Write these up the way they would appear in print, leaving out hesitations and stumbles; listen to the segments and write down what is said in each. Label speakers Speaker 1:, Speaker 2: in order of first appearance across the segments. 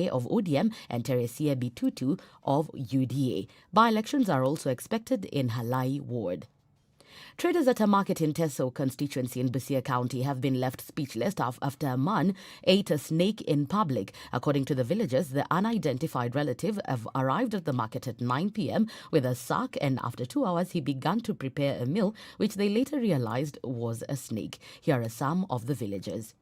Speaker 1: Wike of ODM and Teresia Bitutu of UDA. By-elections are also expected in Halai Ward. Traders at a market in Teso constituency in Busia County have been left speechless after a man ate a snake in public. According to the villagers, the unidentified relative arrived at the market at 9 p.m. with a sack, and after 2 hours he began to prepare a meal which they later realized was a snake. Here are some of the villagers.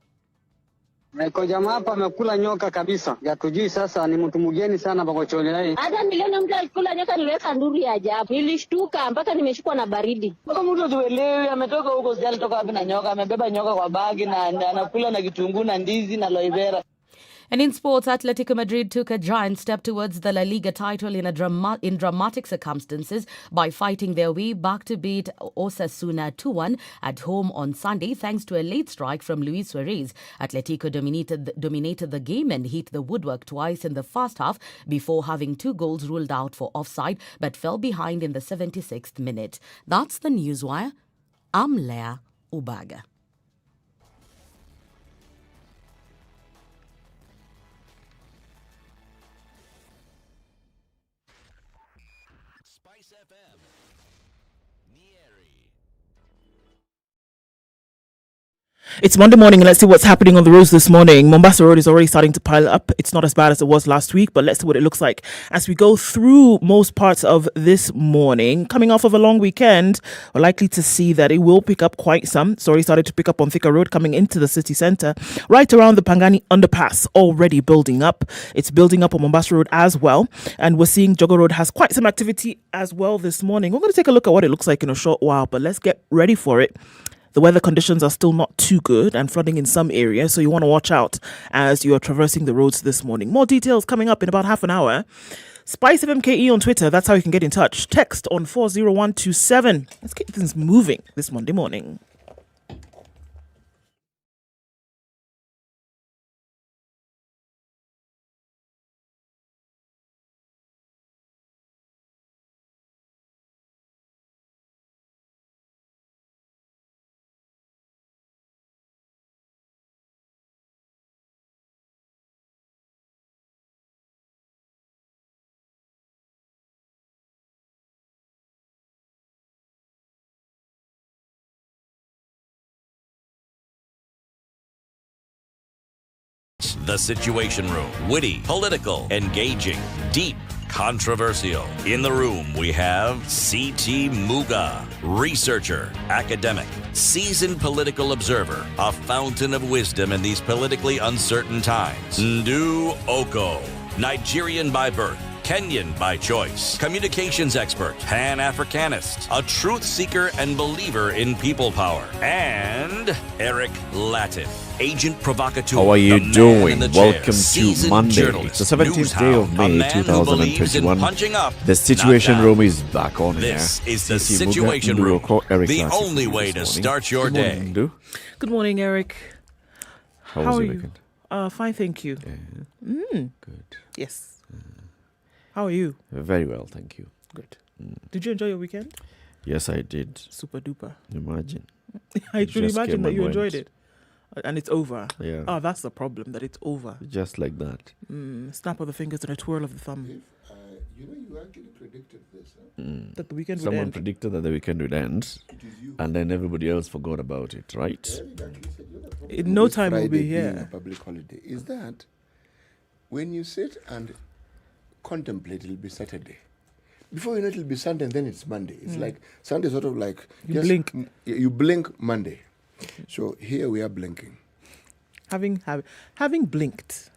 Speaker 2: Kwa jamaa hapa amekula nyoka kabisa. Hatujui sasa ni mtu mgeni sana Bagochoni naye.
Speaker 3: Hata niliona mtu alikula nyoka niliweka nduru ya ajabu. Nilishtuka mpaka nimeshikwa na baridi.
Speaker 4: Kwa mtu tuelewi ametoka huko sijali toka wapi na nyoka, amebeba nyoka kwa bagi na anakula na kitunguu na ndizi na aloe vera.
Speaker 1: And in sports, Atletico Madrid took a giant step towards the La Liga title in dramatic circumstances by fighting their way back to beat Osasuna 2-1 at home on Sunday thanks to a late strike from Luis Suarez. Atletico dominated the game and hit the woodwork twice in the first half before having 2 goals ruled out for offside but fell behind in the 76th minute. That's the Newswire. I'm Leah Ubaga.
Speaker 5: SpiceFM, Nyeri.
Speaker 6: It's Monday morning and let's see what's happening on the roads this morning. Mombasa Road is already starting to pile up. It's not as bad as it was last week, but let's see what it looks like as we go through most parts of this morning. Coming off of a long weekend, we're likely to see that it will pick up quite some. It's already started to pick up on Thika Road coming into the city centre. Right around the Pangani underpass, already building up. It's building up on Mombasa Road as well. And we're seeing Jogo Road has quite some activity as well this morning. We're going to take a look at what it looks like in a short while, but let's get ready for it. The weather conditions are still not too good and flooding in some areas, so you want to watch out as you are traversing the roads this morning. More details coming up in about half an hour. SpiceFM KE on Twitter, that's how you can get in touch. Text on 40127. Let's keep things moving this Monday morning.
Speaker 5: The Situation Room. Witty, political, engaging, deep, controversial. In the room, we have C.T. Muga, researcher, academic, seasoned political observer, a fountain of wisdom in these politically uncertain times. Ndu Oko, Nigerian by birth, Kenyan by choice, communications expert, Pan-Africanist, a truth seeker and believer in people power, and Eric Latif, agent provocateur.
Speaker 7: How are you doing? Welcome
Speaker 5: chair,
Speaker 7: to Monday. It's the 17th day of May 2021. The Situation Room is back on here.
Speaker 5: This is the Situation Room, the only way to start your day.
Speaker 7: Morning,
Speaker 6: Good morning, Eric.
Speaker 7: How was your weekend?
Speaker 6: Fine, thank you.
Speaker 7: Good.
Speaker 6: Yes. How are you?
Speaker 7: Very well, thank you.
Speaker 6: Good. Did you enjoy your weekend?
Speaker 7: Yes, I did.
Speaker 6: Super duper.
Speaker 7: Imagine.
Speaker 6: I should
Speaker 7: just
Speaker 6: imagine
Speaker 7: came
Speaker 6: that
Speaker 7: and
Speaker 6: you
Speaker 7: went.
Speaker 6: enjoyed it. And it's over.
Speaker 7: Yeah.
Speaker 6: Oh, that's the problem, that it's over.
Speaker 7: Just like that.
Speaker 6: Snap of the fingers and a twirl of the thumb.
Speaker 8: You actually predicted this, huh?
Speaker 6: That the weekend would
Speaker 7: Someone
Speaker 6: end.
Speaker 7: predicted that the weekend would end,
Speaker 8: It is you.
Speaker 7: and then everybody else forgot about it, right?
Speaker 8: Eric actually said you're the problem
Speaker 6: In no
Speaker 8: with
Speaker 6: time we'll be
Speaker 8: Friday being
Speaker 6: here.
Speaker 8: a public holiday is that when you sit and contemplate, it'll be Saturday. Before you know, it'll be Sunday, and then it's Monday. It's like Sunday, sort of like
Speaker 6: You blink.
Speaker 8: You blink Monday. So here we are blinking.
Speaker 6: Having blinked.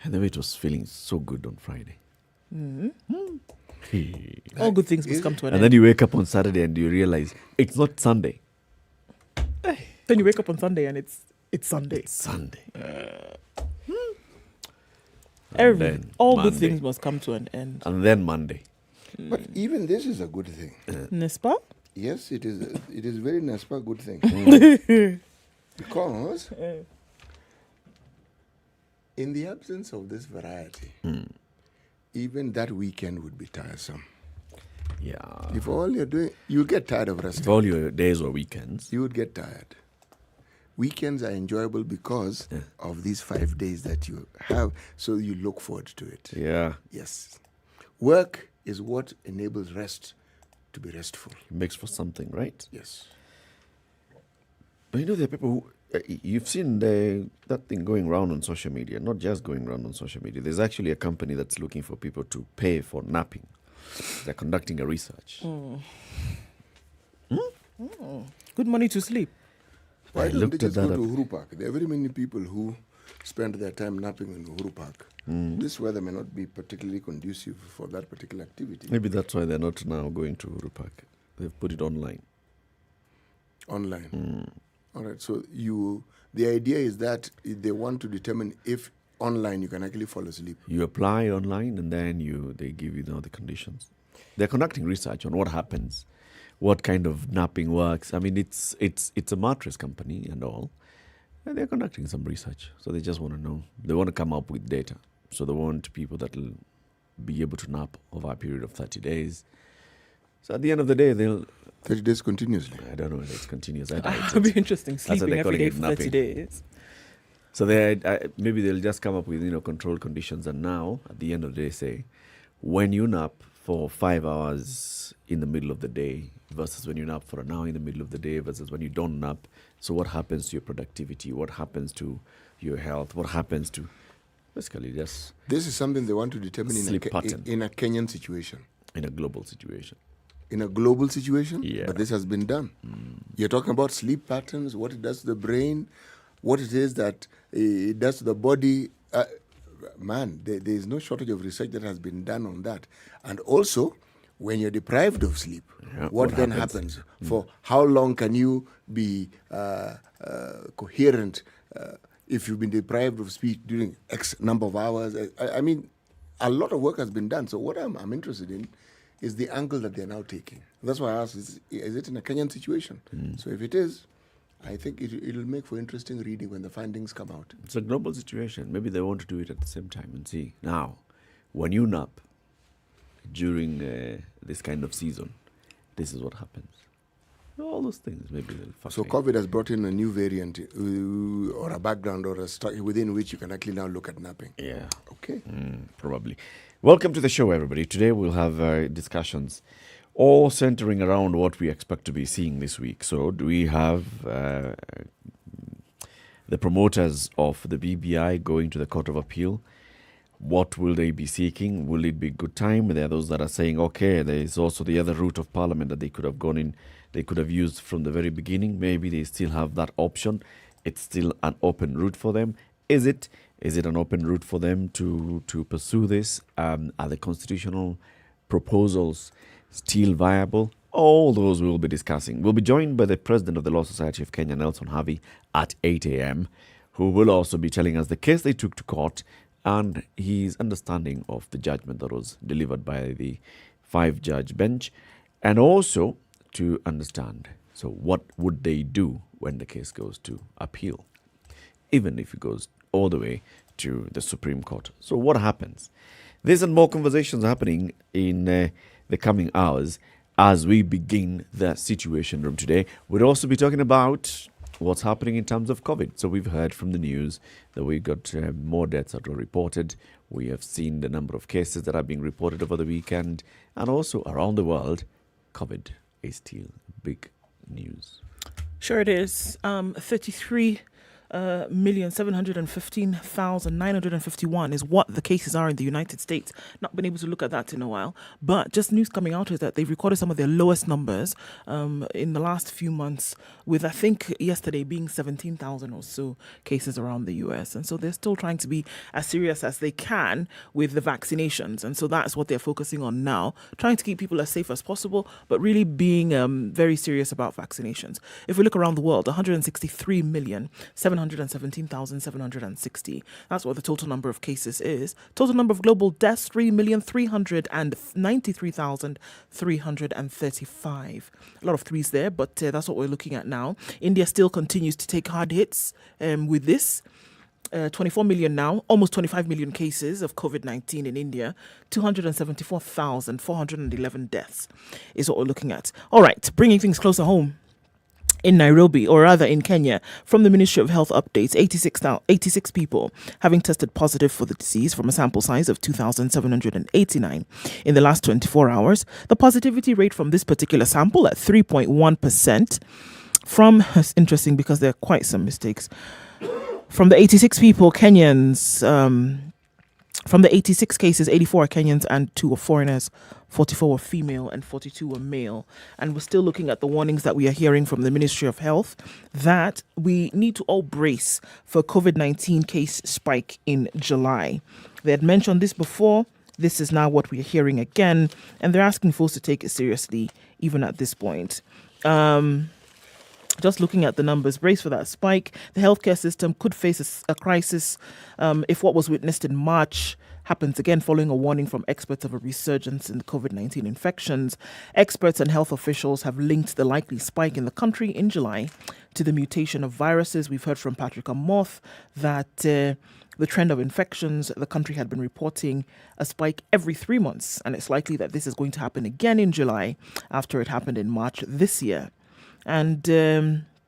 Speaker 7: And the way it was feeling so good on Friday.
Speaker 6: All good things must come to an
Speaker 7: And
Speaker 6: end.
Speaker 7: then you wake up on Saturday and you realize it's not Sunday.
Speaker 6: Then you wake up on Sunday and it's Sunday.
Speaker 7: It's Sunday. then
Speaker 6: All good
Speaker 7: Monday.
Speaker 6: things must come to an end.
Speaker 7: And then Monday.
Speaker 8: But even this is a good thing.
Speaker 6: N'est-ce pas?
Speaker 8: Yes, it is. It is very Naspa good thing. Because in the absence of this variety, even that weekend would be tiresome.
Speaker 7: Yeah.
Speaker 8: If all you're doing, you'll get tired of
Speaker 7: If
Speaker 8: resting.
Speaker 7: all your days or weekends.
Speaker 8: You would get tired. Weekends are enjoyable because of these 5 days that you have, so you look forward to it.
Speaker 7: Yeah.
Speaker 8: Yes. Work is what enables rest to be restful.
Speaker 7: It makes for something, right?
Speaker 8: Yes.
Speaker 7: But there are people who, you've seen that thing going around on social media, not just going around on social media. There's actually a company that's looking for people to pay for napping. They're conducting a research.
Speaker 6: Good money to sleep.
Speaker 8: Why don't they just go to Uhuru Park? There are very many people who spend their time napping in Uhuru Park. This weather may not be particularly conducive for that particular activity.
Speaker 7: Maybe that's why they're not now going to Uhuru Park. They've put it online.
Speaker 8: Online. All right. So the idea is that they want to determine if online you can actually fall asleep.
Speaker 7: You apply online and then they give you the conditions. They're conducting research on what happens, what kind of napping works. I mean, it's a mattress company and all. And they're conducting some research. So they just want to know. They want to come up with data. So they want people that will be able to nap over a period of 30 days. So at the end of the day, they'll...
Speaker 8: 30 days continuously?
Speaker 7: I don't know if it's continuous.
Speaker 6: It'll be interesting, sleeping every day for 30 days.
Speaker 7: So maybe they'll just come up with, controlled conditions. And now, at the end of the day, say, when you nap for 5 hours in the middle of the day versus when you nap for an hour in the middle of the day versus when you don't nap. So what happens to your productivity? What happens to your health? What happens to... Basically, just...
Speaker 8: This is something they want to determine in a Kenyan situation.
Speaker 7: In a global situation.
Speaker 8: In a global situation?
Speaker 7: Yeah.
Speaker 8: But this has been done. You're talking about sleep patterns, what it does to the brain, what it is that it does to the body. There is no shortage of research that has been done on that. And also, when you're deprived of sleep, what then happens? For how long can you be coherent if you've been deprived of speech during X number of hours? I mean, a lot of work has been done. So what I'm interested in is the angle that they're now taking. That's why I asked, is it in a Kenyan situation? So if it is, I think it'll make for interesting reading when the findings come out.
Speaker 7: It's a global situation. Maybe they want to do it at the same time and see. Now, when you nap during this kind of season, this is what happens. All those things, maybe they'll factor.
Speaker 8: So COVID has brought in a new variant or a background or a study within which you can actually now look at napping.
Speaker 7: Yeah.
Speaker 8: Okay.
Speaker 7: Probably. Welcome to the show, everybody. Today we'll have discussions all centering around what we expect to be seeing this week. So do we have the promoters of the BBI going to the Court of Appeal? What will they be seeking? Will it be good time? There are those that are saying, okay, there is also the other route of parliament that they could have gone in. They could have used from the very beginning. Maybe they still have that option. It's still an open route for them. Is it an open route for them to pursue this? Are the constitutional proposals still viable? All those we will be discussing. We'll be joined by the president of the Law Society of Kenya, Nelson Harvey, at 8 a.m., who will also be telling us the case they took to court and his understanding of the judgment that was delivered by the 5-judge bench, and also to understand, so what would they do when the case goes to appeal, even if it goes all the way to the Supreme Court. So what happens? This and more conversations happening in the coming hours as we begin the Situation Room today. We'll also be talking about what's happening in terms of COVID. So we've heard from the news that we got more deaths that were reported. We have seen the number of cases that are being reported over the weekend. And also around the world, COVID is still big news.
Speaker 6: Sure it is. 33,715,951 is what the cases are in the United States. Not been able to look at that in a while. But just news coming out is that they've recorded some of their lowest numbers in the last few months, with I think yesterday being 17,000 or so cases around the US. And so they're still trying to be as serious as they can with the vaccinations. And so that's what they're focusing on now, trying to keep people as safe as possible, but really being very serious about vaccinations. If we look around the world, 163,717,760. That's what the total number of cases is. Total number of global deaths, 3,393,335. A lot of threes there, but that's what we're looking at now. India still continues to take hard hits with this. 24 million now, almost 25 million cases of COVID-19 in India, 274,411 deaths is what we're looking at. All right, bringing things closer home. in Nairobi, or rather in Kenya, from the Ministry of Health updates, 86 people having tested positive for the disease from a sample size of 2,789 in the last 24 hours. The positivity rate from this particular sample at 3.1%. It's interesting because there are quite some mistakes. From the 86 people, Kenyans, from the 86 cases, 84 are Kenyans and 2 are foreigners. 44 were female and 42 were male. And we're still looking at the warnings that we are hearing from the Ministry of Health that we need to all brace for COVID-19 case spike in July. They had mentioned this before. This is now what we are hearing again. And they're asking folks to take it seriously, even at this point. Just looking at the numbers, brace for that spike. The healthcare system could face a crisis if what was witnessed in March happens again, following a warning from experts of a resurgence in COVID-19 infections. Experts and health officials have linked the likely spike in the country in July to the mutation of viruses. We've heard from Patrick Amoth that the trend of infections, the country had been reporting a spike every 3 months, and it's likely that this is going to happen again in July after it happened in March this year. And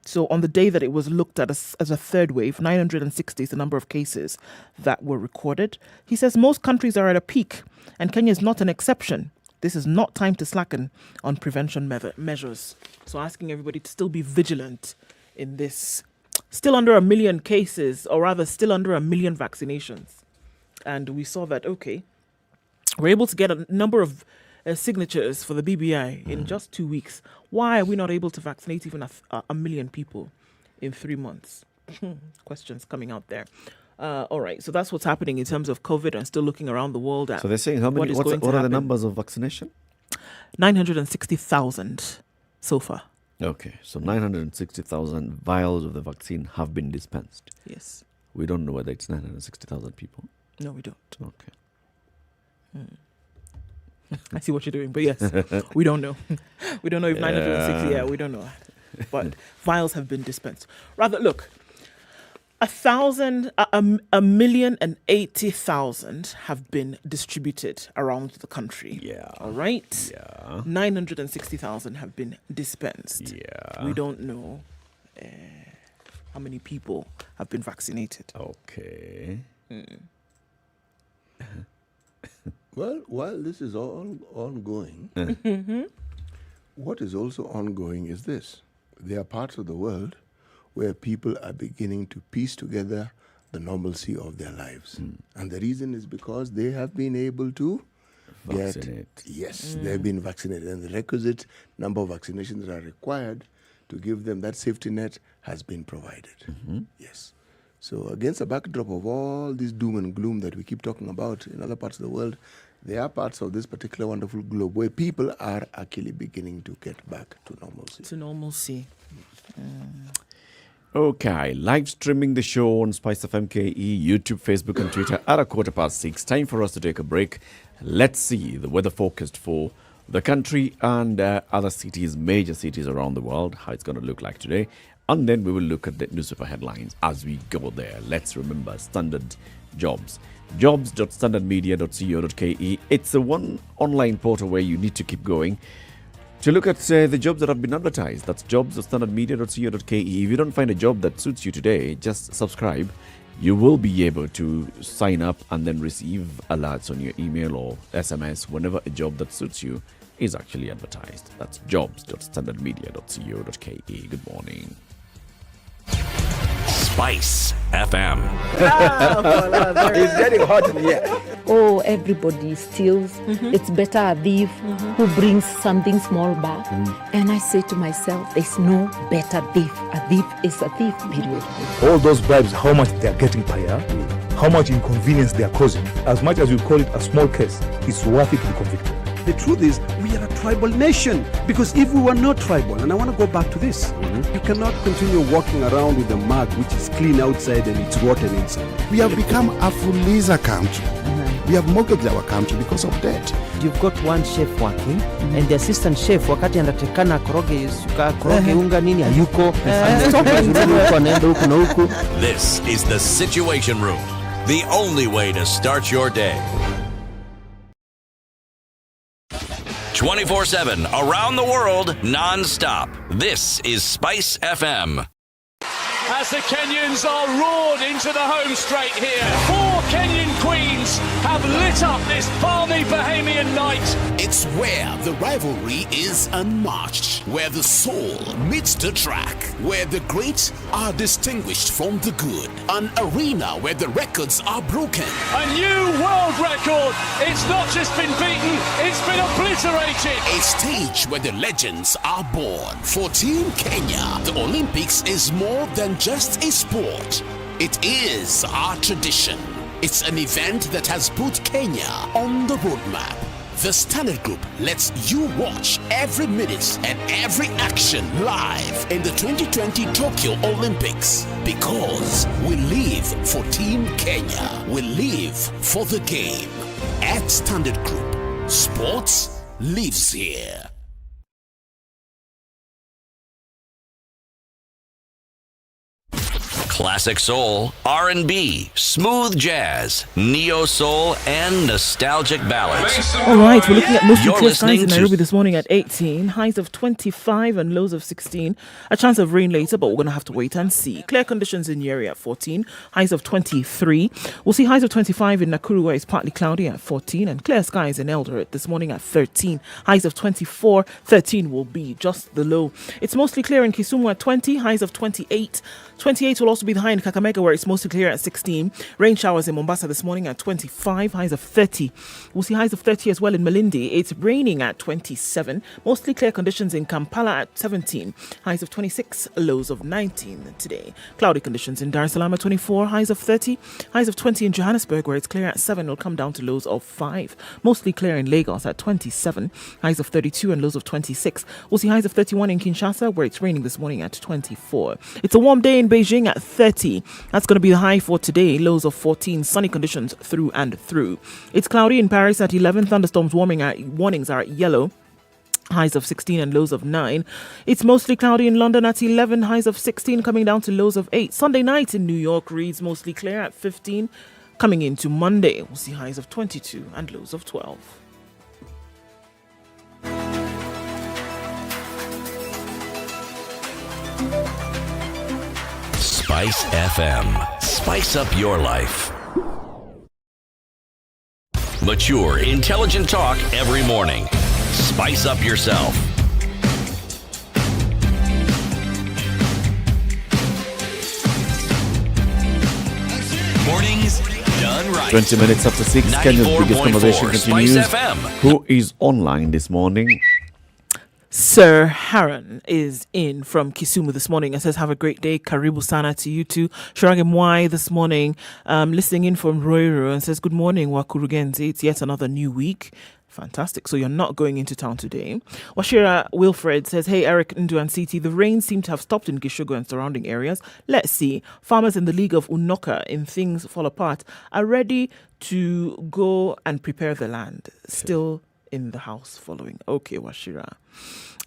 Speaker 6: so on the day that it was looked at as a third wave, 960 is the number of cases that were recorded. He says most countries are at a peak, and Kenya is not an exception. This is not time to slacken on prevention measures. So asking everybody to still be vigilant in this. Still under 1 million cases, or rather still under 1 million vaccinations. And we saw that, okay, we're able to get a number of signatures for the BBI in just 2 weeks. Why are we not able to vaccinate even 1 million people in 3 months? Questions coming out there. All right, so that's what's happening in terms of COVID, and still looking around the world at.
Speaker 7: So they're saying how many? What are the numbers of vaccination?
Speaker 6: 960,000 so far.
Speaker 7: Okay, so 960,000 vials of the vaccine have been dispensed.
Speaker 6: Yes.
Speaker 7: We don't know whether it's 960,000 people.
Speaker 6: No, we don't.
Speaker 7: Okay.
Speaker 6: I see what you're doing, but yes, we don't know. We don't know if 960, we don't know. But vials have been dispensed. Rather, look, 1,080,000 have been distributed around the country.
Speaker 7: Yeah.
Speaker 6: All right?
Speaker 7: Yeah.
Speaker 6: 960,000 have been dispensed.
Speaker 7: Yeah.
Speaker 6: We don't know how many people have been vaccinated.
Speaker 7: Okay.
Speaker 8: Well, while this is all ongoing, what is also ongoing is this. There are parts of the world where people are beginning to piece together the normalcy of their lives. And the reason is because they have been able to
Speaker 7: Vaccinate.
Speaker 8: they've been vaccinated. And the requisite number of vaccinations that are required to give them that safety net has been provided. Yes. So against the backdrop of all this doom and gloom that we keep talking about in other parts of the world, there are parts of this particular wonderful globe where people are actually beginning to get back to normalcy.
Speaker 6: To normalcy.
Speaker 7: Okay, live streaming the show on SpiceFM KE, YouTube, Facebook, and Twitter at 6:15. Time for us to take a break. Let's see the weather forecast for the country and other cities, major cities around the world, how it's going to look like today. And then we will look at the newspaper headlines as we go there. Let's remember Standard Jobs. Jobs.standardmedia.co.ke. It's the one online portal where you need to keep going to look at the jobs that have been advertised. That's jobs.standardmedia.co.ke. If you don't find a job that suits you today, just subscribe. You will be able to sign up and then receive alerts on your email or SMS whenever a job that suits you is actually advertised. That's jobs.standardmedia.co.ke. Good morning.
Speaker 5: SpiceFM.
Speaker 9: It's getting hot in here.
Speaker 10: Oh, everybody steals. It's better a thief who brings something small back. And I say to myself, there's no better thief. A thief is a thief, period.
Speaker 9: All those bribes, how much they're getting per year, how much inconvenience they're causing. As much as you call it a small case, it's worth it to be convicted.
Speaker 11: The truth is, we are a tribal nation. Because if we were not tribal, and I want to go back to this, you cannot continue walking around with a mug which is clean outside and it's rotten inside.
Speaker 12: We have become a fuliza country. We have mortgaged our country because of debt.
Speaker 13: You've got one chef working and the assistant chef wakati anatakana koroge unga nini hayuko.
Speaker 5: This is the Situation Room, the only way to start your day. 24/7 around the world non-stop. This is Spice FM.
Speaker 14: As the Kenyans are roared into the home straight here. 4 Kenyan queens have lit up this balmy Bahamian night.
Speaker 15: It's where the rivalry is unmatched, where the soul meets the track, where the great are distinguished from the good. An arena where the records are broken.
Speaker 14: A new world record. It's not just been beaten, it's been obliterated.
Speaker 15: A stage where the legends are born. For Team Kenya, the Olympics is more than just a sport. It is our tradition. It's an event that has put Kenya on the roadmap. The Standard Group lets you watch every minute and every action live in the 2020 Tokyo Olympics. Because we live for Team Kenya. We live for the game. At Standard Group, sports lives here.
Speaker 5: Classic soul, R&B, smooth jazz, neo soul, and nostalgic ballads.
Speaker 6: All right, we're looking at mostly
Speaker 5: You're
Speaker 6: clear skies
Speaker 5: listening
Speaker 6: in
Speaker 5: to-
Speaker 6: Nairobi this morning at 18, highs of 25 and lows of 16. A chance of rain later, but we're going to have to wait and see. Clear conditions in Nyeri at 14, highs of 23. We'll see highs of 25 in Nakuru, where it's partly cloudy at 14, and clear skies in Eldoret this morning at 13, highs of 24. 13 will be just the low. It's mostly clear in Kisumu at 20, highs of 28. 28 will also be the high in Kakamega, where it's mostly clear at 16. Rain showers in Mombasa this morning at 25, highs of 30. We'll see highs of 30 as well in Malindi. It's raining at 27. Mostly clear conditions in Kampala at 17. Highs of 26, lows of 19 today. Cloudy conditions in Dar es Salaam at 24, highs of 30. Highs of 20 in Johannesburg, where it's clear at 7. It'll come down to lows of 5. Mostly clear in Lagos at 27. Highs of 32 and lows of 26. We'll see highs of 31 in Kinshasa, where it's raining this morning at 24. It's a warm day in Beijing at 30. That's going to be the high for today. Lows of 14. Sunny conditions through and through. It's cloudy in Paris at 11. Thunderstorms warnings are at yellow. Highs of 16 and lows of 9. It's mostly cloudy in London at 11. Highs of 16 coming down to lows of 8. Sunday night in New York reads mostly clear at 15. Coming into Monday, we'll see highs of 22 and lows of 12.
Speaker 5: Spice FM. Spice up your life. Mature, intelligent talk every morning. Spice up yourself.
Speaker 15: Mornings done right.
Speaker 7: 20 minutes after 6, Kenya's biggest conversation
Speaker 5: 94.4
Speaker 7: continues.
Speaker 5: Spice FM.
Speaker 7: Who is online this morning?
Speaker 6: Sir Haran is in from Kisumu this morning and says, have a great day. Karibu sana to you too. Shirage Mwai this morning, listening in from Roiro and says, good morning, Wakurugenzi. It's yet another new week. Fantastic. So you're not going into town today. Washira Wilfred says, hey, Eric, Ndu and CT, the rain seemed to have stopped in Gishugu and surrounding areas. Let's see. Farmers in the League of Unoka in Things Fall Apart are ready to go and prepare the land. Still in the house following. Okay, Washira.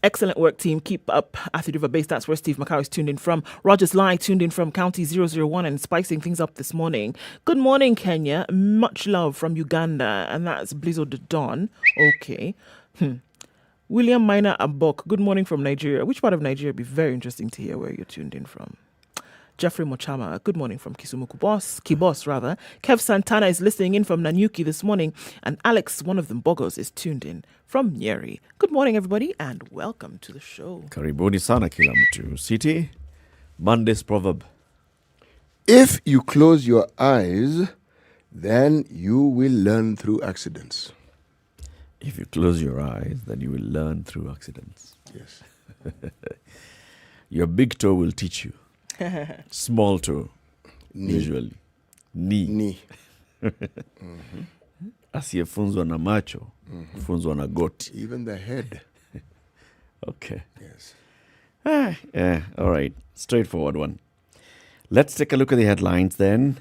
Speaker 6: Excellent work, team. Keep up. Athi River Base, that's where Steve Macau is tuned in from. Rogers Lai tuned in from County 001 and spicing things up this morning. Good morning, Kenya. Much love from Uganda. And that's Blizzard the Dawn. Okay. William Minor Abok, good morning from Nigeria. Which part of Nigeria would be very interesting to hear where you're tuned in from. Jeffrey Mochama, good morning from Kisumu Kibos rather. Kev Santana is listening in from Nanyuki this morning. And Alex, one of them Bogos, is tuned in from Nyeri. Good morning, everybody, and welcome to the show.
Speaker 7: Karibuni sana kila mtu. City, Monday's proverb.
Speaker 8: If you close your eyes, then you will learn through accidents.
Speaker 7: If you close your eyes, then you will learn through accidents.
Speaker 8: Yes.
Speaker 7: Your big toe will teach you. Small toe, usually. Knee. Asiyefunzwa na macho, funzwa na goti.
Speaker 8: Even the head.
Speaker 7: Okay.
Speaker 8: Yes.
Speaker 7: Yeah, all right. Straightforward one. Let's take a look at the headlines then.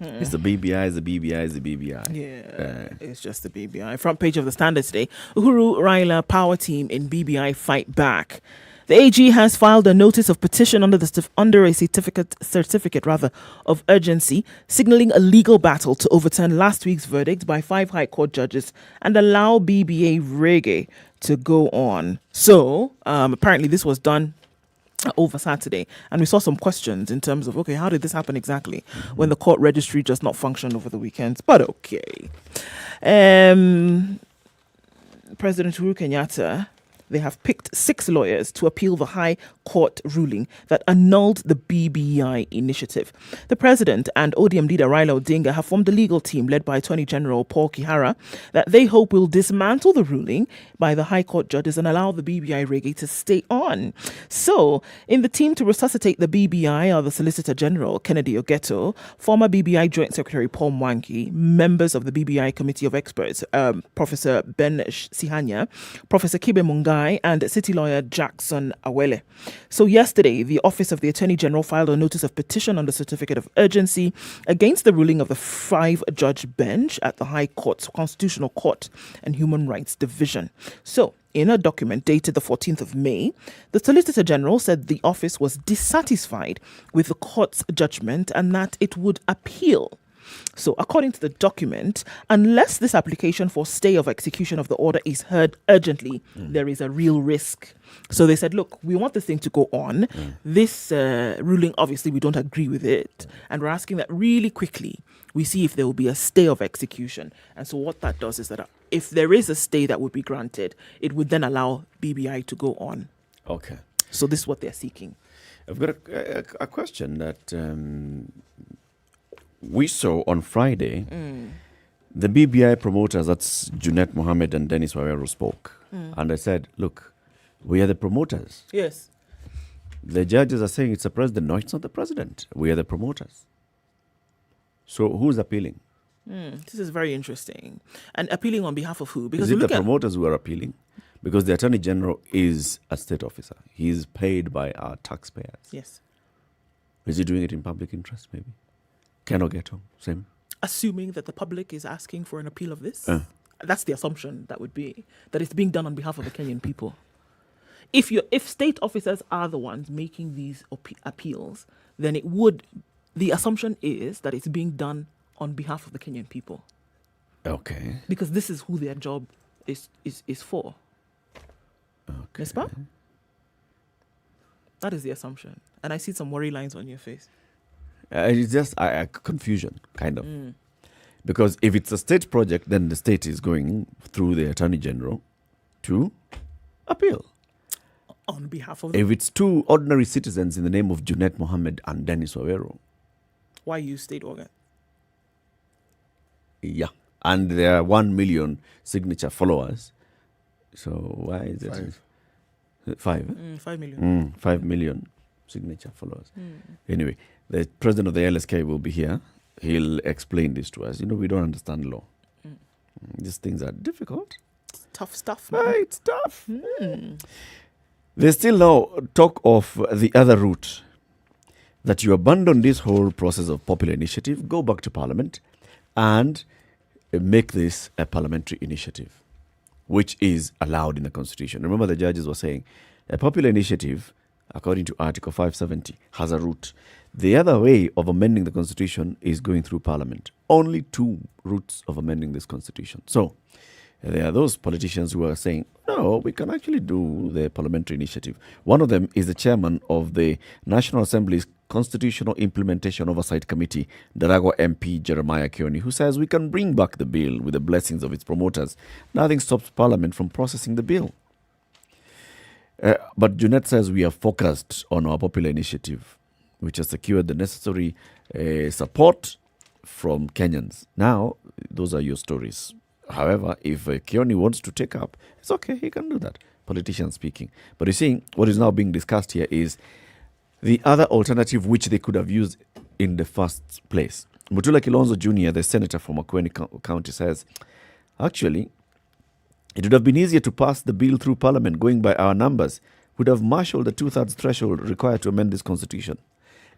Speaker 7: It's the BBI, it's the BBI, it's the BBI.
Speaker 6: Yeah, it's just the BBI. Front page of the Standard today. Uhuru Raila power team in BBI fight back. The AG has filed a notice of petition under a certificate of urgency, signaling a legal battle to overturn last week's verdict by 5 High Court judges and allow BBA reggae to go on. So, apparently this was done over Saturday, and we saw some questions in terms of, okay, how did this happen exactly when the court registry just not functioned over the weekends? But okay. President Uhuru Kenyatta, they have picked 6 lawyers to appeal the High Court ruling that annulled the BBI initiative. The president and ODM leader Raila Odinga have formed a legal team led by Attorney General Paul Kihara that they hope will dismantle the ruling by the High Court judges and allow the BBI reggae to stay on. So, in the team to resuscitate the BBI are the Solicitor General Kennedy Ogeto, former BBI Joint Secretary Paul Mwangi, members of the BBI Committee of Experts, Professor Ben Sihanya, Professor Kibe Mungai, and City Lawyer Jackson Awele. So yesterday, the Office of the Attorney General filed a notice of petition on the certificate of urgency against the ruling of the 5-judge bench at the High Court's Constitutional Court and Human Rights Division. So, in a document dated the 14th of May, the Solicitor General said the office was dissatisfied with the court's judgment and that it would appeal. So, according to the document, unless this application for stay of execution of the order is heard urgently, there is a real risk. So they said, look, we want this thing to go on. This ruling, obviously, we don't agree with it. And we're asking that really quickly we see if there will be a stay of execution. And so what that does is that if there is a stay that would be granted, it would then allow BBI to go on.
Speaker 7: Okay.
Speaker 6: So this is what they're seeking.
Speaker 7: I've got a question that we saw on Friday. The BBI promoters, that's Junet Mohammed and Dennis Wawero, spoke. And they said, look, we are the promoters.
Speaker 6: Yes.
Speaker 7: The judges are saying it's the president. No, it's not the president. We are the promoters. So who's appealing?
Speaker 6: This is very interesting. And appealing on behalf of who? Because
Speaker 7: is it the promoters who are appealing? Because the Attorney General is a state officer. He is paid by our taxpayers.
Speaker 6: Yes.
Speaker 7: Is he doing it in public interest, maybe? Cannot get home. Same.
Speaker 6: Assuming that the public is asking for an appeal of this? That's the assumption that would be, that it's being done on behalf of the Kenyan people. If state officers are the ones making these appeals, then the assumption is that it's being done on behalf of the Kenyan people.
Speaker 7: Okay.
Speaker 6: Because this is who their job is for.
Speaker 7: Okay.
Speaker 6: Nespa? That is the assumption. And I see some worry lines on your face.
Speaker 7: It's just a confusion, kind of. Because if it's a state project, then the state is going through the Attorney General to appeal.
Speaker 6: On behalf of
Speaker 7: If it's 2 ordinary citizens in the name of Junet Mohammed and Dennis Wawero.
Speaker 6: Why use state organ?
Speaker 7: Yeah. And there are 1 million signature followers. So why is it? 5?
Speaker 6: 5 million.
Speaker 7: 5 million signature followers. Anyway, the president of the LSK will be here. He'll explain this to us. We don't understand law. These things are difficult.
Speaker 6: It's tough stuff, man.
Speaker 7: It's tough. There's still now talk of the other route, that you abandon this whole process of popular initiative, go back to Parliament, and make this a parliamentary initiative, which is allowed in the Constitution. Remember, the judges were saying a popular initiative, according to Article 570, has a route. The other way of amending the Constitution is going through Parliament. Only 2 routes of amending this Constitution. So, there are those politicians who are saying, no, we can actually do the parliamentary initiative. One of them is the chairman of the National Assembly's Constitutional Implementation Oversight Committee, Daragwa MP Jeremiah Kioni, who says we can bring back the bill with the blessings of its promoters. Nothing stops Parliament from processing the bill. But Junet says we are focused on our popular initiative, which has secured the necessary support from Kenyans. Now, those are your stories. However, if Kioni wants to take up, it's okay, he can do that, politician speaking. But you see, what is now being discussed here is the other alternative which they could have used in the first place. Mutula Kilonzo Jr., the senator from Makueni County, says, actually, it would have been easier to pass the bill through Parliament going by our numbers, would have marshaled the 2/3 threshold required to amend this constitution.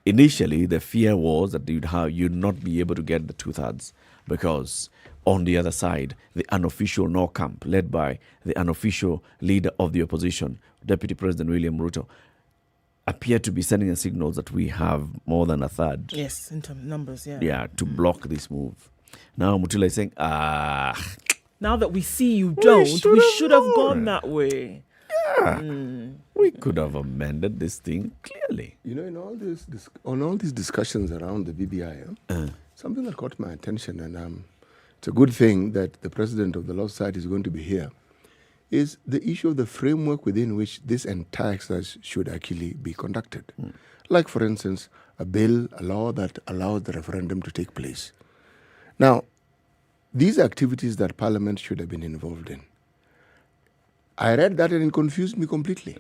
Speaker 7: Initially, the fear was that you'd not be able to get the 2/3 because on the other side, the unofficial no camp, led by the unofficial leader of the opposition, Deputy President William Ruto, appear to be sending a signal that we have more than a third.
Speaker 6: Yes, in terms of numbers, yeah.
Speaker 7: Yeah, to block this move. Now Mutula is saying,
Speaker 6: now that we see you don't, we should have gone that way.
Speaker 7: Yeah. We could have amended this thing clearly.
Speaker 8: You know, in all these discussions around the BBI, something that caught my attention, and it's a good thing that the president of the Law Society is going to be here, is the issue of the framework within which this entire exercise should actually be conducted. Like, for instance, a bill, a law that allows the referendum to take place. Now, these activities that Parliament should have been involved in, I read that and it confused me completely.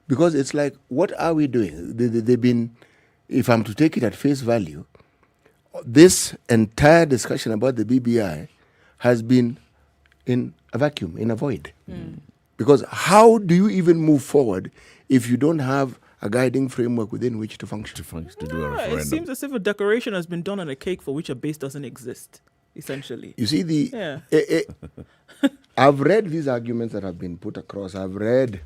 Speaker 8: Because it's like, what are we doing? They've been, if I'm to take it at face value, this entire discussion about the BBI has been in a vacuum, in a void. Because how do you even move forward if you don't have a guiding framework within which to function?
Speaker 7: To do a referendum.
Speaker 6: It seems as if a decoration has been done on a cake for which a base doesn't exist, essentially.
Speaker 8: You see, I've read these arguments that have been put across. I've read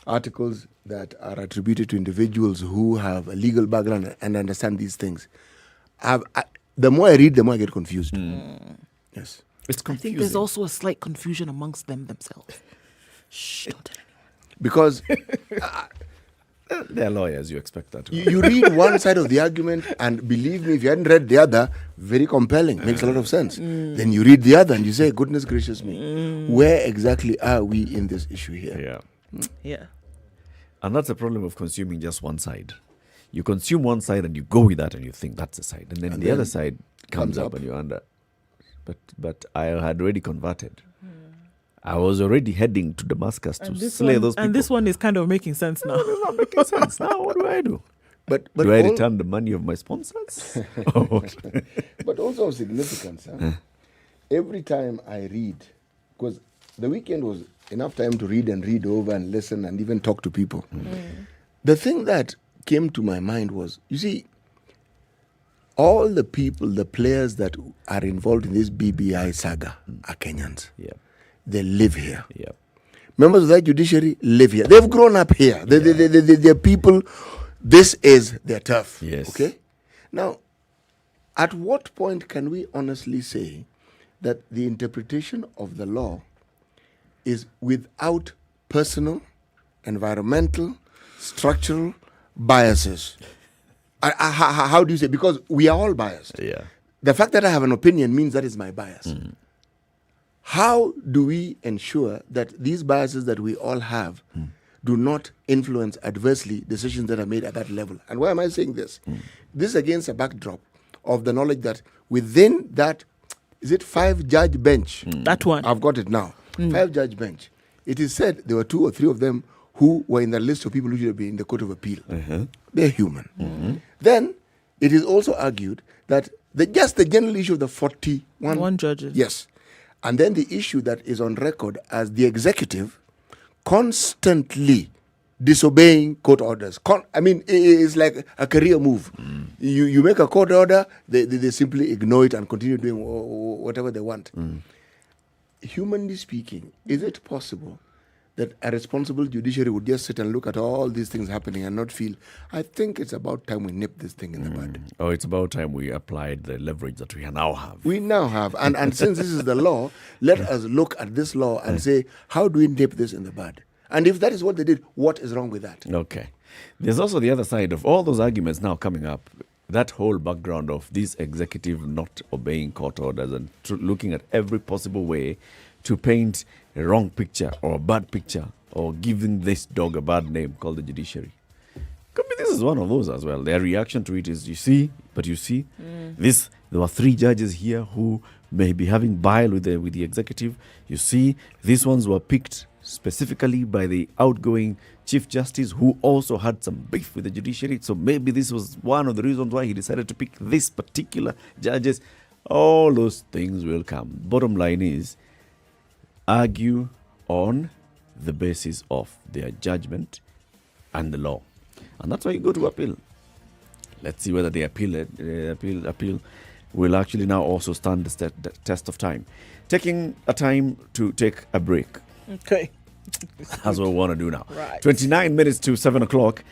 Speaker 8: articles that are attributed to individuals who have a legal background and understand these things. The more I read, the more I get confused. Yes.
Speaker 7: It's confusing.
Speaker 6: I think there's also a slight confusion amongst themselves. Shh, don't tell anyone.
Speaker 8: Because
Speaker 7: they're lawyers, you expect that.
Speaker 8: You read one side of the argument, and believe me, if you hadn't read the other, very compelling, makes a lot of sense. Then you read the other and you say, goodness gracious me, where exactly are we in this issue here?
Speaker 6: Yeah.
Speaker 7: And that's the problem of consuming just one side. You consume one side and you go with that and you think that's the side. And then the other side comes up and you wonder, but I had already converted. I was already heading to Damascus to slay those people.
Speaker 6: And this one is kind of making sense now.
Speaker 7: It's not making sense now. What do I do?
Speaker 8: But
Speaker 7: do I return the money of my sponsors?
Speaker 8: But also of significance. Every time I read, because the weekend was enough time to read and read over and listen and even talk to people. The thing that came to my mind was, you see, all the people, the players that are involved in this BBI saga are Kenyans. They live here. Members of that judiciary live here. They've grown up here. They're people, this is their turf. Okay? Now, at what point can we honestly say that the interpretation of the law is without personal, environmental, structural biases? How do you say? Because we are all biased. The fact that I have an opinion means that is my bias. How do we ensure that these biases that we all have do not influence adversely decisions that are made at that level? And why am I saying this? This is against a backdrop of the knowledge that within that, is it 5-judge bench?
Speaker 6: That one.
Speaker 8: I've got it now. 5-judge bench. It is said there were 2 or 3 of them who were in the list of people who should be in the Court of Appeal. They're human. Then it is also argued that just the general issue of the 41
Speaker 6: judges.
Speaker 8: Yes. And then the issue that is on record as the executive constantly disobeying court orders. It's like a career move. You make a court order, they simply ignore it and continue doing whatever they want. Humanly speaking, is it possible that a responsible judiciary would just sit and look at all these things happening and not feel, I think it's about time we nip this thing in the bud?
Speaker 7: Oh, it's about time we applied the leverage that we now have.
Speaker 8: We now have. And since this is the law, let us look at this law and say, how do we nip this in the bud? And if that is what they did, what is wrong with that?
Speaker 7: Okay. There's also the other side of all those arguments now coming up. That whole background of this executive not obeying court orders and looking at every possible way to paint a wrong picture or a bad picture or giving this dog a bad name called the judiciary. Could be this is one of those as well. Their reaction to it is, you see, this, there were 3 judges here who may be having bile with the executive. You see, these ones were picked specifically by the outgoing Chief Justice who also had some beef with the judiciary. So maybe this was one of the reasons why he decided to pick this particular judges. All those things will come. Bottom line is, argue on the basis of their judgment and the law. And that's why you go to appeal. Let's see whether they appeal will actually now also stand the test of time. Taking a time to take a break.
Speaker 6: Okay.
Speaker 7: That's what we want to do now.
Speaker 6: Right.
Speaker 7: 29 minutes to 7 o'clock.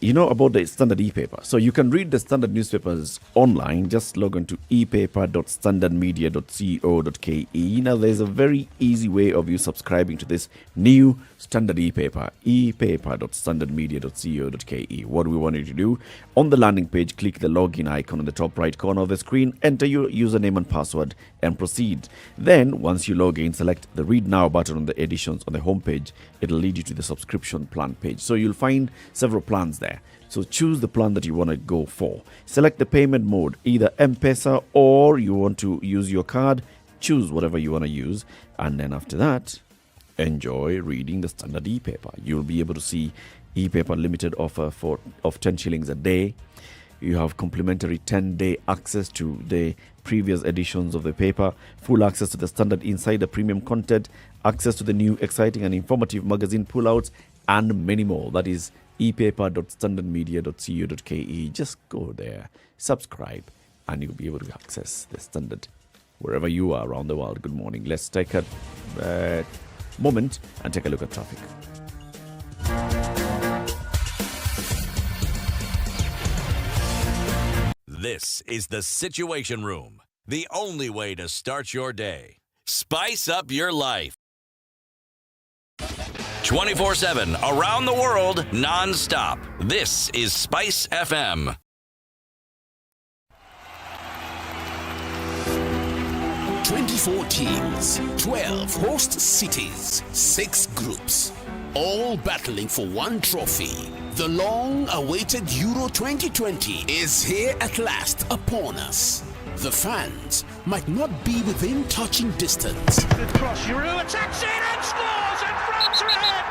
Speaker 7: You know about the Standard e-paper. So you can read the Standard newspapers online. Just log on to epaper.standardmedia.co.ke. Now, there's a very easy way of you subscribing to this new Standard e-paper, epaper.standardmedia.co.ke. What we want you to do, on the landing page, click the login icon on the top right corner of the screen, enter your username and password, and proceed. Then, once you log in, select the Read Now button on the editions on the homepage. It'll lead you to the subscription plan page. So you'll find several plans there. So choose the plan that you want to go for. Select the payment mode, either M-Pesa or you want to use your card. Choose whatever you want to use. And then after that, enjoy reading the Standard e-paper. You'll be able to see e-paper limited offer of 10 shillings a day. You have complimentary 10-day access to the previous editions of the paper, full access to the Standard Insider premium content, access to the new exciting and informative magazine pullouts, and many more. That is epaper.standardmedia.co.ke. Just go there, subscribe, and you'll be able to access the Standard wherever you are around the world. Good morning. Let's take a moment and take a look at traffic.
Speaker 5: This is the Situation Room, the only way to start your day. Spice up your life. 24/7 around the world, non-stop. This is Spice FM.
Speaker 15: "24 teams, 12 host cities, 6 groups, all battling for one trophy. The long-awaited Euro 2020 is here at last upon us. The fans might not be within touching distance.
Speaker 14: Good cross, Giroud attacks it and scores, and France are ahead.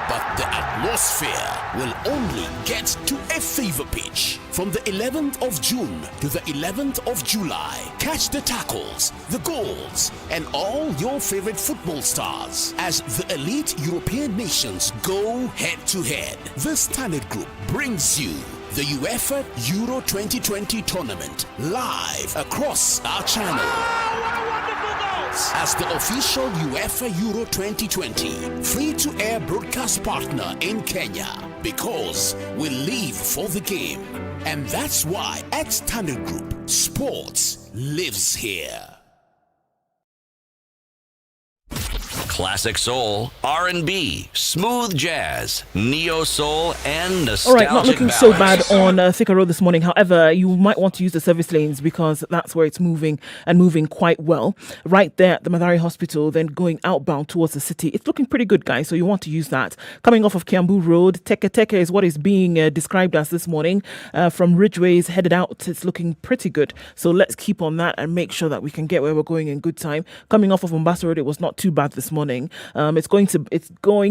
Speaker 15: But the atmosphere will only get to a fever pitch. From the 11th of June to the 11th of July, catch the tackles, the goals, and all your favorite football stars as the elite European nations go head-to-head. The Standard Group brings you the UEFA Euro 2020 tournament live across our channel. As the official UEFA Euro 2020 free-to-air broadcast partner in Kenya, because we live for the game. And that's why at Standard Group, sports lives here.
Speaker 5: Classic soul, R&B, smooth jazz, neo soul, and nostalgic
Speaker 6: All right, not looking so bad
Speaker 5: ballads.
Speaker 6: on Thika Road this morning. However, you might want to use the service lanes because that's where it's moving and moving quite well. Right there at the Mathare Hospital, then going outbound towards the city. It's looking pretty good, guys, so you want to use that. Coming off of Kiambu Road, Teke Teke is what is being described as this morning. From Ridgeways headed out, it's looking pretty good. So let's keep on that and make sure that we can get where we're going in good time. Coming off of Mombasa Road, it was not too bad this morning. It's going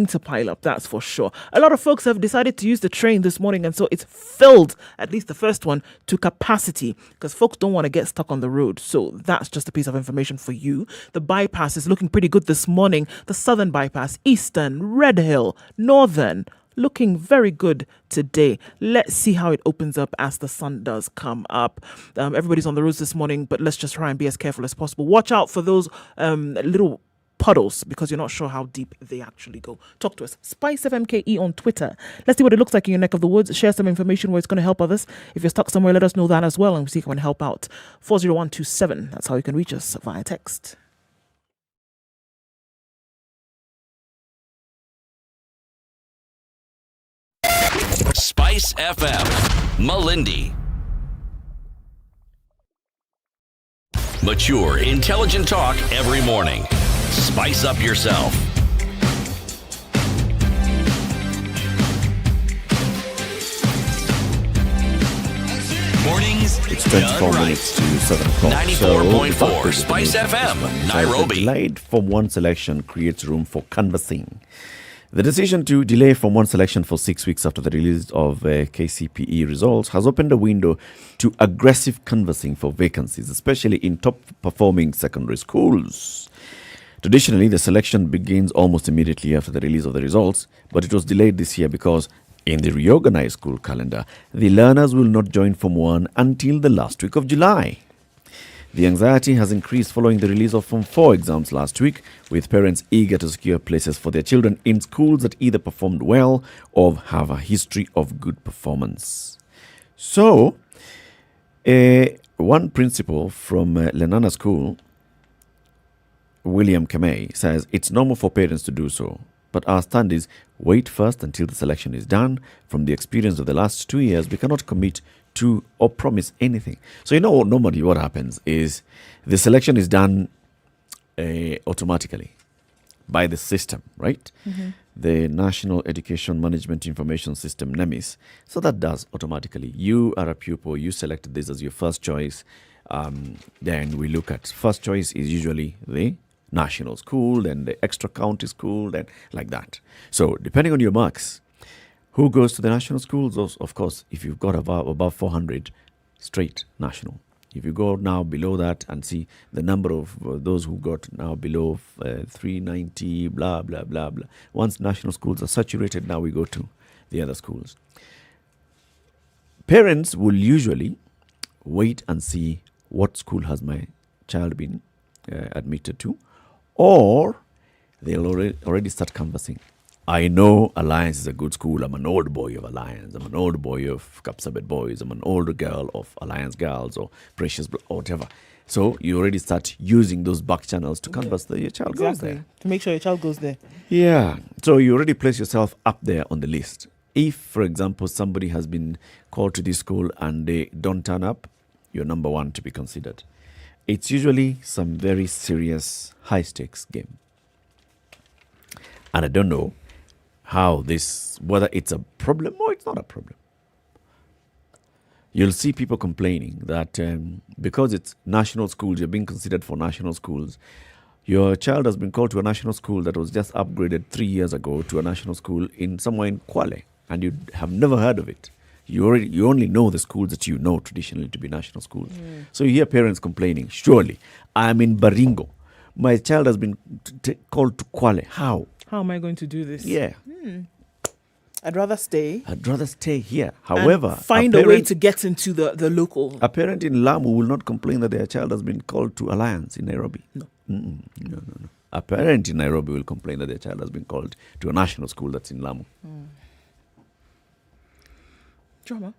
Speaker 6: to pile up, that's for sure. A lot of folks have decided to use the train this morning, and so it's filled, at least the first one, to capacity because folks don't want to get stuck on the road. So that's just a piece of information for you. The bypass is looking pretty good this morning. The southern bypass, eastern, Red Hill, northern, looking very good today. Let's see how it opens up as the sun does come up. Everybody's on the roads this morning, but let's just try and be as careful as possible. Watch out for those little puddles because you're not sure how deep they actually go. Talk to us. SpiceFMKE on Twitter. Let's see what it looks like in your neck of the woods. Share some information where it's going to help others. If you're stuck somewhere, let us know that as well and we'll see if we can help out. 40127. That's how you can reach us via text.
Speaker 5: Spice FM, Malindi. Mature, intelligent talk every morning. Spice up yourself. Mornings.
Speaker 7: It's 24 minutes to 7 o'clock.
Speaker 5: 94.4 Spice FM, Nairobi.
Speaker 7: Delayed Form 1 selection creates room for canvassing. The decision to delay Form 1 selection for 6 weeks after the release of KCPE results has opened a window to aggressive canvassing for vacancies, especially in top-performing secondary schools. Traditionally, the selection begins almost immediately after the release of the results, but it was delayed this year because in the reorganized school calendar, the learners will not join Form 1 until the last week of July. The anxiety has increased following the release of Form 4 exams last week, with parents eager to secure places for their children in schools that either performed well or have a history of good performance. So, one principal from Lenana School, William Kamei, says it's normal for parents to do so, but our stand is wait first until the selection is done. From the experience of the last 2 years, we cannot commit to or promise anything. So normally what happens is the selection is done automatically by the system, right?
Speaker 6: Mm-hmm.
Speaker 7: The National Education Management Information System, NEMIS. So that does automatically. You are a pupil, you selected this as your first choice. Then we look at first choice is usually the national school, then the extra county school, then like that. So depending on your marks, who goes to the national schools? Of course, if you've got above 400, straight national. If you go now below that and see the number of those who got now below 390, blah, blah, blah, blah. Once national schools are saturated, now we go to the other schools. Parents will usually wait and see what school has my child been admitted to, or they'll already start canvassing. I know Alliance is a good school. I'm an old boy of Alliance. I'm an old boy of Kapsabet Boys. I'm an older girl of Alliance Girls or Precious or whatever. So you already start using those back channels to canvass that your child goes there.
Speaker 6: To make sure your child goes there.
Speaker 7: Yeah. So you already place yourself up there on the list. If, for example, somebody has been called to this school and they don't turn up, you're number one to be considered. It's usually some very serious, high-stakes game. And I don't know whether it's a problem or it's not a problem. You'll see people complaining that because it's national schools, you're being considered for national schools. Your child has been called to a national school that was just upgraded 3 years ago to a national school in somewhere in Kwale, and you have never heard of it. You only know the schools that you know traditionally to be national schools. So you hear parents complaining, surely, I'm in Baringo. My child has been called to Kwale. How?
Speaker 6: How am I going to do this?
Speaker 7: Yeah.
Speaker 6: I'd rather stay.
Speaker 7: I'd rather stay here. However,
Speaker 6: find a way to get into the local.
Speaker 7: A parent in Lamu will not complain that their child has been called to Alliance in Nairobi.
Speaker 6: No.
Speaker 7: No. A parent in Nairobi will complain that their child has been called to a national school that's in Lamu.
Speaker 6: Drama.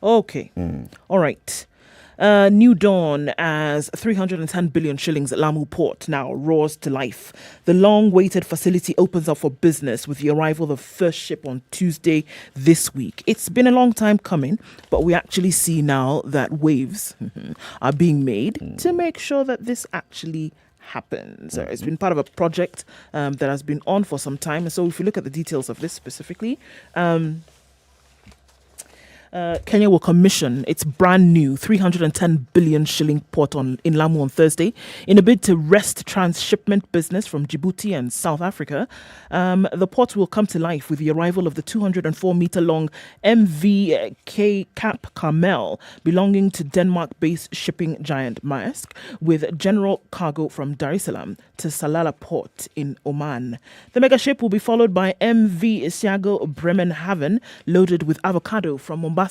Speaker 6: Okay. All right. New dawn as 310 billion shillings at Lamu Port now roars to life. The long-awaited facility opens up for business with the arrival of the first ship on Tuesday this week. It's been a long time coming, but we actually see now that waves are being made to make sure that this actually happens. It's been part of a project that has been on for some time. And so if you look at the details of this specifically, Kenya will commission its brand new 310 billion shilling port in Lamu on Thursday in a bid to wrest transshipment business from Djibouti and South Africa. The port will come to life with the arrival of the 204-meter-long MV Cap Carmel, belonging to Denmark-based shipping giant Maersk, with general cargo from Dar es Salaam to Salalah Port in Oman. The mega ship will be followed by MV Isiago Bremenhaven, loaded with avocado from Mombasa,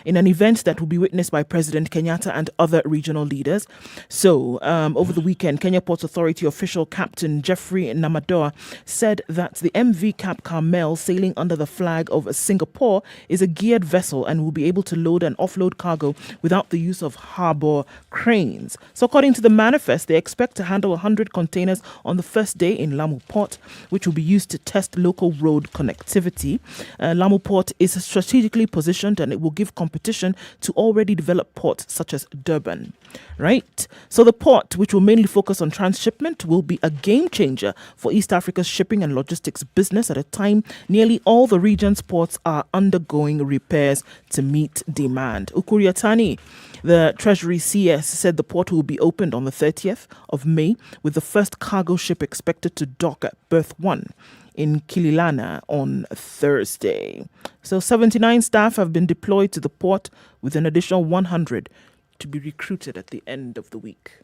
Speaker 6: in an event that will be witnessed by President Kenyatta and other regional leaders. So, over the weekend, Kenya Ports Authority official Captain Jeffrey Namadoa said that the MV Cap Carmel, sailing under the flag of Singapore, is a geared vessel and will be able to load and offload cargo without the use of harbour cranes. So, according to the manifest, they expect to handle 100 containers on the first day in Lamu Port, which will be used to test local road connectivity. Lamu Port is strategically positioned and it will give competition to already developed ports such as Durban. Right? So the port, which will mainly focus on transshipment, will be a game changer for East Africa's shipping and logistics business at a time nearly all the region's ports are undergoing repairs to meet demand. Ukuriatani, the Treasury CS, said the port will be opened on the 30th of May, with the first cargo ship expected to dock at Berth 1 in Kililana on Thursday. So 79 staff have been deployed to the port, with an additional 100 to be recruited at the end of the week.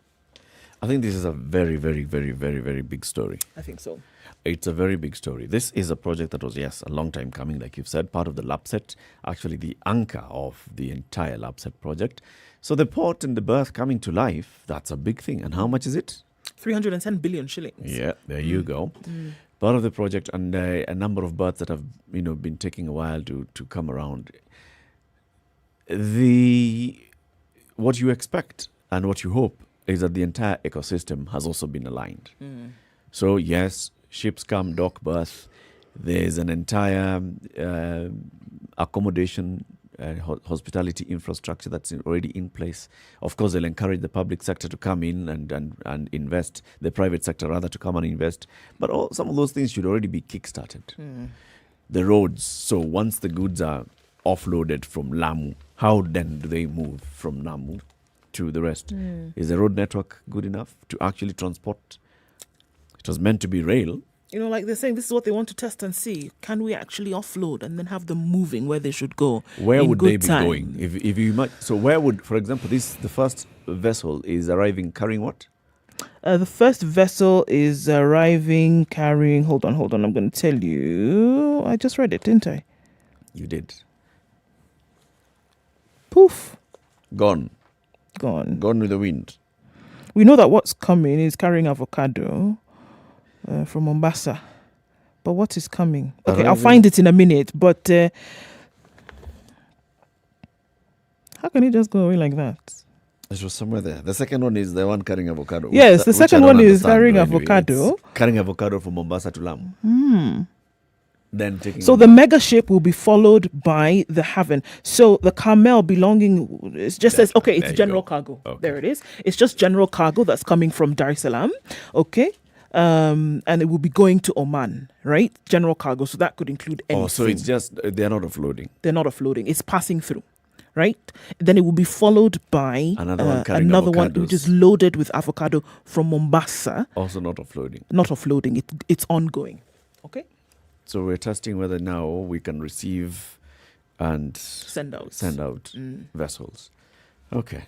Speaker 7: I think this is a very, very, very, very, very big story.
Speaker 6: I think so.
Speaker 7: It's a very big story. This is a project that was, yes, a long time coming, like you've said, part of the LAPSET, actually the anchor of the entire LAPSET project. So the port and the berth coming to life, that's a big thing. And how much is it?
Speaker 6: 310 billion shillings.
Speaker 7: Yeah, there you go. Part of the project, and a number of berths that have, been taking a while to come around. What you expect and what you hope is that the entire ecosystem has also been aligned. So yes, ships come, dock, berth. There's an entire accommodation, hospitality infrastructure that's already in place. Of course, they'll encourage the public sector to come in and invest, the private sector rather to come and invest. But some of those things should already be kickstarted. The roads. So once the goods are offloaded from Lamu, how then do they move from Lamu to the rest? Is the road network good enough to actually transport? It was meant to be rail.
Speaker 6: Like they're saying, this is what they want to test and see. Can we actually offload and then have them moving where they should go?
Speaker 7: Where would they be going? If you might, so where would, for example, the first vessel is arriving carrying what?
Speaker 6: The first vessel is arriving carrying. Hold on. I'm going to tell you. I just read it, didn't I?
Speaker 7: You did.
Speaker 6: Poof.
Speaker 7: Gone with the wind.
Speaker 6: We know that what's coming is carrying avocado from Mombasa. But what is coming? Okay, I'll find it in a minute. But how can it just go away like that?
Speaker 7: It was somewhere there. The second one is the one carrying avocado.
Speaker 6: Yes, the second one is carrying avocado.
Speaker 7: Carrying avocado from Mombasa to Lamu. Then
Speaker 6: the mega ship will be followed by the Haven. So the Carmel belonging, it just says, okay, it's general cargo. Okay. There it is. It's just general cargo that's coming from Dar es Salaam. Okay. And it will be going to Oman, right? General cargo. So that could include anything.
Speaker 7: Oh, so it's just, they're not offloading.
Speaker 6: They're not offloading. It's passing through, right? Then it will be followed by another one which is loaded with avocado from Mombasa.
Speaker 7: Also not offloading.
Speaker 6: Not offloading. It's ongoing. Okay.
Speaker 7: So we're testing whether now we can receive and
Speaker 6: send out
Speaker 7: vessels. Okay.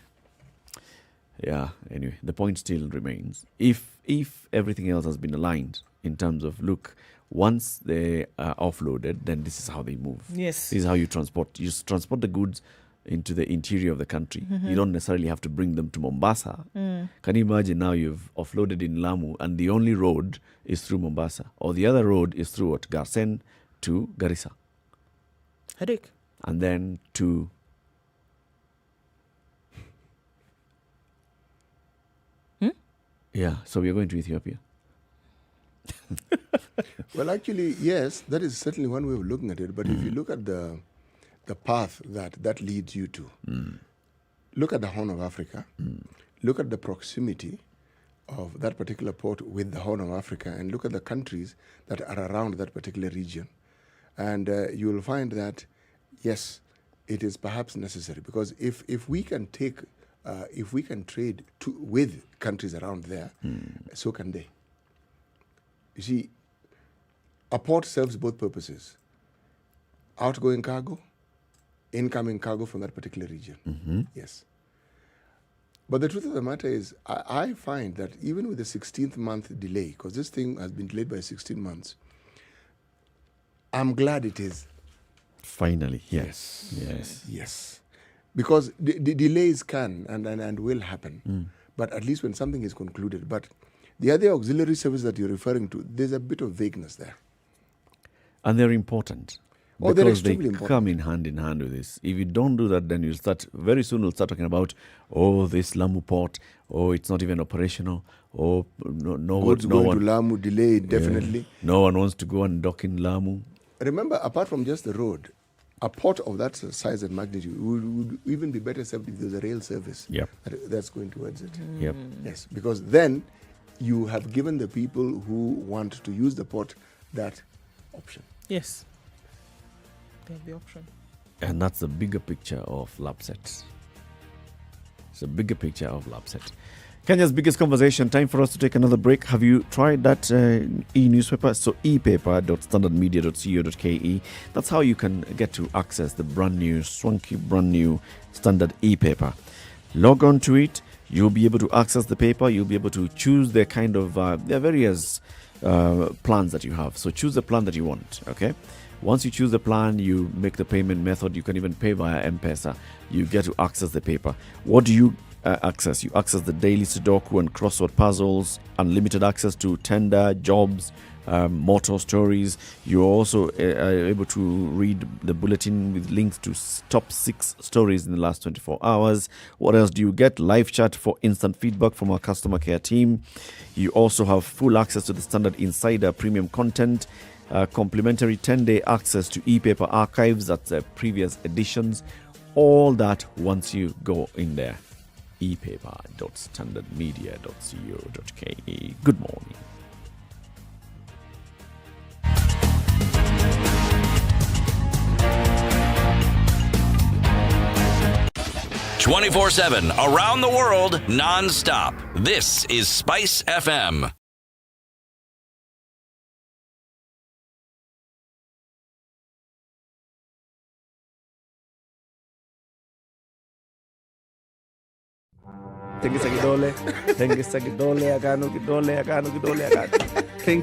Speaker 7: Yeah, anyway, the point still remains. If everything else has been aligned in terms of, look, once they are offloaded, then this is how they move.
Speaker 6: Yes.
Speaker 7: This is how you transport. You transport the goods into the interior of the country. You don't necessarily have to bring them to Mombasa. Can you imagine now you've offloaded in Lamu and the only road is through Mombasa, or the other road is through Garsen to Garissa.
Speaker 6: Headache.
Speaker 7: And then to so we're going to Ethiopia.
Speaker 8: Well, actually, yes, that is certainly one way of looking at it. But if you look at the path that leads you to, look at the Horn of Africa, look at the proximity of that particular port with the Horn of Africa, and look at the countries that are around that particular region. And you will find that, yes, it is perhaps necessary, because if we can take, if we can trade with countries around there, so can they. You see, a port serves both purposes: outgoing cargo, incoming cargo from that particular region. Yes. But the truth of the matter is, I find that even with the 16th month delay, because this thing has been delayed by 16 months, I'm glad it is.
Speaker 7: Finally, yes.
Speaker 8: Because the delays can and will happen, but at least when something is concluded. But the other auxiliary service that you're referring to, there's a bit of vagueness there.
Speaker 7: And they're important.
Speaker 8: Oh,
Speaker 7: because they come in hand with this. If you don't do that, then very soon we'll start talking about, this Lamu port, it's not even operational, no
Speaker 8: one to Lamu, delayed, definitely.
Speaker 7: No one wants to go and dock in Lamu.
Speaker 8: Remember, apart from just the road, a port of that size and magnitude would even be better served if there's a rail service that's going towards it. Yes, because then you have given the people who want to use the port that option.
Speaker 6: Yes. They have the option.
Speaker 7: And that's the bigger picture of LAPSET. It's a bigger picture of LAPSET. Kenya's biggest conversation. Time for us to take another break. Have you tried that e-newspaper? So epaper.standardmedia.co.ke. That's how you can get to access the brand new, swanky, brand new Standard e-paper. Log on to it. You'll be able to access the paper. You'll be able to choose the kind of, there are various plans that you have. So choose the plan that you want, okay? Once you choose the plan, you make the payment method. You can even pay via M-Pesa. You get to access the paper. What do you access? You access the daily Sudoku and crossword puzzles, unlimited access to tender, jobs, motor stories. You're also able to read the bulletin with links to top 6 stories in the last 24 hours. What else do you get? Live chat for instant feedback from our customer care team. You also have full access to the standard insider premium content, complimentary 10-day access to e-paper archives, that's previous editions. All that once you go in there. epaper.standardmedia.co.ke. Good morning.
Speaker 5: "24/7 around the world, non-stop. This is Spice FM.
Speaker 13: Thank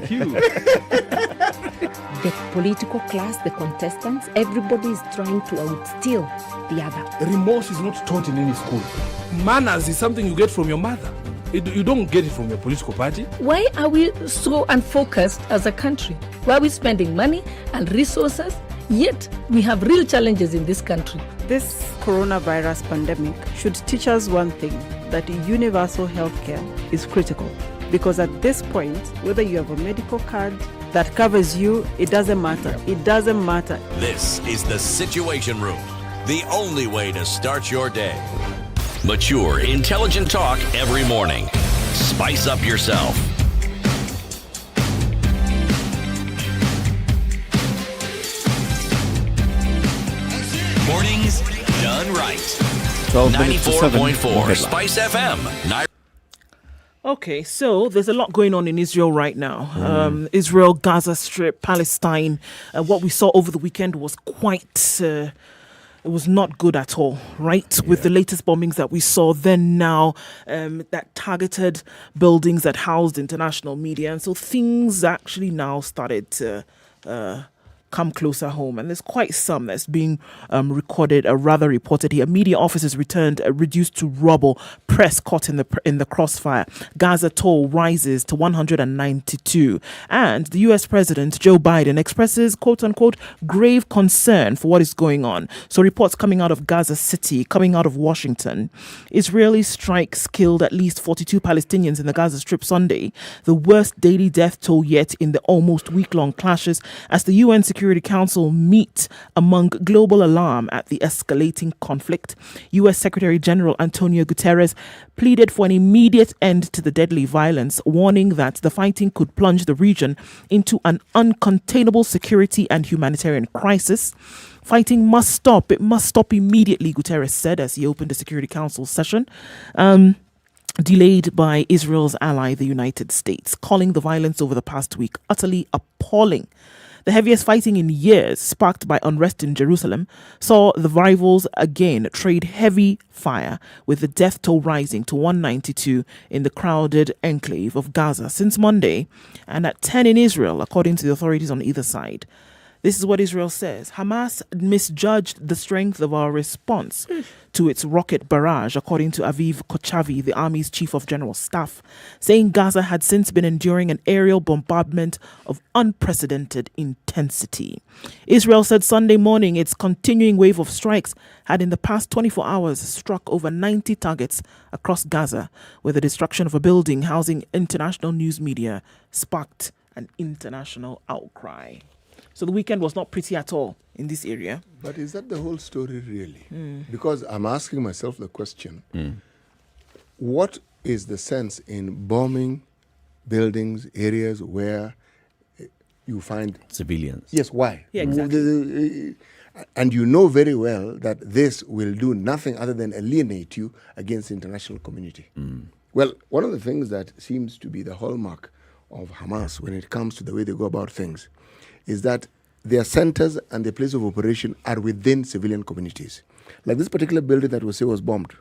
Speaker 13: you.
Speaker 10: The political class, the contestants, everybody is trying to outsteal the other.
Speaker 9: Remorse is not taught in any school. Manners is something you get from your mother. You don't get it from your political party.
Speaker 16: Why are we so unfocused as a country? Why are we spending money and resources? Yet we have real challenges in this country.
Speaker 17: This coronavirus pandemic should teach us one thing, that universal healthcare is critical. Because at this point, whether you have a medical card that covers you, it doesn't matter. It doesn't matter.
Speaker 5: This is the Situation Room, the only way to start your day. Mature, intelligent talk every morning. Spice up yourself. Mornings done right. 94.4 Spice FM.
Speaker 6: Okay, so there's a lot going on in Israel right now. Israel, Gaza Strip, Palestine. What we saw over the weekend was quite... it was not good at all, right? With the latest bombings that we saw then now, that targeted buildings that housed international media. And so things actually now started to come closer home. And there's quite some that's being recorded, or rather reported here. Media offices returned, reduced to rubble. Press caught in the crossfire. Gaza toll rises to 192. And the US President Joe Biden expresses, quote unquote, grave concern for what is going on. So reports coming out of Gaza City, coming out of Washington. Israeli strikes killed at least 42 Palestinians in the Gaza Strip Sunday. The worst daily death toll yet in the almost week-long clashes as the UN Security Council meet among global alarm at the escalating conflict. U.S. Secretary General Antonio Guterres pleaded for an immediate end to the deadly violence, warning that the fighting could plunge the region into an uncontainable security and humanitarian crisis. Fighting must stop. It must stop immediately, Guterres said as he opened the Security Council session. Delayed by Israel's ally, the United States, calling the violence over the past week utterly appalling. The heaviest fighting in years, sparked by unrest in Jerusalem, saw the rivals again trade heavy fire, with the death toll rising to 192 in the crowded enclave of Gaza since Monday, and at 10 in Israel, according to the authorities on either side. This is what Israel says. Hamas misjudged the strength of our response to its rocket barrage, according to Aviv Kochavi, the Army's chief of general staff, saying Gaza had since been enduring an aerial bombardment of unprecedented intensity. Israel said Sunday morning its continuing wave of strikes had in the past 24 hours struck over 90 targets across Gaza, where the destruction of a building housing international news media sparked an international outcry. So the weekend was not pretty at all in this area.
Speaker 8: But is that the whole story really? Because I'm asking myself the question, what is the sense in bombing buildings, areas where you find...
Speaker 7: civilians?
Speaker 8: Yes, why?
Speaker 6: Yeah, exactly.
Speaker 8: And you know very well that this will do nothing other than alienate you against the international community. Well, one of the things that seems to be the hallmark of Hamas when it comes to the way they go about things is that their centers and their place of operation are within civilian communities. Like this particular building that we say was bombed.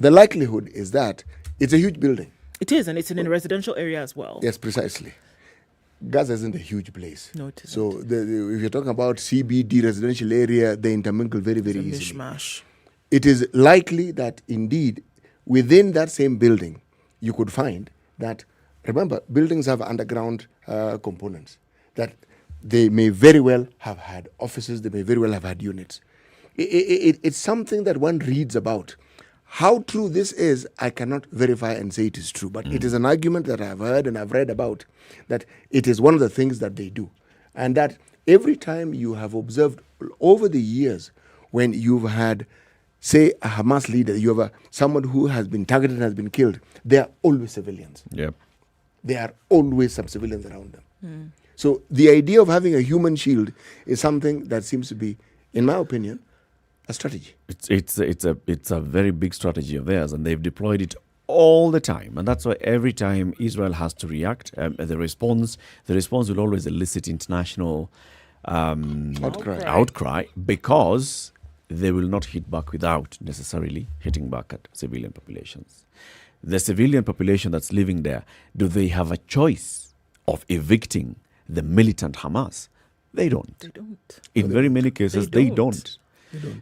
Speaker 8: the likelihood is that it's a huge building.
Speaker 6: It is, and it's in a residential area as well.
Speaker 8: Yes, precisely. Gaza isn't a huge place.
Speaker 6: No, it isn't.
Speaker 8: So if you're talking about CBD residential area, they intermingle very, very easily.
Speaker 6: Mishmash.
Speaker 8: It is likely that indeed within that same building, you could find that, remember, buildings have underground components, that they may very well have had offices, they may very well have had units. It's something that one reads about. How true this is, I cannot verify and say it is true, but it is an argument that I've heard and I've read about, that it is one of the things that they do. And that every time you have observed over the years, when you've had, say, a Hamas leader, you have someone who has been targeted and has been killed, they are always civilians.
Speaker 7: Yep.
Speaker 8: There are always some civilians around them. So the idea of having a human shield is something that seems to be, in my opinion, a strategy.
Speaker 7: It's a very big strategy of theirs, and they've deployed it all the time, and that's why every time Israel has to react, the response will always elicit international outcry, because they will not hit back without necessarily hitting back at civilian populations. The civilian population that's living there, do they have a choice of evicting the militant Hamas? They don't.
Speaker 6: They don't.
Speaker 7: In very many cases, they don't.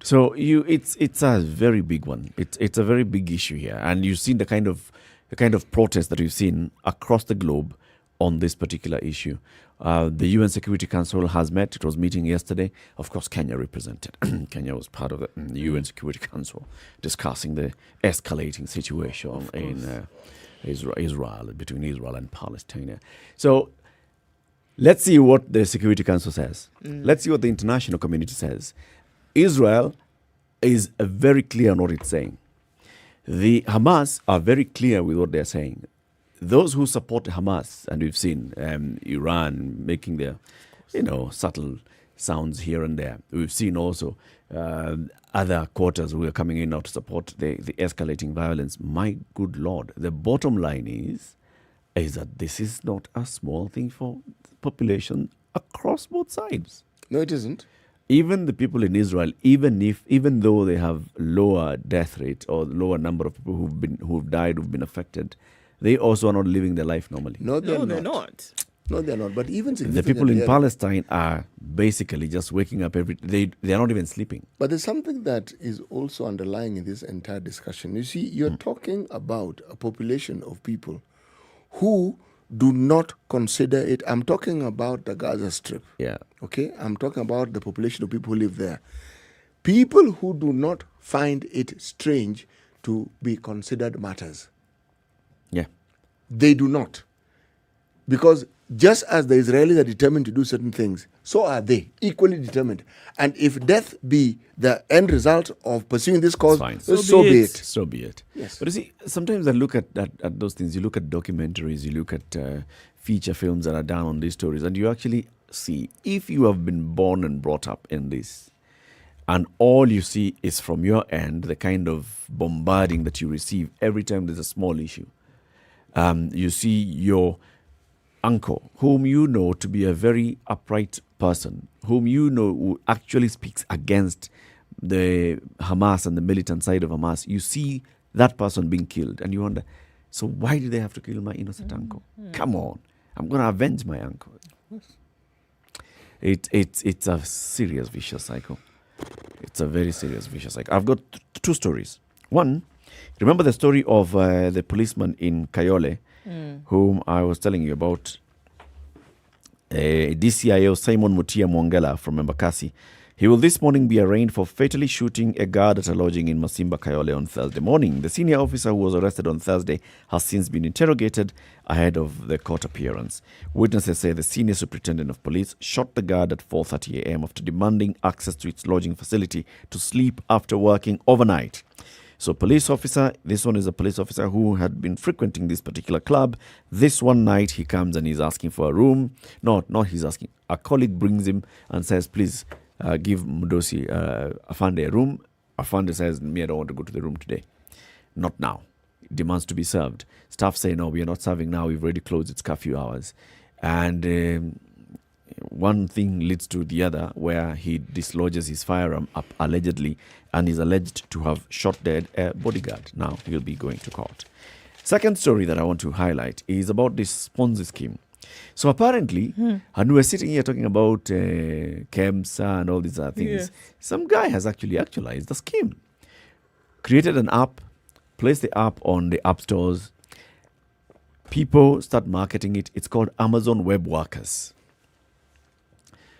Speaker 7: So it's a very big one. It's a very big issue here, and you've seen the kind of protest that we've seen across the globe on this particular issue. The UN Security Council has met. It was meeting yesterday. Of course, Kenya represented. Kenya was part of the UN Security Council, discussing the escalating situation in Israel, between Israel and Palestine. So let's see what the Security Council says. Let's see what the international community says. Israel is very clear on what it's saying. The Hamas are very clear with what they're saying. Those who support Hamas, and we've seen Iran making their, subtle sounds here and there. We've seen also other quarters who are coming in now to support the escalating violence. My good Lord, the bottom line is that this is not a small thing for the population across both sides.
Speaker 8: No, it isn't.
Speaker 7: Even the people in Israel, even though they have lower death rate or lower number of people who've died, who've been affected, they also are not living their life normally.
Speaker 8: No, they're
Speaker 6: not.
Speaker 8: No, they're not. But even
Speaker 7: the people in Palestine are basically just waking up they are not even sleeping.
Speaker 8: But there's something that is also underlying in this entire discussion. You see, you're talking about a population of people who do not consider it. I'm talking about the Gaza Strip.
Speaker 7: Yeah.
Speaker 8: Okay? I'm talking about the population of people who live there. People who do not find it strange to be considered martyrs.
Speaker 7: Yeah.
Speaker 8: They do not. Because just as the Israelis are determined to do certain things, so are they, equally determined. And if death be the end result of pursuing this cause, so be it.
Speaker 7: So be it.
Speaker 8: Yes.
Speaker 7: But you see, sometimes I look at those things. You look at documentaries, you look at feature films that are done on these stories, and you actually see, if you have been born and brought up in this, and all you see is from your end, the kind of bombarding that you receive every time there's a small issue. You see your uncle, whom you know to be a very upright person, whom you know who actually speaks against the Hamas and the militant side of Hamas, you see that person being killed, and you wonder, so why did they have to kill my innocent uncle? Come on, I'm going to avenge my uncle. It's a serious vicious cycle. It's a very serious vicious cycle. I've got two stories. One, remember the story of the policeman in Kayole, whom I was telling you about, DCIO Simon Mutia Mwangela from Embakasi. He will this morning be arraigned for fatally shooting a guard at a lodging in Masimba, Kayole on Thursday morning. The senior officer who was arrested on Thursday has since been interrogated ahead of the court appearance. Witnesses say the senior superintendent of police shot the guard at 4:30 a.m. after demanding access to its lodging facility to sleep after working overnight. So this one is a police officer who had been frequenting this particular club. This one night he comes and he's asking for a room. Not he's asking. A colleague brings him and says, please give Mudosi Afande a room. Afande says, me, I don't want to go to the room today. Not now. Demands to be served. Staff say, no, we are not serving now. We've already closed. It's curfew hours. And one thing leads to the other, where he dislodges his firearm up allegedly and is alleged to have shot dead a bodyguard. Now he'll be going to court. Second story that I want to highlight is about this Ponzi scheme. So apparently, and we're sitting here talking about KEMSA and all these other things.
Speaker 6: Yes.
Speaker 7: Some guy has actually actualized the scheme. Created an app, placed the app on the app stores. People start marketing it. It's called Amazon Web Workers.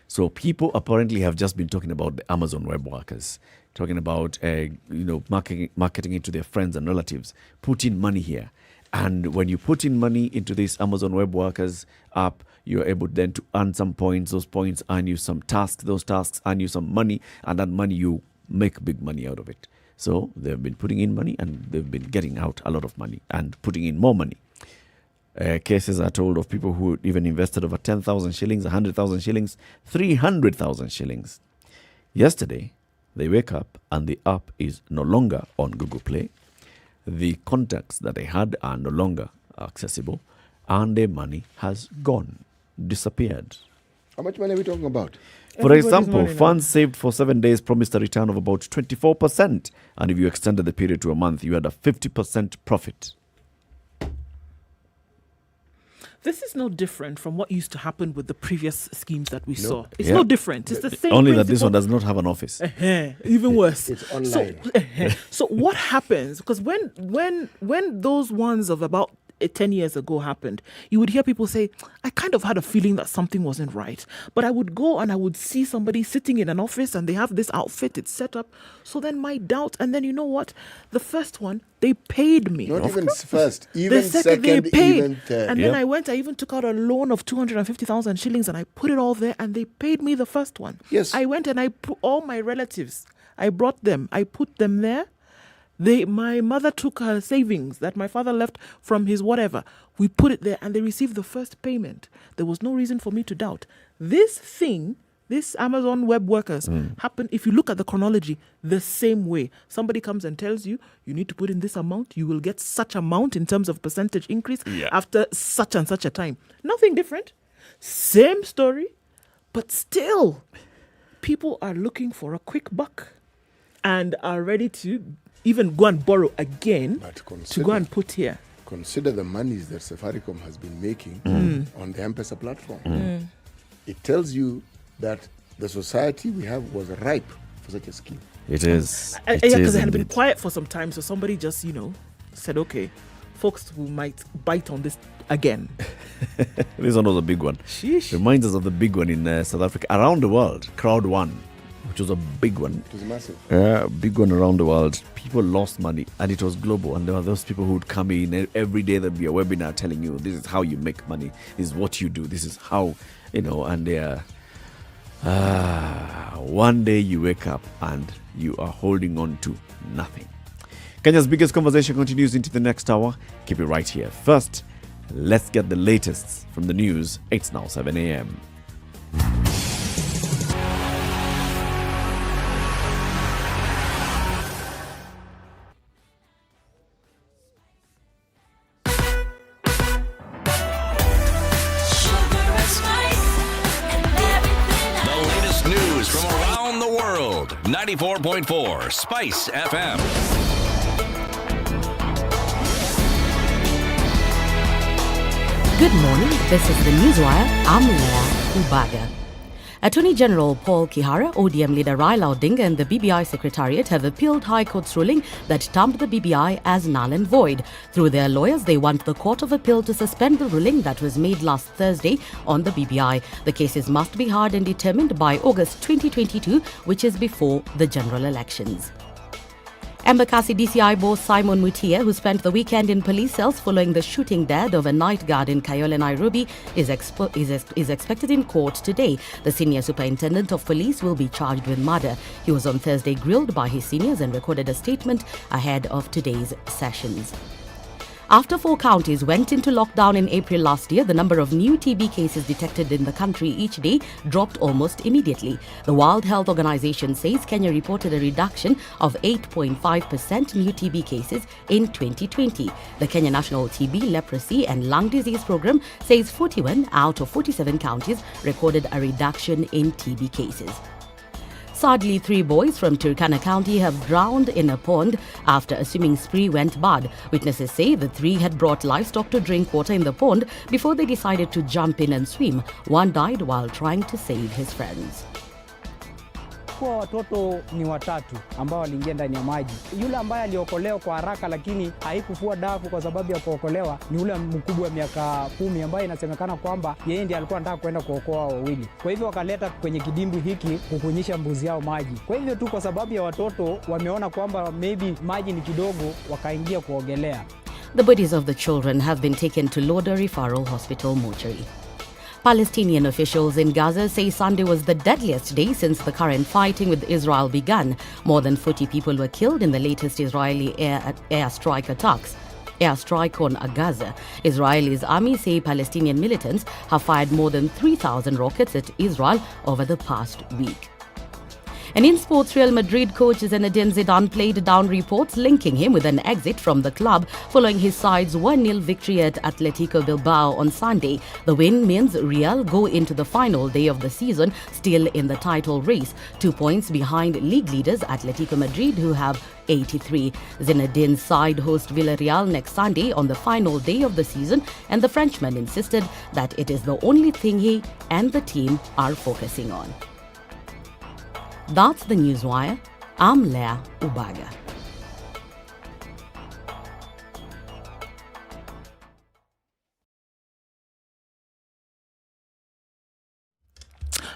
Speaker 7: So people apparently have just been talking about the Amazon Web Workers, talking about marketing it to their friends and relatives. Put in money here. And when you put in money into this Amazon Web Workers app, you're able then to earn some points. Those points earn you some tasks. Those tasks earn you some money. And that money, you make big money out of it. So they've been putting in money and they've been getting out a lot of money and putting in more money. Cases are told of people who even invested over 10,000 shillings, 100,000 shillings, 300,000 shillings. Yesterday, they wake up and the app is no longer on Google Play. The contacts that they had are no longer accessible, and their money has gone, disappeared.
Speaker 8: How much money are we talking about?
Speaker 7: For example, funds saved for 7 days promised a return of about 24%, and if you extended the period to a month, you had a 50% profit.
Speaker 6: This is no different from what used to happen with the previous schemes that we saw. It's
Speaker 7: Yeah.
Speaker 6: no different. It's the same
Speaker 7: Only
Speaker 6: principle.
Speaker 7: that this one does not have an office.
Speaker 6: Even worse.
Speaker 8: It's online.
Speaker 6: So what happens? Because when those ones of about 10 years ago happened, you would hear people say, I kind of had a feeling that something wasn't right. But I would go and I would see somebody sitting in an office and they have this outfit, it's set up. So then my doubt, and then you know what? The first one, they paid me.
Speaker 8: Not even first, even
Speaker 6: The second,
Speaker 8: second,
Speaker 6: they paid.
Speaker 8: even third.
Speaker 6: And then I even took out a loan of 250,000 shillings and I put it all there and they paid me the first one.
Speaker 8: Yes.
Speaker 6: I went and I put all my relatives, I brought them, I put them there. My mother took her savings that my father left from his whatever. We put it there and they received the first payment. There was no reason for me to doubt. This thing, this Amazon Web Workers happened, if you look at the chronology, the same way. Somebody comes and tells you, you need to put in this amount, you will get such amount in terms of percentage increase after such and such a time. Nothing different. Same story, but still, people are looking for a quick buck and are ready to even go and borrow again to go and put here.
Speaker 8: Consider the monies that Safaricom has been making on the M-Pesa platform. It tells you that the society we have was ripe for such a scheme.
Speaker 7: It is.
Speaker 6: Because it had been quiet for some time, so somebody just, said, okay, folks who might bite on this again.
Speaker 7: This one was a big one.
Speaker 6: Sheesh.
Speaker 7: Reminds us of the big one in South Africa, around the world, Crowd One, which was a big one.
Speaker 8: It was massive.
Speaker 7: Yeah, big one around the world. People lost money and it was global. And there were those people who would come in every day. There'd be a webinar telling you, this is how you make money. This is what you do. This is how, and they are, one day you wake up and you are holding on to nothing. Kenya's biggest conversation continues into the next hour. Keep it right here. First, let's get the latest from the news. It's now 7 a.m.
Speaker 5: The latest news from around the world. 94.4 Spice FM.
Speaker 1: Good morning. This is the Newswire. I'm Leah Ubaga. Attorney General Paul Kihara, ODM leader Raila Odinga and the BBI Secretariat have appealed High Court's ruling that termed the BBI as null and void. Through their lawyers, they want the Court of Appeal to suspend the ruling that was made last Thursday on the BBI. The cases must be heard and determined by August 2022, which is before the general elections. Embakasi DCI boss Simon Mutia, who spent the weekend in police cells following the shooting dead of a night guard in Kayole, Nairobi, is expected in court today. The senior superintendent of police will be charged with murder. He was on Thursday grilled by his seniors and recorded a statement ahead of today's sessions. After 4 counties went into lockdown in April last year, the number of new TB cases detected in the country each day dropped almost immediately. The World Health Organization says Kenya reported a reduction of 8.5% new TB cases in 2020. The Kenya National TB, Leprosy and Lung Disease Program says 41 out of 47 counties recorded a reduction in TB cases. Sadly, 3 boys from Turkana County have drowned in a pond after a swimming spree went bad. Witnesses say the 3 had brought livestock to drink water in the pond before they decided to jump in and swim. One died while trying to save his friends.
Speaker 18: Kwa watoto ni watatu ambao waliingia ndani ya maji. Yule ambaye aliokolewa kwa haraka lakini haikufua dafu kwa sababu ya kuokolewa ni yule mkubwa wa miaka 10 ambaye inasemekana kwamba yeye ndiye alikuwa anataka kwenda kuokoa wawili. Kwa hivyo wakaleta kwenye kidimbwi hiki kukunyisha mbuzi yao maji. Kwa hivyo tu kwa sababu ya watoto wameona kwamba maybe maji ni kidogo wakaingia kuogelea.
Speaker 1: The bodies of the children have been taken to Loda Referral Hospital mortuary. Palestinian officials in Gaza say Sunday was the deadliest day since the current fighting with Israel began. More than 40 people were killed in the latest Israeli airstrike attacks. Airstrike on Gaza. Israel's army say Palestinian militants have fired more than 3,000 rockets at Israel over the past week. And in sports, Real Madrid coach Zinedine Zidane played down reports linking him with an exit from the club following his side's 1-0 victory at Atletico Bilbao on Sunday. The win means Real go into the final day of the season still in the title race, 2 points behind league leaders Atletico Madrid, who have 83. Zinedine's side host Villarreal next Sunday on the final day of the season, and the Frenchman insisted that it is the only thing he and the team are focusing on. That's the Newswire. I'm Leah Ubaga.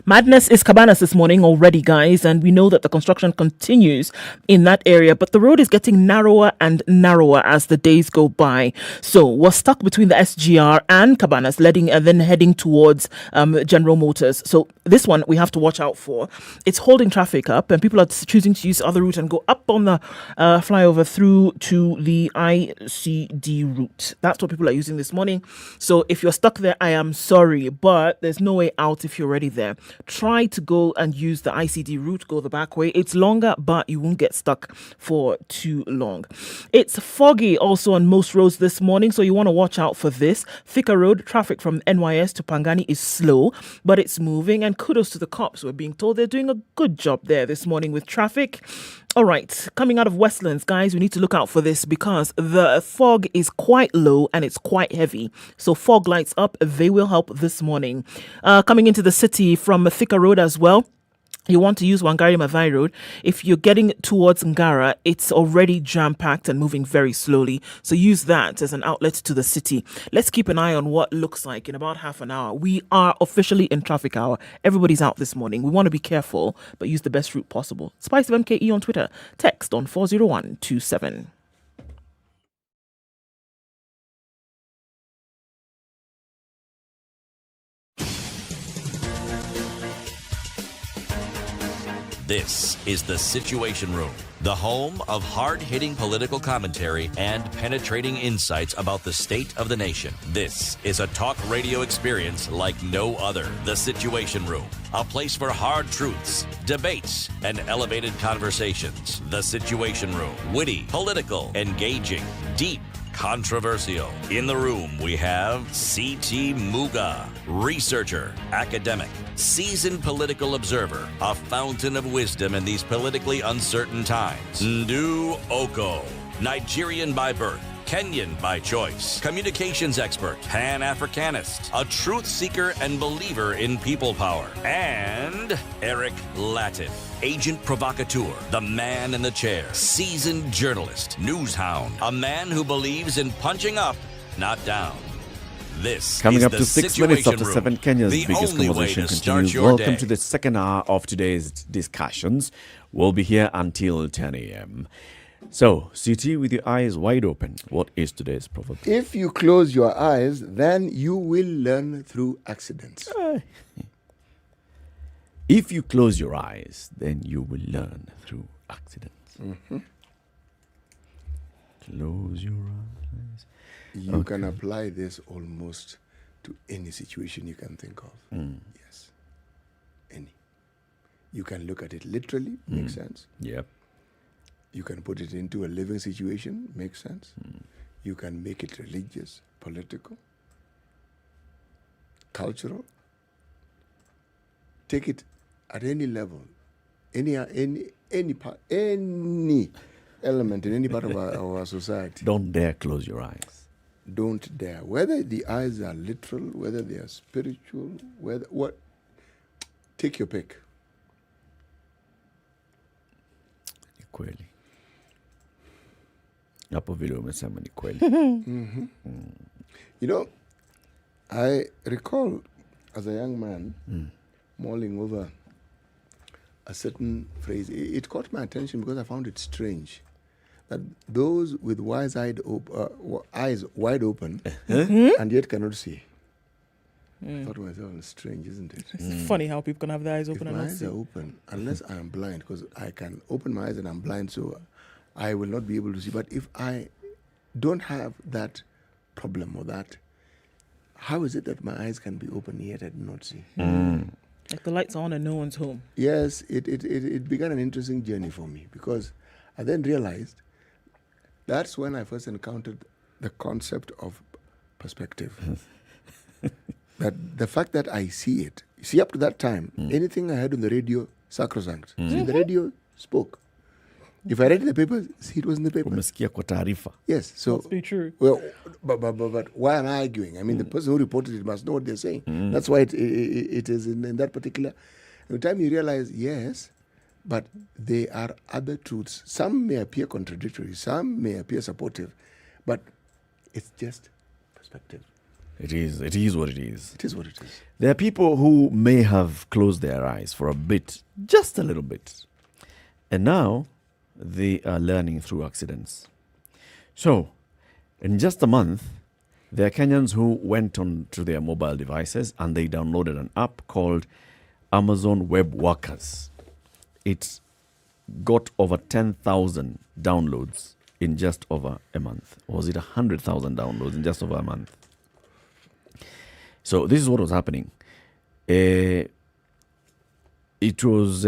Speaker 6: Madness is Cabanas this morning already, guys, and we know that the construction continues in that area, but the road is getting narrower and narrower as the days go by. So we're stuck between the SGR and Cabanas, then heading towards General Motors. So this one we have to watch out for. It's holding traffic up, and people are choosing to use the other route and go up on the flyover through to the ICD route. That's what people are using this morning. So if you're stuck there, I am sorry, but there's no way out if you're already there. Try to go and use the ICD route, go the back way. It's longer, but you won't get stuck for too long. It's foggy also on most roads this morning, so you want to watch out for this. Thika Road, traffic from NYS to Pangani is slow, but it's moving, and kudos to the cops. We're being told they're doing a good job there this morning with traffic. All right, coming out of Westlands, guys, we need to look out for this because the fog is quite low and it's quite heavy. So fog lights up, they will help this morning. Coming into the city from Thika Road as well. You want to use Wangari Maathai Road. If you're getting towards Ngara, it's already jam-packed and moving very slowly. So use that as an outlet to the city. Let's keep an eye on what looks like in about half an hour. We are officially in traffic hour. Everybody's out this morning. We want to be careful, but use the best route possible. SpiceFM KE on Twitter. Text on 40127.
Speaker 5: This is The Situation Room, the home of hard-hitting political commentary and penetrating insights about the state of the nation. This is a talk radio experience like no other. The Situation Room, a place for hard truths, debates, and elevated conversations. The Situation Room, witty, political, engaging, deep, controversial. In the room, we have C.T. Muga, researcher, academic, seasoned political observer, a fountain of wisdom in these politically uncertain times. Ndu Oko, Nigerian by birth, Kenyan by choice, communications expert, Pan-Africanist, a truth seeker and believer in people power, and Eric Latin, agent provocateur, the man in the chair, seasoned journalist, news hound, a man who believes in punching up, not down. This
Speaker 7: Coming
Speaker 5: is
Speaker 7: up
Speaker 5: the
Speaker 7: to 6 minutes after 7, Kenya's
Speaker 5: the
Speaker 7: biggest
Speaker 5: only way
Speaker 7: conversation
Speaker 5: to start
Speaker 7: continues.
Speaker 5: your
Speaker 7: Welcome
Speaker 5: day.
Speaker 7: to the second hour of today's discussions. We'll be here until 10 a.m. So, CT, with your eyes wide open, what is today's proverb?
Speaker 8: If you close your eyes, then you will learn through accidents.
Speaker 7: If you close your eyes, then you will learn through accidents.
Speaker 8: Mm-hmm.
Speaker 7: Close your eyes.
Speaker 8: You can apply this almost to any situation you can think of. Yes. Any. You can look at it literally, makes sense.
Speaker 7: Yep.
Speaker 8: You can put it into a living situation, makes sense. You can make it religious, political, cultural. Take it at any level, any element in any part of our society.
Speaker 7: Don't dare close your eyes.
Speaker 8: Don't dare. Whether the eyes are literal, whether they are spiritual, whether what, take your pick.
Speaker 7: Ni kweli. Hapo vile umesema ni kweli.
Speaker 8: You know, I recall as a young man mulling over a certain phrase. It caught my attention because I found it strange that those with eyes wide open and yet cannot see. I thought to myself, it's strange, isn't it?
Speaker 6: It's funny how people can have their eyes open and
Speaker 8: my
Speaker 6: not
Speaker 8: eyes
Speaker 6: see.
Speaker 8: are open, unless I am blind, because I can open my eyes and I'm blind, so I will not be able to see. But if I don't have that problem or that, how is it that my eyes can be open yet I do not see?
Speaker 6: Like the lights are on and no one's home.
Speaker 8: Yes, it began an interesting journey for me, because I then realized that's when I first encountered the concept of perspective. That the fact that I see it, see, up to that time, anything I heard on the radio, sacrosanct. See, the radio spoke. If I read in the paper, see, it was in the paper.
Speaker 7: Umesikia kwa taarifa.
Speaker 8: Yes, so
Speaker 6: Must be true.
Speaker 8: Well, but why am I arguing? I mean, the person who reported it must know what they're saying. That's why it is in that particular. Every time you realize, yes, but there are other truths. Some may appear contradictory, some may appear supportive, but it's just perspective.
Speaker 7: It is what it is.
Speaker 8: It is what it is.
Speaker 7: There are people who may have closed their eyes for a bit, just a little bit. And now they are learning through accidents. So, in just a month, there are Kenyans who went on to their mobile devices and they downloaded an app called Amazon Web Workers. It's got over 10,000 downloads in just over a month. Or was it 100,000 downloads in just over a month? So this is what was happening. It was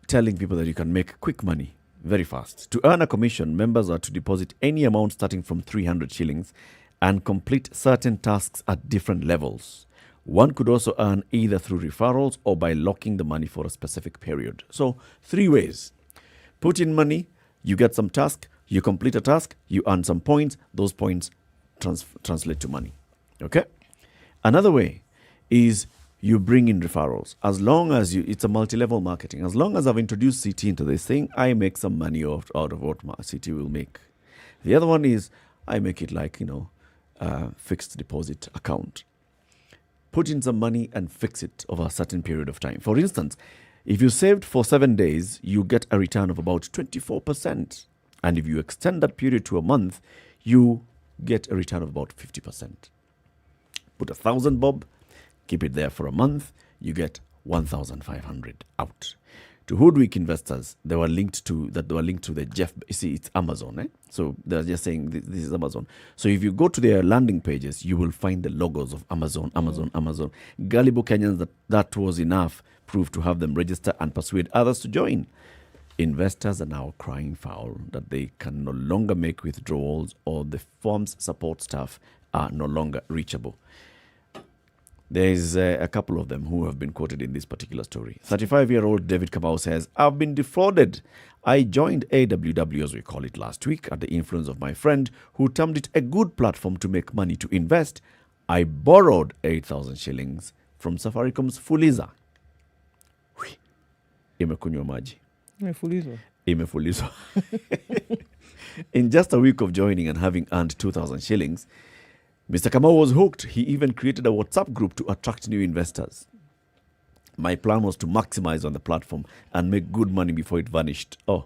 Speaker 7: telling people that you can make quick money very fast. To earn a commission, members are to deposit any amount starting from 300 shillings and complete certain tasks at different levels. One could also earn either through referrals or by locking the money for a specific period. So 3 ways. Put in money, you get some task, you complete a task, you earn some points, those points translate to money. Okay? Another way is you bring in referrals. As long as it's a multi-level marketing. As long as I've introduced CT into this thing, I make some money out of what my CT will make. The other one is I make it like, fixed deposit account. Put in some money and fix it over a certain period of time. For instance, if you saved for 7 days, you get a return of about 24%. And if you extend that period to a month, you get a return of about 50%. Put 1,000 bob, keep it there for a month, you get 1,500 out. To hoodwink investors, they were linked to the Jeff. You see, it's Amazon, So they're just saying this is Amazon. So if you go to their landing pages, you will find the logos of Amazon. Gullible Kenyans, that was enough proof to have them register and persuade others to join. Investors are now crying foul that they can no longer make withdrawals or the firm's support staff are no longer reachable. There's a couple of them who have been quoted in this particular story. 35-year-old David Kamau says, I've been defrauded. I joined AWW, as we call it, last week at the influence of my friend who termed it a good platform to make money to invest. I borrowed 8,000 shillings from Safaricom's Fuliza. Imekunywa maji. Imefulizwa. In just a week of joining and having earned 2,000 shillings, Mr. Kamau was hooked. He even created a WhatsApp group to attract new investors. My plan was to maximize on the platform and make good money before it vanished. Oh,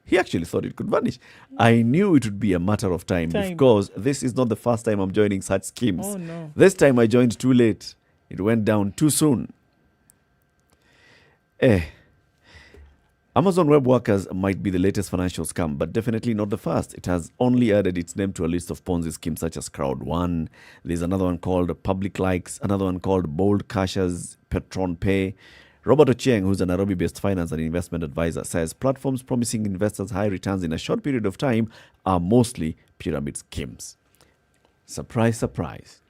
Speaker 7: he actually thought it could vanish. I knew it would be a matter of time because this is not the first time I'm joining such schemes.
Speaker 6: Oh, no.
Speaker 7: This time I joined too late. It went down too soon. Amazon Web Workers might be the latest financial scam, but definitely not the first. It has only added its name to a list of Ponzi schemes such as Crowd One. There's another one called Public Likes, another one called Bold Cashers, Petron Pay. Robert Ochieng, who's a Nairobi-based finance and investment advisor, says platforms promising investors high returns in a short period of time are mostly pyramid schemes. Surprise, surprise.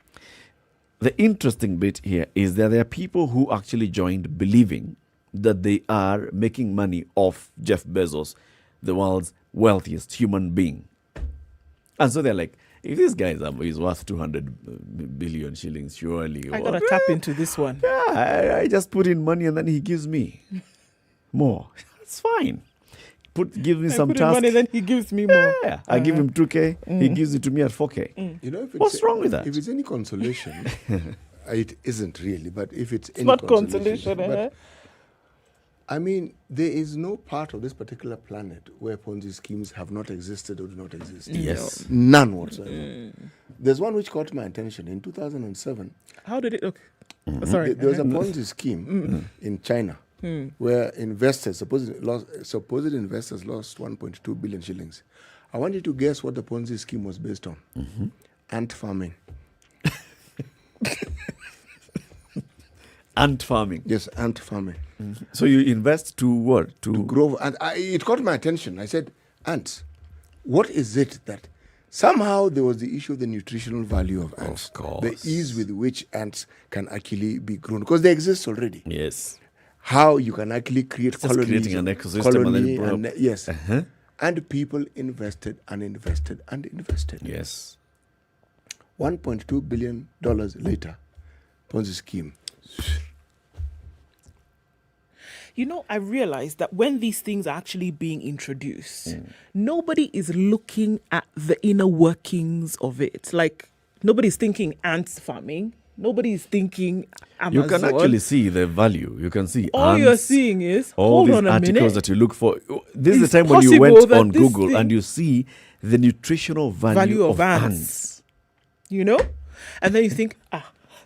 Speaker 7: The interesting bit here is that there are people who actually joined believing that they are making money off Jeff Bezos, the world's wealthiest human being. And so they're like, if this guy is worth 200 billion shillings, surely.
Speaker 6: I got to tap into this one.
Speaker 7: Yeah, I just put in money and then he gives me more. It's fine. Give me some task.
Speaker 6: Money, then he gives me more.
Speaker 7: Yeah, I give him 2K, he gives it to me at 4K.
Speaker 8: You know, if
Speaker 7: what's wrong with that?
Speaker 8: If it's any consolation, it isn't really, but if it's any
Speaker 6: not
Speaker 8: consolation.
Speaker 6: But,
Speaker 8: I mean, there is no part of this particular planet where Ponzi schemes have not existed or do not exist.
Speaker 7: Yes.
Speaker 8: None whatsoever. There's one which caught my attention in 2007.
Speaker 6: How did it look? Sorry.
Speaker 8: There was a Ponzi scheme in China where investors, supposed investors lost 1.2 billion shillings. I want you to guess what the Ponzi scheme was based on. Ant farming.
Speaker 7: Ant farming?
Speaker 8: Yes, ant farming.
Speaker 7: So you invest to what?
Speaker 8: To grow. And it caught my attention. I said, ants, what is it that... Somehow there was the issue of the nutritional value of ants.
Speaker 7: Of course.
Speaker 8: The ease with which ants can actually be grown. Because they exist already.
Speaker 7: Yes.
Speaker 8: How you can actually create colonies.
Speaker 7: Creating an ecosystem and then
Speaker 8: yes. And people invested and invested and invested.
Speaker 7: Yes.
Speaker 8: $1.2 billion later, Ponzi scheme.
Speaker 6: You know, I realized that when these things are actually being introduced, nobody is looking at the inner workings of it. Like, nobody's thinking ants farming. Nobody is thinking Amazon.
Speaker 7: You can actually see the value. You can see
Speaker 6: all
Speaker 7: ants,
Speaker 6: you're seeing is,
Speaker 7: all
Speaker 6: hold
Speaker 7: these
Speaker 6: on a
Speaker 7: articles
Speaker 6: minute.
Speaker 7: that you look for. This is
Speaker 6: It's
Speaker 7: the time when you went
Speaker 6: possible
Speaker 7: on
Speaker 6: that this
Speaker 7: Google
Speaker 6: thing-
Speaker 7: and you see the nutritional value of ants.
Speaker 6: You know? And then you think,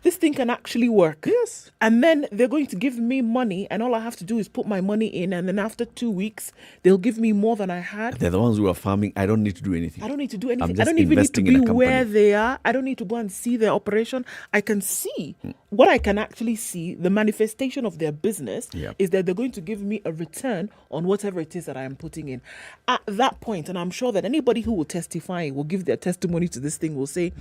Speaker 6: this thing can actually work.
Speaker 7: Yes.
Speaker 6: And then they're going to give me money, and all I have to do is put my money in, and then after 2 weeks, they'll give me more than I had.
Speaker 7: They're the ones who are farming. I don't need to do anything.
Speaker 6: I don't need to do anything.
Speaker 7: I'm just
Speaker 6: I don't even need to
Speaker 7: investing
Speaker 6: be
Speaker 7: in a company.
Speaker 6: where they are. I don't need to go and see their operation. I can see. What I can actually see, the manifestation of their business, is that they're going to give me a return on whatever it is that I am putting in. At that point, and I'm sure that anybody who will testify, will give their testimony to this thing, will say,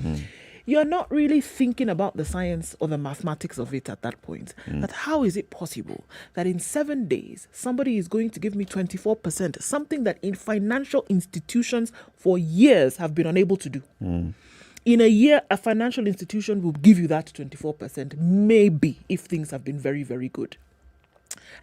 Speaker 6: you're not really thinking about the science or the mathematics of it at that point. That how is it possible that in 7 days, somebody is going to give me 24%, something that in financial institutions for years have been unable to do. In a year, a financial institution will give you that 24%, maybe, if things have been very, very good.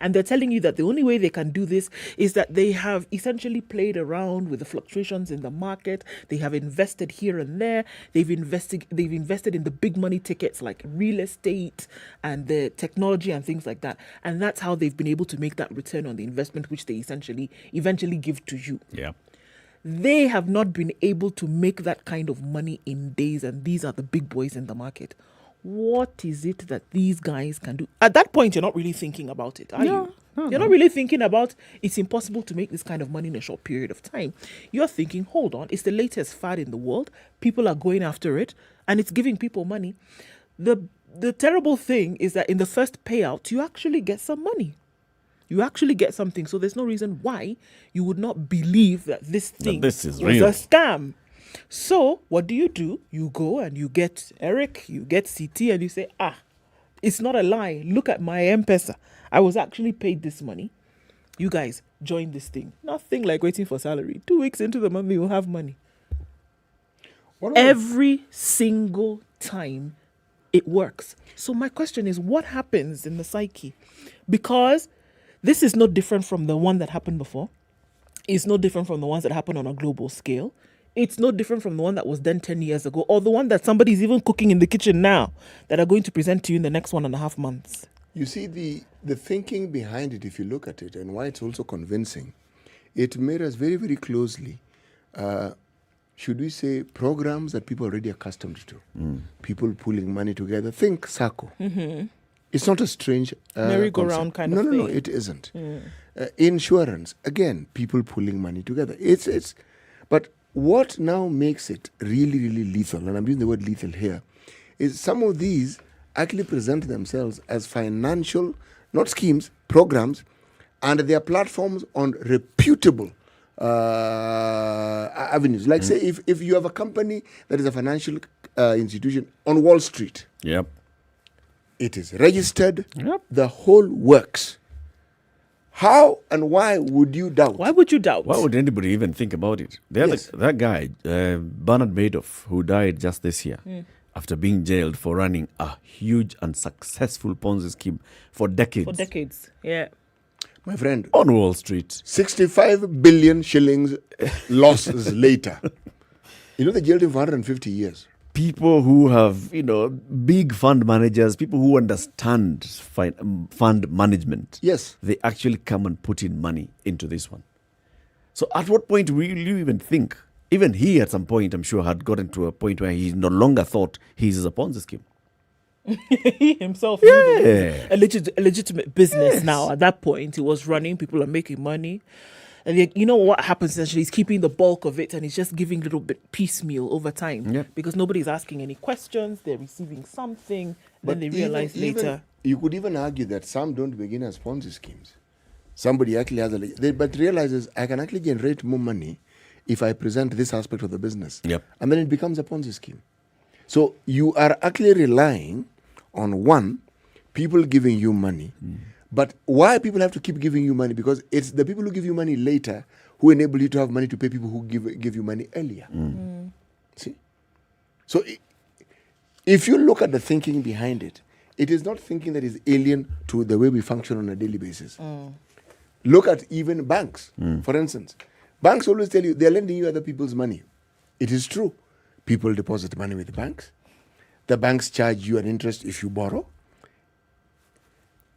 Speaker 6: And they're telling you that the only way they can do this is that they have essentially played around with the fluctuations in the market. They have invested here and there. They've invested in the big money tickets like real estate and the technology and things like that. And that's how they've been able to make that return on the investment, which they eventually give to you.
Speaker 7: Yeah.
Speaker 6: They have not been able to make that kind of money in days, and these are the big boys in the market. What is it that these guys can do? At that point, you're not really thinking about it, are you? You're not really thinking about it's impossible to make this kind of money in a short period of time. You're thinking, hold on, it's the latest fad in the world. People are going after it, and it's giving people money. The terrible thing is that in the first payout, you actually get some money. You actually get something. So there's no reason why you would not believe that this thing
Speaker 7: this is
Speaker 6: was
Speaker 7: real.
Speaker 6: a scam. So what do? You go and you get Eric, you get CT, and you say, it's not a lie. Look at my M-Pesa. I was actually paid this money. You guys join this thing. Nothing like waiting for salary. 2 weeks into the month, you'll have money. Every single time it works. So my question is, what happens in the psyche? Because this is no different from the one that happened before. It's no different from the ones that happened on a global scale. It's no different from the one that was done 10 years ago, or the one that somebody's even cooking in the kitchen now that are going to present to you in the next 1.5 months.
Speaker 8: You see, the thinking behind it, if you look at it, and why it's also convincing, it mirrors very, very closely, should we say, programs that people are already accustomed to. People pulling money together. Think SACCO. It's not a strange
Speaker 6: merry-go-round kind of thing.
Speaker 8: No, it isn't. Insurance, again, people pulling money together. But what now makes it really, really lethal, and I'm using the word lethal here, is some of these actually present themselves as financial, not schemes, programs, and they are platforms on reputable avenues. Like say, if you have a company that is a financial institution on Wall Street,
Speaker 7: yep,
Speaker 8: it is registered,
Speaker 7: yep,
Speaker 8: the whole works. How and why would you doubt?
Speaker 6: Why would you doubt?
Speaker 7: Why would anybody even think about it? That guy, Bernard Madoff, who died just this year, after being jailed for running a huge and successful Ponzi scheme for decades.
Speaker 6: For decades, yeah.
Speaker 8: My friend,
Speaker 7: on Wall Street,
Speaker 8: 65 billion shillings losses later. You know, they jailed him for 150 years.
Speaker 7: People who have, big fund managers, people who understand fund management.
Speaker 8: Yes.
Speaker 7: They actually come and put in money into this one. So at what point will you even think? Even he at some point, I'm sure, had gotten to a point where he no longer thought he's a Ponzi scheme.
Speaker 6: He himself,
Speaker 7: yeah,
Speaker 6: a legitimate business now. At that point, he was running. People are making money. And you know what happens essentially? He's keeping the bulk of it and he's just giving a little bit piecemeal over time.
Speaker 7: Yep.
Speaker 6: Because nobody's asking any questions. They're receiving something. Then they realize later.
Speaker 8: You could even argue that some don't begin as Ponzi schemes. Somebody actually has but realizes I can actually generate more money if I present this aspect of the business.
Speaker 7: Yep.
Speaker 8: And then it becomes a Ponzi scheme. So you are actually relying on one, people giving you money. But why people have to keep giving you money? Because it's the people who give you money later who enable you to have money to pay people who give you money earlier. See? So if you look at the thinking behind it, it is not thinking that is alien to the way we function on a daily basis. Look at even banks, for instance. Banks always tell you they're lending you other people's money. It is true. People deposit money with the banks. The banks charge you an interest if you borrow.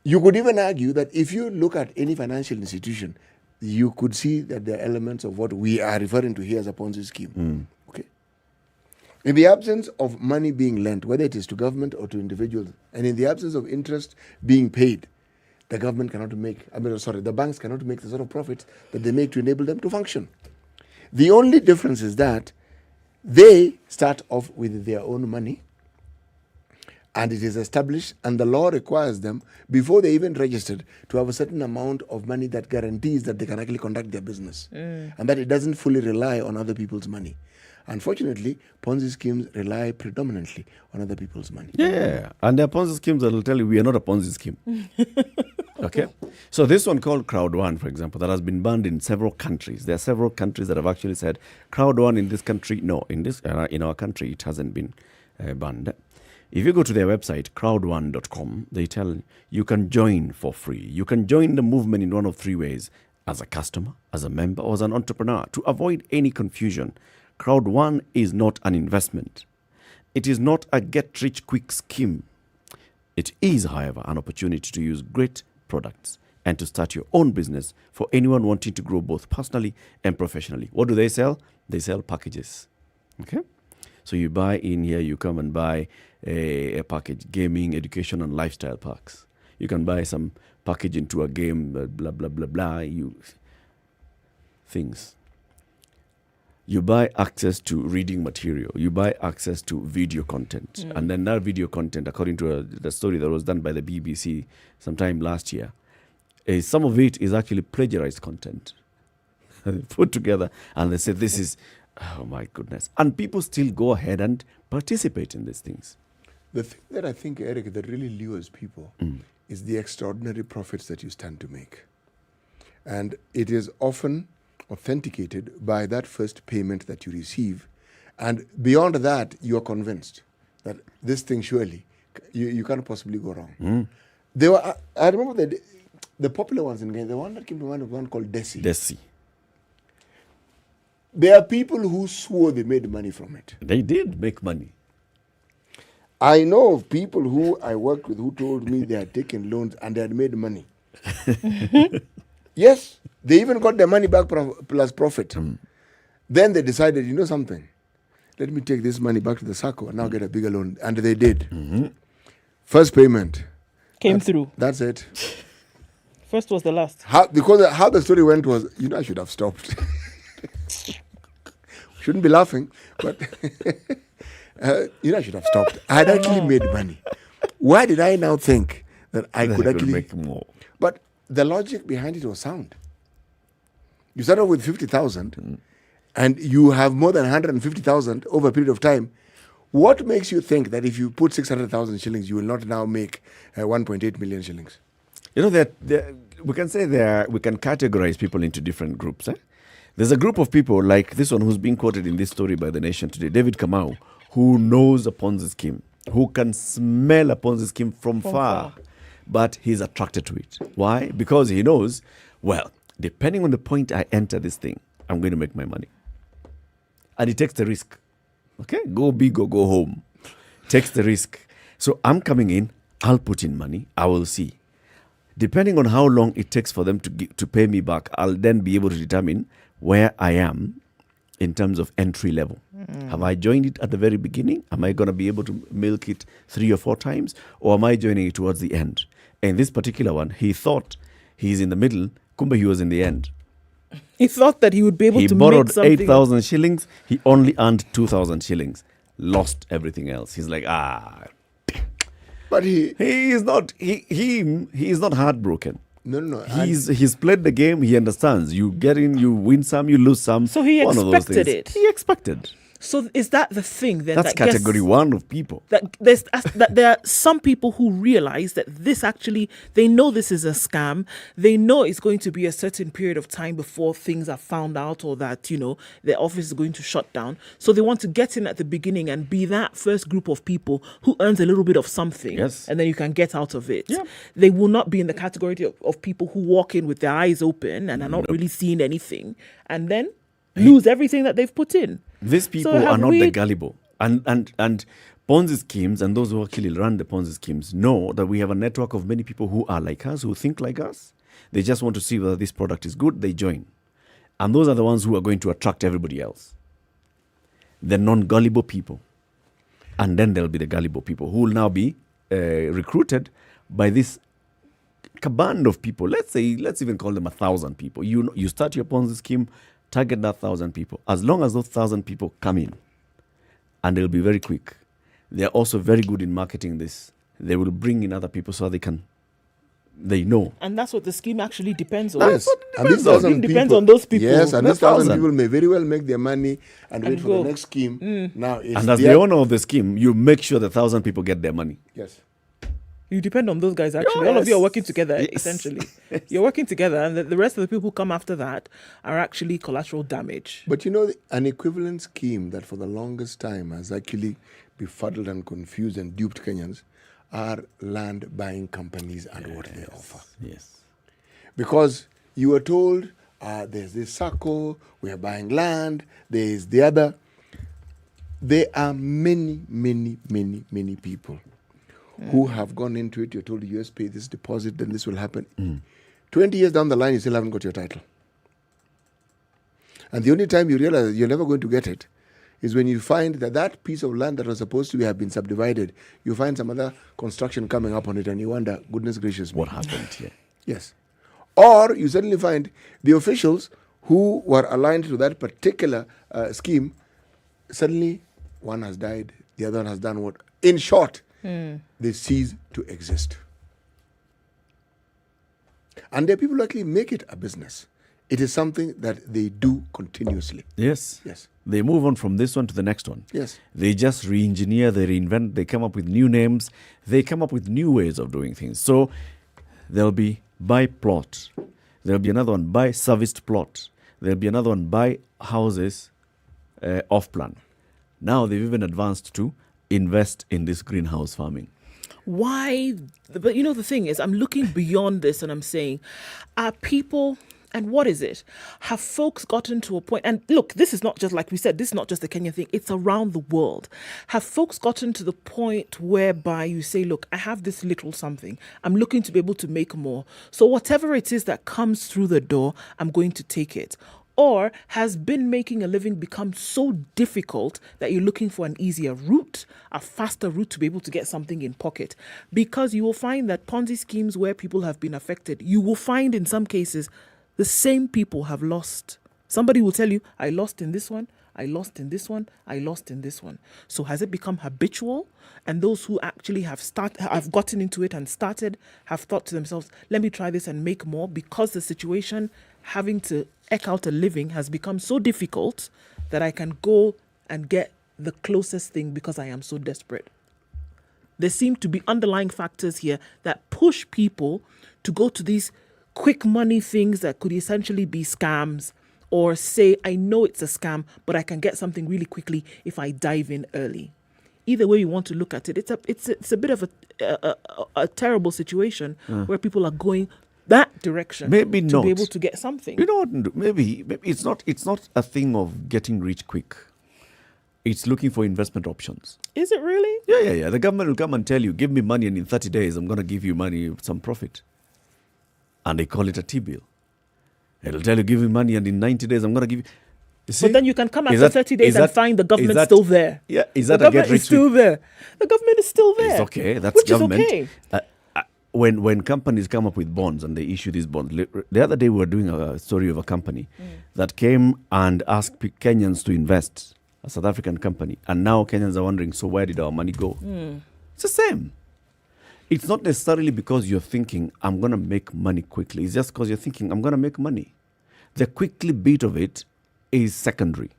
Speaker 8: You could even argue that if you look at any financial institution, you could see that there are elements of what we are referring to here as a Ponzi scheme. Okay. In the absence of money being lent, whether it is to government or to individuals, and in the absence of interest being paid, the government cannot make, the banks cannot make the sort of profits that they make to enable them to function. The only difference is that they start off with their own money, and it is established, and the law requires them, before they even registered, to have a certain amount of money that guarantees that they can actually conduct their business, and that it doesn't fully rely on other people's money. Unfortunately, Ponzi schemes rely predominantly on other people's money.
Speaker 7: Yeah, and there are Ponzi schemes that will tell you we are not a Ponzi scheme. Okay, so this one called Crowd One, for example, that has been banned in several countries. There are several countries that have actually said Crowd One in this country. No, in our country, it hasn't been banned. If you go to their website, crowd1.com, they tell you can join for free. You can join the movement in one of three ways: as a customer, as a member, or as an entrepreneur. To avoid any confusion, Crowd One is not an investment. It is not a get-rich-quick scheme. It is, however, an opportunity to use great products and to start your own business for anyone wanting to grow both personally and professionally. What do they sell? They sell packages. Okay? So you buy in here, you come and buy a package, gaming, education, and lifestyle packs. You can buy some package into a game, blah, blah, blah, blah, things. You buy access to reading material. You buy access to video content. And then that video content, according to the story that was done by the BBC sometime last year, some of it is actually plagiarized content. Put together, and they say this is, oh my goodness. And people still go ahead and participate in these things.
Speaker 8: The thing that I think, Eric, that really lures people is the extraordinary profits that you stand to make. And it is often authenticated by that first payment that you receive. And beyond that, you are convinced that this thing surely, you can't possibly go wrong. There were, I remember the popular ones in Kenya, the one that came to mind was one called Desi.
Speaker 7: Desi.
Speaker 8: There are people who swore they made money from it.
Speaker 7: They did make money.
Speaker 8: I know of people who I worked with who told me they had taken loans and they had made money. Yes, they even got their money back plus profit. Then they decided, you know something, let me take this money back to the SACCO and now get a bigger loan. And they did. First payment,
Speaker 6: came through.
Speaker 8: That's it.
Speaker 6: First was the last.
Speaker 8: Because how the story went was, I should have stopped. Shouldn't be laughing, but I should have stopped. I had actually made money. Why did I now think that I could actually
Speaker 7: make more?
Speaker 8: But the logic behind it was sound. You start off with 50,000, and you have more than 150,000 over a period of time. What makes you think that if you put 600,000 shillings, you will not now make 1.8 million shillings?
Speaker 7: That we can say we can categorize people into different groups. There's a group of people like this one who's being quoted in this story by The Nation today, David Kamau, who knows a Ponzi scheme, who can smell a Ponzi scheme from far, but he's attracted to it. Why? Because he knows, well, depending on the point I enter this thing, I'm going to make my money. And he takes the risk. Okay, go big or go home. Takes the risk. So I'm coming in, I'll put in money, I will see. Depending on how long it takes for them to pay me back, I'll then be able to determine where I am in terms of entry level. Have I joined it at the very beginning? Am I going to be able to milk it 3 or 4 times? Or am I joining it towards the end? And this particular one, he thought he's in the middle, kumbe he was in the end.
Speaker 6: He thought that he would be able to
Speaker 7: borrowed
Speaker 6: make something.
Speaker 7: 8,000 shillings. He only earned 2,000 shillings. Lost everything else. He's like,
Speaker 8: But he
Speaker 7: is not heartbroken.
Speaker 8: No.
Speaker 7: He's played the game. He understands. You get in, you win some, you lose some.
Speaker 6: So he expected it.
Speaker 7: He expected.
Speaker 6: So is that the thing then?
Speaker 7: That's category 1 of people.
Speaker 6: That there are some people who realize that this actually, they know this is a scam. They know it's going to be a certain period of time before things are found out, or that, their office is going to shut down. So they want to get in at the beginning and be that first group of people who earns a little bit of something.
Speaker 7: Yes.
Speaker 6: And then you can get out of it.
Speaker 7: Yeah.
Speaker 6: They will not be in the category of people who walk in with their eyes open and are not really seeing anything, and then lose everything that they've put in.
Speaker 7: These people are not the gullible. And Ponzi schemes, and those who actually run the Ponzi schemes, know that we have a network of many people who are like us, who think like us. They just want to see whether this product is good, they join. And those are the ones who are going to attract everybody else. The non-gullible people. And then there'll be the gullible people who will now be recruited by this band of people. Let's even call them 1,000 people. You start your Ponzi scheme, target that 1,000 people. As long as those 1,000 people come in, and they'll be very quick. They're also very good in marketing this. They will bring in other people so they know.
Speaker 6: And that's what the scheme actually depends on.
Speaker 8: Yes,
Speaker 6: and this depends on those people.
Speaker 8: Yes, and these 1,000 people may very well make their money and wait for the next scheme. Now,
Speaker 7: and as the owner of the scheme, you make sure the 1,000 people get their money.
Speaker 8: Yes.
Speaker 6: You depend on those guys, actually. All of you are working together, essentially. You're working together, and the rest of the people who come after that are actually collateral damage.
Speaker 8: But an equivalent scheme that for the longest time has actually befuddled and confused and duped Kenyans are land buying companies and what they offer.
Speaker 7: Yes.
Speaker 8: Because you were told, there's this SACCO, we are buying land, there's the other. There are many, many, many, many people who have gone into it. You're told you just pay this deposit, then this will happen. 20 years down the line, you still haven't got your title. And the only time you realize that you're never going to get it is when you find that piece of land that was supposed to have been subdivided, you find some other construction coming up on it, and you wonder, goodness gracious me.
Speaker 7: What happened here?
Speaker 8: Yes. Or you suddenly find the officials who were aligned to that particular scheme, suddenly one has died, the other one has done what? In short, they cease to exist. And there are people who actually make it a business. It is something that they do continuously.
Speaker 7: Yes.
Speaker 8: Yes.
Speaker 7: They move on from this one to the next one.
Speaker 8: Yes.
Speaker 7: They just re-engineer, they reinvent, they come up with new names, they come up with new ways of doing things. So there'll be buy plot. There'll be another one, buy serviced plot. There'll be another one, buy houses off plan. Now they've even advanced to invest in this greenhouse farming.
Speaker 6: Why? But the thing is, I'm looking beyond this and I'm saying, are people, and what is it? Have folks gotten to a point, and look, this is not just, like we said, this is not just a Kenya thing, it's around the world. Have folks gotten to the point whereby you say, look, I have this little something, I'm looking to be able to make more. So whatever it is that comes through the door, I'm going to take it. Or has been making a living become so difficult that you're looking for an easier route, a faster route to be able to get something in pocket? Because you will find that Ponzi schemes where people have been affected, you will find in some cases the same people have lost. Somebody will tell you, I lost in this one, I lost in this one, I lost in this one. So has it become habitual? And those who actually have gotten into it and started have thought to themselves, let me try this and make more, because the situation having to eke out a living has become so difficult that I can go and get the closest thing because I am so desperate. There seem to be underlying factors here that push people to go to these quick money things that could essentially be scams, or say, I know it's a scam, but I can get something really quickly if I dive in early. Either way you want to look at it, it's a bit of a terrible situation where people are going that direction to be able to get something.
Speaker 7: You know what? Maybe it's not a thing of getting rich quick. It's looking for investment options.
Speaker 6: Is it really?
Speaker 7: Yeah. The government will come and tell you, give me money, and in 30 days, I'm going to give you money, some profit. And they call it a T-bill. It'll tell you, give me money, and in 90 days, I'm going to give you.
Speaker 6: But then you can come after 30 days and find the government still there.
Speaker 7: Yeah, is that
Speaker 6: a get rich? The government is still there.
Speaker 7: It's okay. That's
Speaker 6: which
Speaker 7: government.
Speaker 6: Is okay.
Speaker 7: When companies come up with bonds and they issue these bonds, the other day we were doing a story of a company that came and asked Kenyans to invest, a South African company, and now Kenyans are wondering, so where did our money go? It's the same. It's not necessarily because you're thinking, I'm going to make money quickly. It's just because you're thinking, I'm going to make money. The quickly bit of it is secondary.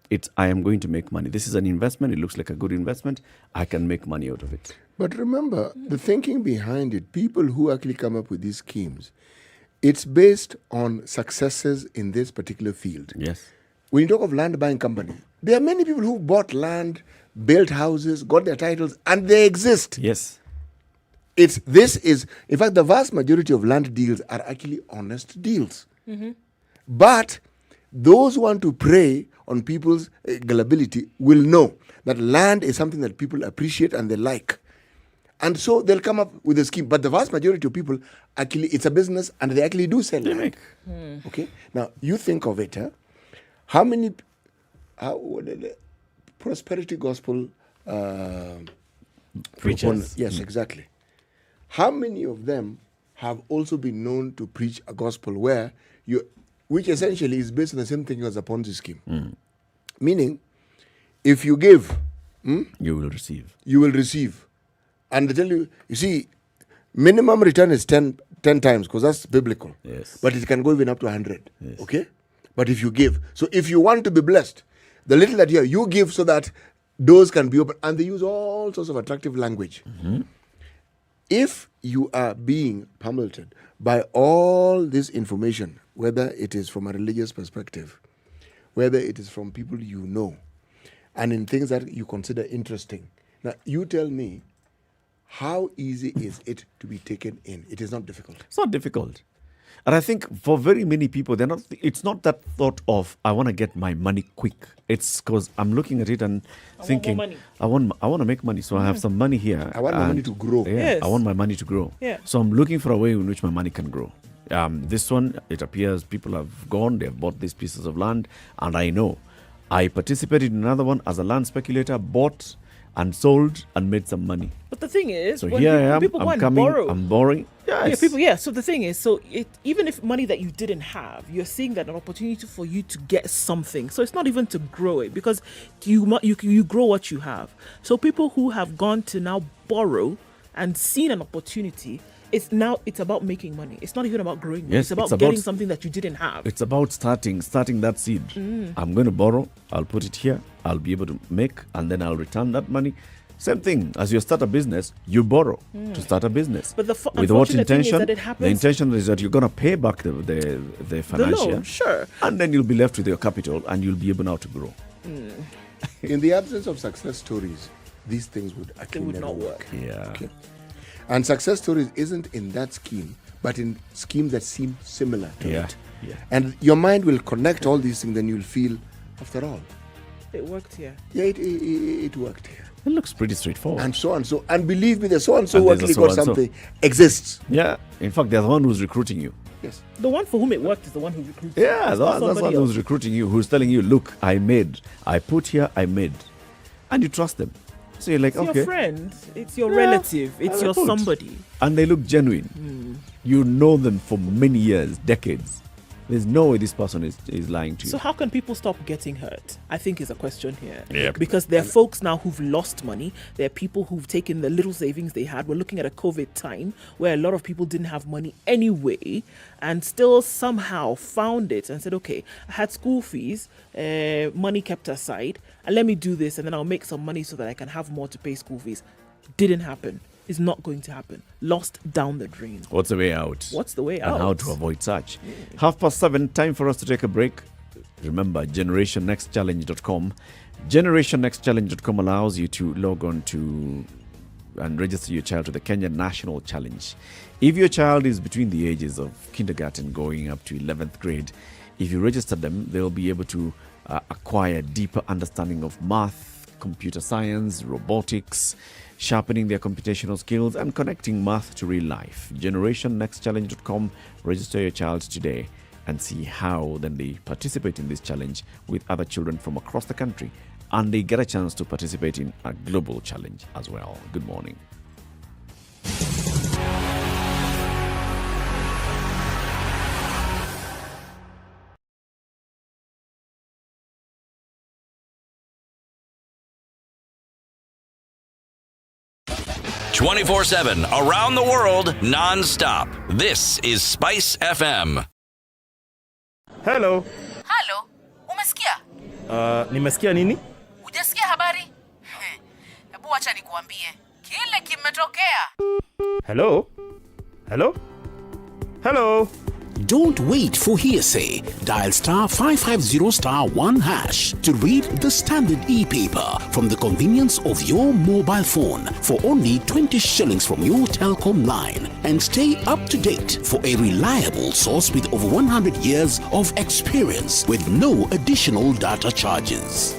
Speaker 7: It's, I am going to make money. This is an investment. It looks like a good investment. I can make money out of it.
Speaker 8: But remember, the thinking behind it, people who actually come up with these schemes, it's based on successes in this particular field.
Speaker 7: Yes.
Speaker 8: When you talk of land buying company, there are many people who bought land, built houses, got their titles, and they exist.
Speaker 7: Yes.
Speaker 8: In fact, the vast majority of land deals are actually honest deals. But those who want to prey on people's gullibility will know that land is something that people appreciate and they like. And so they'll come up with a scheme. But the vast majority of people, actually, it's a business and they actually do sell land. Okay? Now, you think of it, how many prosperity gospel
Speaker 7: preachers?
Speaker 8: Yes, exactly. How many of them have also been known to preach a gospel which essentially is based on the same thing as a Ponzi scheme? Meaning, if you give,
Speaker 7: you will receive.
Speaker 8: You will receive. And they tell you, you see, minimum return is 10 times, because that's biblical.
Speaker 7: Yes.
Speaker 8: But it can go even up to 100.
Speaker 7: Yes.
Speaker 8: Okay? But if you give. So if you want to be blessed, the little that you give so that doors can be open. And they use all sorts of attractive language. If you are being pummeled by all this information, whether it is from a religious perspective, whether it is from people you know, and in things that you consider interesting. Now, you tell me, how easy is it to be taken in? It is not difficult.
Speaker 7: It's not difficult. And I think for very many people, it's not that thought of, I want to get my money quick. It's because I'm looking at it and thinking, I want to make money. So I have some money here.
Speaker 8: I want my money to grow.
Speaker 7: Yeah,
Speaker 6: Yes.
Speaker 7: I want my money to grow.
Speaker 6: Yeah.
Speaker 7: So I'm looking for a way in which my money can grow. This one, it appears people have gone, they've bought these pieces of land, and I know. I participated in another one as a land speculator, bought and sold and made some money.
Speaker 6: But the thing is,
Speaker 7: So
Speaker 6: when
Speaker 7: here I am,
Speaker 6: people go
Speaker 7: I'm
Speaker 6: and
Speaker 7: coming,
Speaker 6: borrow,
Speaker 7: I'm borrowing. Yes.
Speaker 6: So the thing is, even if money that you didn't have, you're seeing that an opportunity for you to get something. So it's not even to grow it, because you grow what you have. So people who have gone to now borrow and seen an opportunity, it's about making money. It's not even about growing money.
Speaker 7: Yes,
Speaker 6: it's about getting something that you didn't have.
Speaker 7: It's about starting that seed. I'm going to borrow, I'll put it here, I'll be able to make, and then I'll return that money. Same thing, as you start a business, you borrow to start a business.
Speaker 6: But the
Speaker 7: with what
Speaker 6: unfortunate thing is
Speaker 7: intention?
Speaker 6: that it happens,
Speaker 7: the intention is that you're going to pay back the financial.
Speaker 6: the loan, sure.
Speaker 7: And then you'll be left with your capital and you'll be able now to grow.
Speaker 8: In the absence of success stories, these things would actually never
Speaker 6: not work.
Speaker 7: Yeah.
Speaker 8: Okay. And success stories isn't in that scheme, but in schemes that seem similar to it.
Speaker 7: Yeah.
Speaker 8: And your mind will connect all these things, then you'll feel, after all,
Speaker 6: it worked here.
Speaker 8: Yeah, it worked here.
Speaker 7: It looks pretty straightforward.
Speaker 8: And so and so. And believe me, the so and so who
Speaker 7: there's a
Speaker 8: actually got
Speaker 7: so-and-so.
Speaker 8: something exists.
Speaker 7: Yeah. In fact, they're the one who's recruiting you.
Speaker 8: Yes.
Speaker 6: The one for whom it worked is the one who recruits.
Speaker 7: Yeah,
Speaker 6: It's not
Speaker 7: that's the
Speaker 6: somebody
Speaker 7: one who's
Speaker 6: else.
Speaker 7: recruiting you, who's telling you, look, I put here, I made. And you trust them. So you're like,
Speaker 6: It's
Speaker 7: okay.
Speaker 6: your friend. It's your relative. It's your
Speaker 7: put.
Speaker 6: somebody.
Speaker 7: And they look genuine. You know them for many years, decades. There's no way this person is lying to you.
Speaker 6: So how can people stop getting hurt? I think is a question here.
Speaker 7: Yep.
Speaker 6: Because there are folks now who've lost money. There are people who've taken the little savings they had. We're looking at a COVID time where a lot of people didn't have money anyway and still somehow found it and said, okay, I had school fees, money kept aside, and let me do this and then I'll make some money so that I can have more to pay school fees. Didn't happen. Is not going to happen. Lost down the drain.
Speaker 7: What's the way out?
Speaker 6: What's the way
Speaker 7: And
Speaker 6: out?
Speaker 7: how to avoid such. 7:30, time for us to take a break. Remember, GenerationNextChallenge.com. GenerationNextChallenge.com allows you to log on to and register your child to the Kenya National Challenge. If your child is between the ages of kindergarten going up to 11th grade, if you register them, they'll be able to acquire deeper understanding of math, computer science, robotics, sharpening their computational skills and connecting math to real life. GenerationNextChallenge.com. Register your child today and see how then they participate in this challenge with other children from across the country, and they get a chance to participate in a global challenge as well. Good morning.
Speaker 5: "24/7 around the world, non-stop. This is Spice FM.
Speaker 9: Hello.
Speaker 19: Halo, umesikia?
Speaker 9: Nimesikia nini?
Speaker 19: Hujasikia habari? Hebu acha nikuambie. Kile kimetokea.
Speaker 9: Hello? Hello? Hello?
Speaker 15: Don't wait for hearsay. Dial *550*1# to read the Standard e-paper from the convenience of your mobile phone for only 20 shillings from your telecom line, and stay up to date for a reliable source with over 100 years of experience with no additional data charges.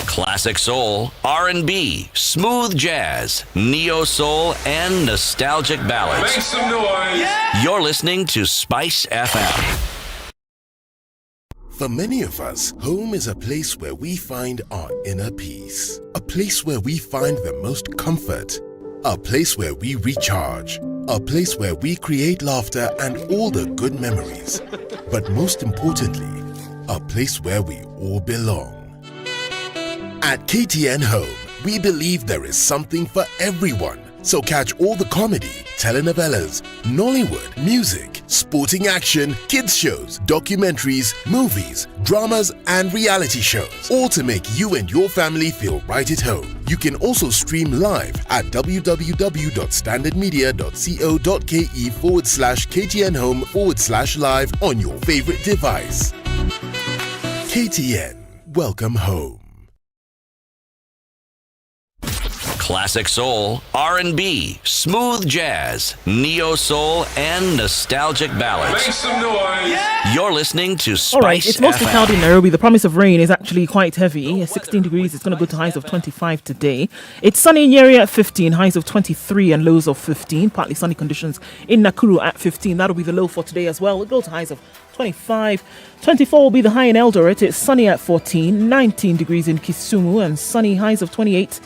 Speaker 5: Classic soul, R&B, smooth jazz, neo soul, and nostalgic ballads.
Speaker 14: Make some noise. Yeah.
Speaker 5: You're listening to Spice FM.
Speaker 20: For many of us, home is a place where we find our inner peace. A place where we find the most comfort. A place where we recharge. A place where we create laughter and all the good memories. But most importantly, a place where we all belong. At KTN Home, we believe there is something for everyone. So catch all the comedy, telenovelas, Nollywood, music, sporting action, kids shows, documentaries, movies, dramas, and reality shows, all to make you and your family feel right at home. You can also stream live at www.standardmedia.co.ke/KTN Home/live on your favorite device. KTN, welcome home.
Speaker 5: Classic soul, R&B, smooth jazz, neo soul, and nostalgic ballads.
Speaker 14: Make some noise. Yeah.
Speaker 5: You're listening to Spice
Speaker 6: All right, it's mostly
Speaker 5: FM.
Speaker 6: cloudy in Nairobi. The promise of rain is actually quite heavy. 16 degrees. It's going to go to highs of 25 today. It's sunny in Nyeri at 15, highs of 23 and lows of 15. Partly sunny conditions in Nakuru at 15. That'll be the low for today as well. We'll go to highs of 25. 24 will be the high in Eldoret. It's sunny at 14, 19 degrees in Kisumu, and sunny highs of 28.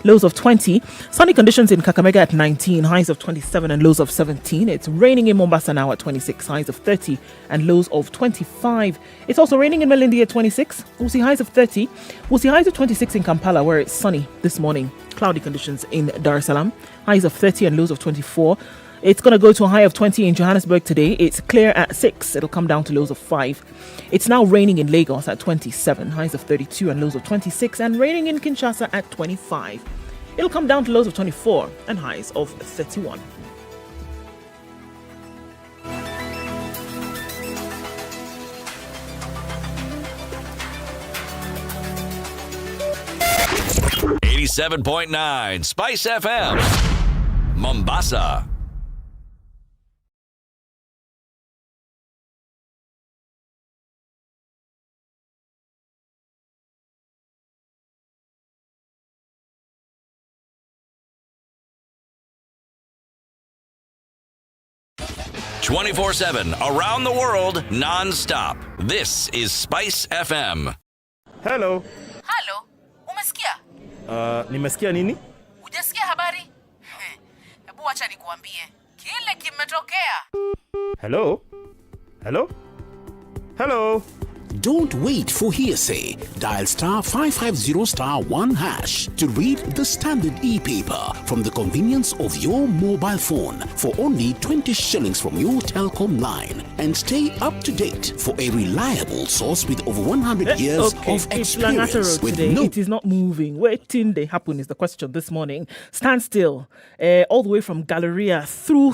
Speaker 6: Lows of 20. Sunny conditions in Kakamega at 19, highs of 27 and lows of 17. It's raining in Mombasa now at 26, highs of 30 and lows of 25. It's also raining in Malindi at 26. We'll see highs of 30. We'll see highs of 26 in Kampala, where it's sunny this morning. Cloudy conditions in Dar es Salaam, highs of 30 and lows of 24. It's going to go to a high of 20 in Johannesburg today. It's clear at 6. It'll come down to lows of 5. It's now raining in Lagos at 27, highs of 32 and lows of 26, and raining in Kinshasa at 25. It'll come down to lows of 24 and highs of 31.
Speaker 5: .9 Spice FM, Mombasa. 24/7 around the world non-stop. This is Spice FM.
Speaker 9: Hello.
Speaker 19: Halo, umesikia?
Speaker 9: Nimesikia nini?
Speaker 19: Hujasikia habari? Hebu acha nikuambie. Kile kimetokea.
Speaker 9: Hello? Hello? Hello?
Speaker 15: Don't wait for hearsay. Dial *550*1# to read the Standard e-paper from the convenience of your mobile phone for only 20 shillings from your telecom line, and stay up to date for a reliable source with over 100 years of
Speaker 6: It's Langata
Speaker 15: experience.
Speaker 6: Road today. It is not moving. Waiting they happen is the question this morning. Stand still. All the way from Galleria through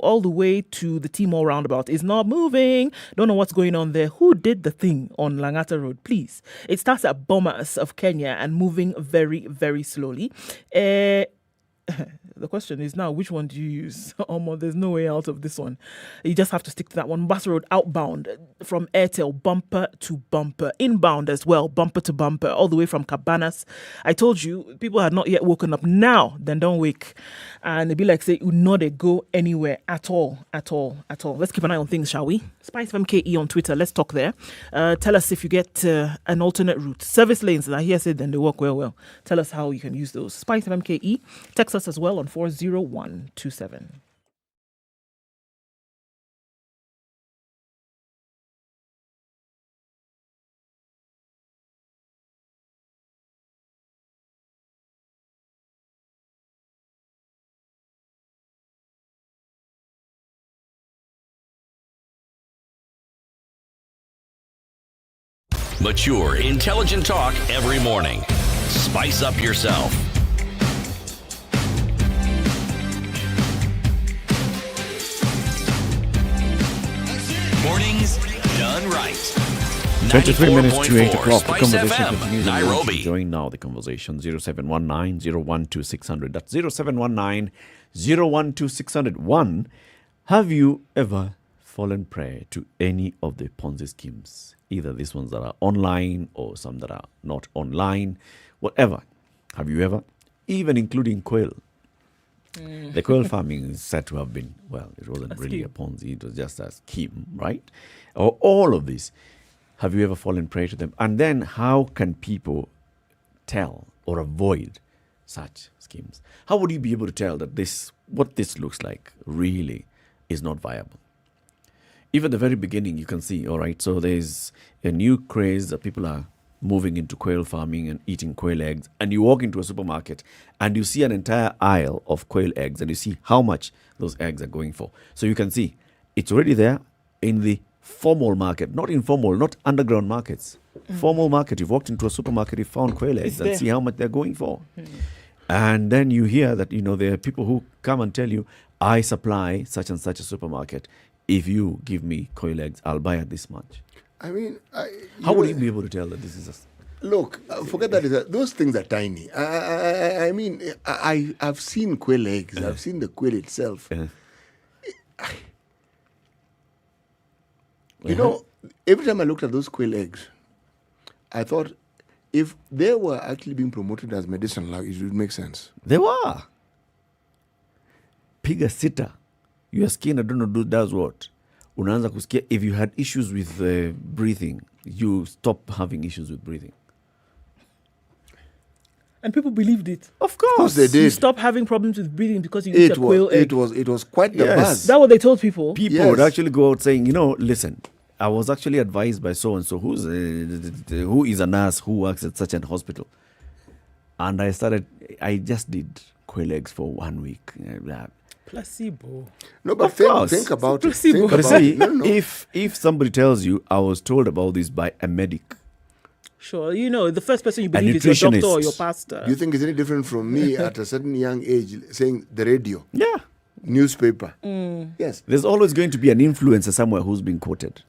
Speaker 6: all the way to the Timor roundabout is not moving. Don't know what's going on there. Who did the thing on Langata Road, please? It starts at Bomas of Kenya and moving very, very slowly. The question is now, which one do you use? There's no way out of this one. You just have to stick to that one. Mombasa Road outbound from Airtel, bumper to bumper. Inbound as well, bumper to bumper, all the way from Cabanas. I told you, people had not yet woken up. Now, then don't wake. And it'd be like, say, you know they go anywhere at all. Let's keep an eye on things, shall we? SpiceFM KE on Twitter. Let's talk there. Tell us if you get an alternate route. Service lanes, I hear said then they work well. Tell us how you can use those. SpiceFM KE. Text us as well on 40127.
Speaker 5: Mature, intelligent talk every morning. Spice up yourself. Mornings done right.
Speaker 7: 23 minutes to 8 o'clock. The
Speaker 5: Spice
Speaker 7: conversation
Speaker 5: FM,
Speaker 7: continues.
Speaker 5: Nairobi.
Speaker 7: Join now the conversation 0719-012-600. That's 0719-012-600. Have you ever fallen prey to any of the Ponzi schemes? Either these ones that are online or some that are not online. Whatever. Have you ever? Even including quail. The quail farming is said to have been, well, it wasn't really a Ponzi. It was just a scheme, right? Or all of this. Have you ever fallen prey to them? And then how can people tell or avoid such schemes? How would you be able to tell that what this looks like really is not viable? Even the very beginning, you can see, all right, so there's a new craze that people are moving into quail farming and eating quail eggs. And you walk into a supermarket and you see an entire aisle of quail eggs and you see how much those eggs are going for. So you can see it's already there in the formal market, not informal, not underground markets. Formal market, you've walked into a supermarket, you found quail eggs and see how much they're going for. And then you hear that, there are people who come and tell you, I supply such and such a supermarket. If you give me quail eggs, I'll buy at this much.
Speaker 8: I mean,
Speaker 7: how would you be able to tell that this is
Speaker 8: Look, forget that. Those things are tiny. I mean, I've seen quail eggs. I've seen the quail itself. You know, every time I looked at those quail eggs, I thought if they were actually being promoted as medicinal, it would make sense.
Speaker 7: They were. Piga sita. Your skin, I don't know, does what? Unaanza kusikia, if you had issues with breathing, you stop having issues with breathing.
Speaker 6: And people believed it.
Speaker 7: Of course
Speaker 8: they did.
Speaker 6: You stop having problems with breathing because you eat a quail egg.
Speaker 8: It was quite the buzz.
Speaker 6: That's what they told people.
Speaker 7: People would actually go out saying, listen, I was actually advised by so-and-so who is a nurse who works at such a hospital. And I just did quail eggs for 1 week.
Speaker 6: Placebo.
Speaker 8: No, but think about it.
Speaker 7: Think about it. If somebody tells you, I was told about this by a medic.
Speaker 6: Sure, the first person you believe is your doctor or your pastor.
Speaker 8: Do you think it's any different from me at a certain young age saying the radio?
Speaker 7: Yeah.
Speaker 8: Newspaper.
Speaker 7: Yes. There's always going to be an influencer somewhere who's being quoted.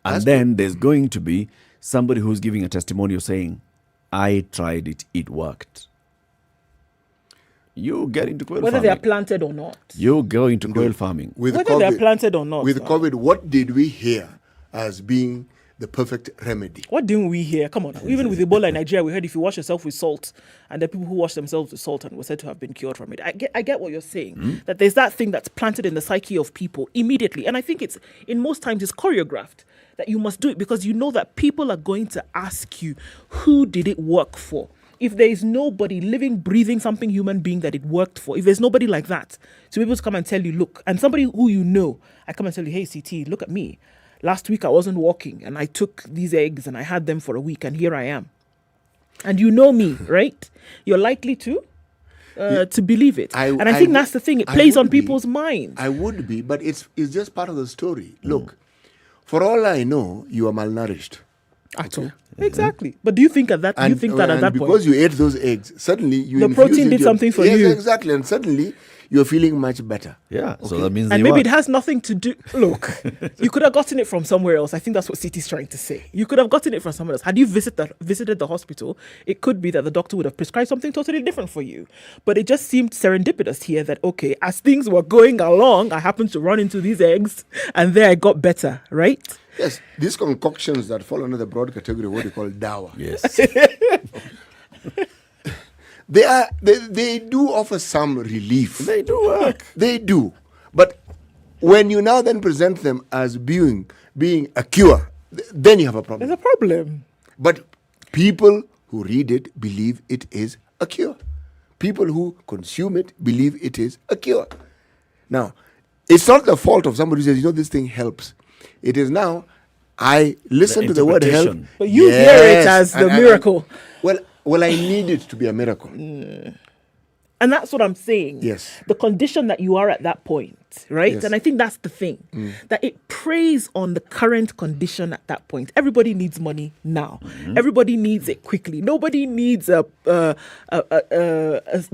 Speaker 7: And then there's going to be somebody who's giving a testimonial saying, I tried it, it worked. You get into quail farming.
Speaker 6: Whether they are planted or not.
Speaker 7: You go into quail farming.
Speaker 8: With
Speaker 6: Whether they are planted or not.
Speaker 8: With COVID, what did we hear as being the perfect remedy.
Speaker 6: What didn't we hear? Come on. Even with Ebola in Nigeria, we heard if you wash yourself with salt, and the people who wash themselves with salt and were said to have been cured from it. I get what you're saying. That there's that thing that's planted in the psyche of people immediately. And I think it's, in most times, it's choreographed. That you must do it because you know that people are going to ask you, who did it work for? If there is nobody living, breathing, something human being that it worked for, if there's nobody like that, to be able to come and tell you, look, and somebody who you know, I come and tell you, hey, CT, look at me. Last week I wasn't walking and I took these eggs and I had them for a week and here I am. And you know me, right? You're likely to believe it. I think that's the thing. It plays on people's minds.
Speaker 8: I would be, but it's just part of the story. Look, for all I know, you are malnourished.
Speaker 6: At all. Exactly. But do you think at that at that
Speaker 8: because
Speaker 6: point,
Speaker 8: you ate those eggs, suddenly you
Speaker 6: the protein did something for you?
Speaker 8: Yes, exactly. And suddenly you're feeling much better.
Speaker 7: Yeah.
Speaker 8: Okay.
Speaker 7: So that means
Speaker 6: and maybe it has nothing to do. Look, you could have gotten it from somewhere else. I think that's what City's trying to say. You could have gotten it from somewhere else. Had you visited the hospital, it could be that the doctor would have prescribed something totally different for you. But it just seemed serendipitous here that, okay, as things were going along, I happened to run into these eggs and there I got better, right?
Speaker 8: Yes, these concoctions that fall under the broad category of what you call dawa.
Speaker 7: Yes.
Speaker 8: They do offer some relief.
Speaker 7: They do work.
Speaker 8: They do. But when you now then present them as being a cure, then you have a problem.
Speaker 6: There's a problem.
Speaker 8: But people who read it believe it is a cure. People who consume it believe it is a cure. Now, it's not the fault of somebody who says, this thing helps. It is now, I listen to the word help.
Speaker 6: But you hear it as the miracle.
Speaker 8: Well, I need it to be a miracle.
Speaker 6: And that's what I'm saying.
Speaker 8: Yes.
Speaker 6: The condition that you are at that point, right?
Speaker 8: Yes.
Speaker 6: And I think that's the thing. That it preys on the current condition at that point. Everybody needs money now. Everybody needs it quickly. Nobody needs this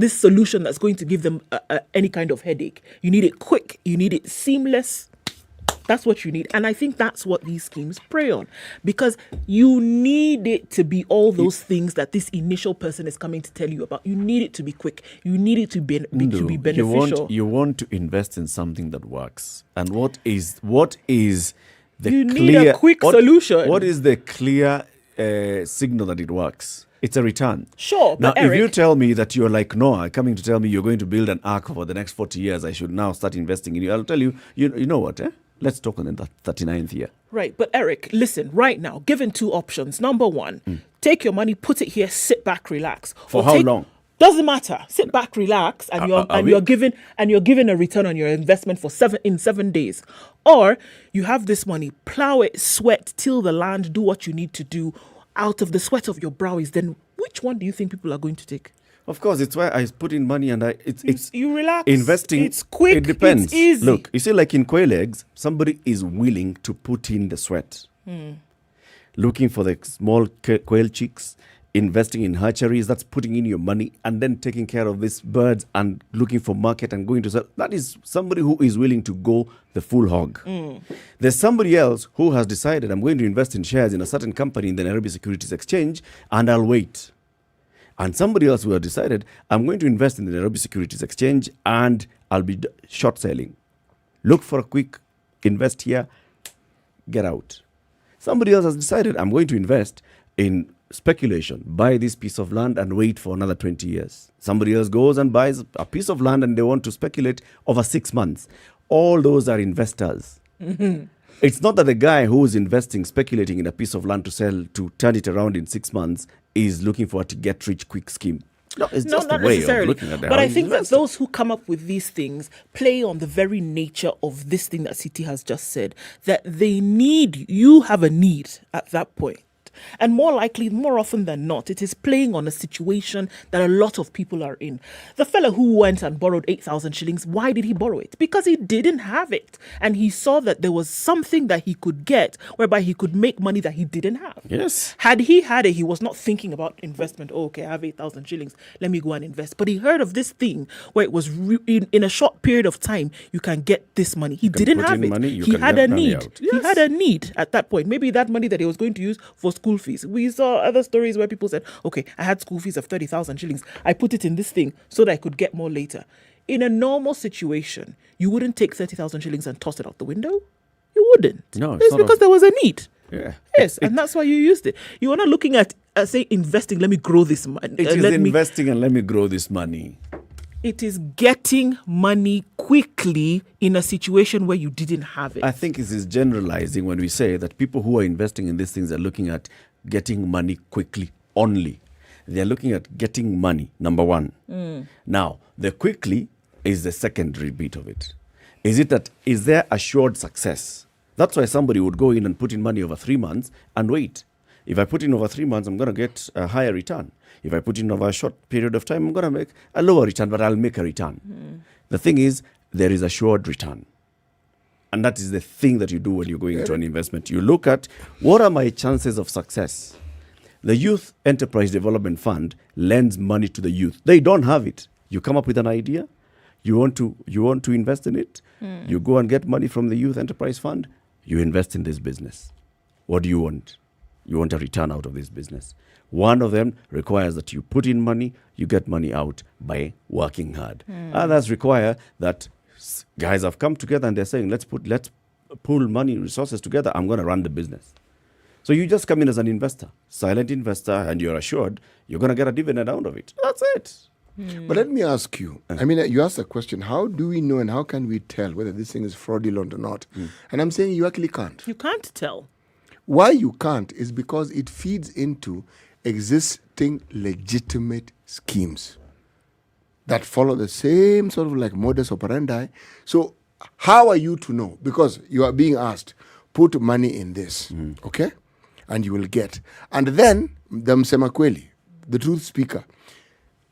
Speaker 6: solution that's going to give them any kind of headache. You need it quick. You need it seamless. That's what you need. And I think that's what these schemes prey on. Because you need it to be all those things that this initial person is coming to tell you about. You need it to be quick. You need it to be beneficial.
Speaker 7: You want to invest in something that works. And what is the
Speaker 6: you
Speaker 7: clear...
Speaker 6: need a quick solution.
Speaker 7: What is the clear signal that it works? It's a return.
Speaker 6: Sure,
Speaker 7: now,
Speaker 6: but Eric,
Speaker 7: if you tell me that you're like Noah, coming to tell me you're going to build an ark for the next 40 years, I should now start investing in you. I'll tell you, you know what, Let's talk on the 39th year.
Speaker 6: Right. But Eric, listen, right now, given two options. Number one, take your money, put it here, sit back, relax.
Speaker 7: For how long?
Speaker 6: Doesn't matter. Sit back, relax, and you're given a return on your investment for 7 days. Or you have this money, plow it, sweat, till the land, do what you need to do. Out of the sweat of your brow is then which one do you think people are going to take?
Speaker 7: Of course, it's why I put in money and it's
Speaker 6: you relax.
Speaker 7: Investing.
Speaker 6: It's quick.
Speaker 7: It depends.
Speaker 6: It's easy.
Speaker 7: Look, you see, like in quail eggs, somebody is willing to put in the sweat. Looking for the small quail chicks, investing in hatcheries, that's putting in your money and then taking care of these birds and looking for market and going to sell. That is somebody who is willing to go the full hog. There's somebody else who has decided, I'm going to invest in shares in a certain company in the Nairobi Securities Exchange and I'll wait. And somebody else who has decided, I'm going to invest in the Nairobi Securities Exchange and I'll be short selling. Look for a quick invest here, get out. Somebody else has decided, I'm going to invest in speculation, buy this piece of land and wait for another 20 years. Somebody else goes and buys a piece of land and they want to speculate over 6 months. All those are investors. It's not that the guy who is investing, speculating in a piece of land to sell, to turn it around in 6 months, is looking for a get-rich-quick scheme. No, it's just
Speaker 6: not
Speaker 7: a way
Speaker 6: necessarily.
Speaker 7: of looking at it.
Speaker 6: But I think that those who come up with these things play on the very nature of this thing that City has just said, that you have a need at that point. And more often than not, it is playing on a situation that a lot of people are in. The fellow who went and borrowed 8,000 shillings, why did he borrow it? Because he didn't have it. And he saw that there was something that he could get whereby he could make money that he didn't have.
Speaker 7: Yes.
Speaker 6: Had he had it, he was not thinking about investment. Oh, okay, I have 8,000 shillings. Let me go and invest. But he heard of this thing where it was in a short period of time, you can get this money. He didn't have it. He had a need. Yes. He had a need at that point. Maybe that money that he was going to use for school fees. We saw other stories where people said, okay, I had school fees of 30,000 shillings. I put it in this thing so that I could get more later. In a normal situation, you wouldn't take 30,000 shillings and toss it out the window. You wouldn't.
Speaker 7: No,
Speaker 6: it's because there was a need.
Speaker 7: Yeah.
Speaker 6: Yes, and that's why you used it. You are not looking at, say, investing, let me grow this money.
Speaker 7: It is investing and let me grow this money.
Speaker 6: It is getting money quickly in a situation where you didn't have it.
Speaker 7: I think it is generalizing when we say that people who are investing in these things are looking at getting money quickly only. They are looking at getting money, number one. Now, the quickly is the secondary bit of it. Is there assured success? That's why somebody would go in and put in money over 3 months and wait. If I put in over 3 months, I'm going to get a higher return. If I put in over a short period of time, I'm going to make a lower return, but I'll make a return. The thing is, there is assured return. And that is the thing that you do when you're going into an investment. You look at, what are my chances of success? The Youth Enterprise Development Fund lends money to the youth. They don't have it. You come up with an idea, you want to invest in it, you go and get money from the Youth Enterprise Fund, you invest in this business. What do you want? You want a return out of this business. One of them requires that you put in money, you get money out by working hard. Others require that guys have come together and they're saying, let's pool money, resources together, I'm going to run the business. So you just come in as an investor, silent investor, and you're assured you're going to get a dividend out of it. That's it.
Speaker 8: But let me ask you, I mean, you asked a question, how do we know and how can we tell whether this thing is fraudulent or not? And I'm saying you actually can't.
Speaker 6: You can't tell.
Speaker 8: Why you can't is because it feeds into existing legitimate schemes that follow the same sort of like modus operandi. So how are you to know? Because you are being asked, put money in this, okay? And you will get. And then, the msema kweli, the truth speaker,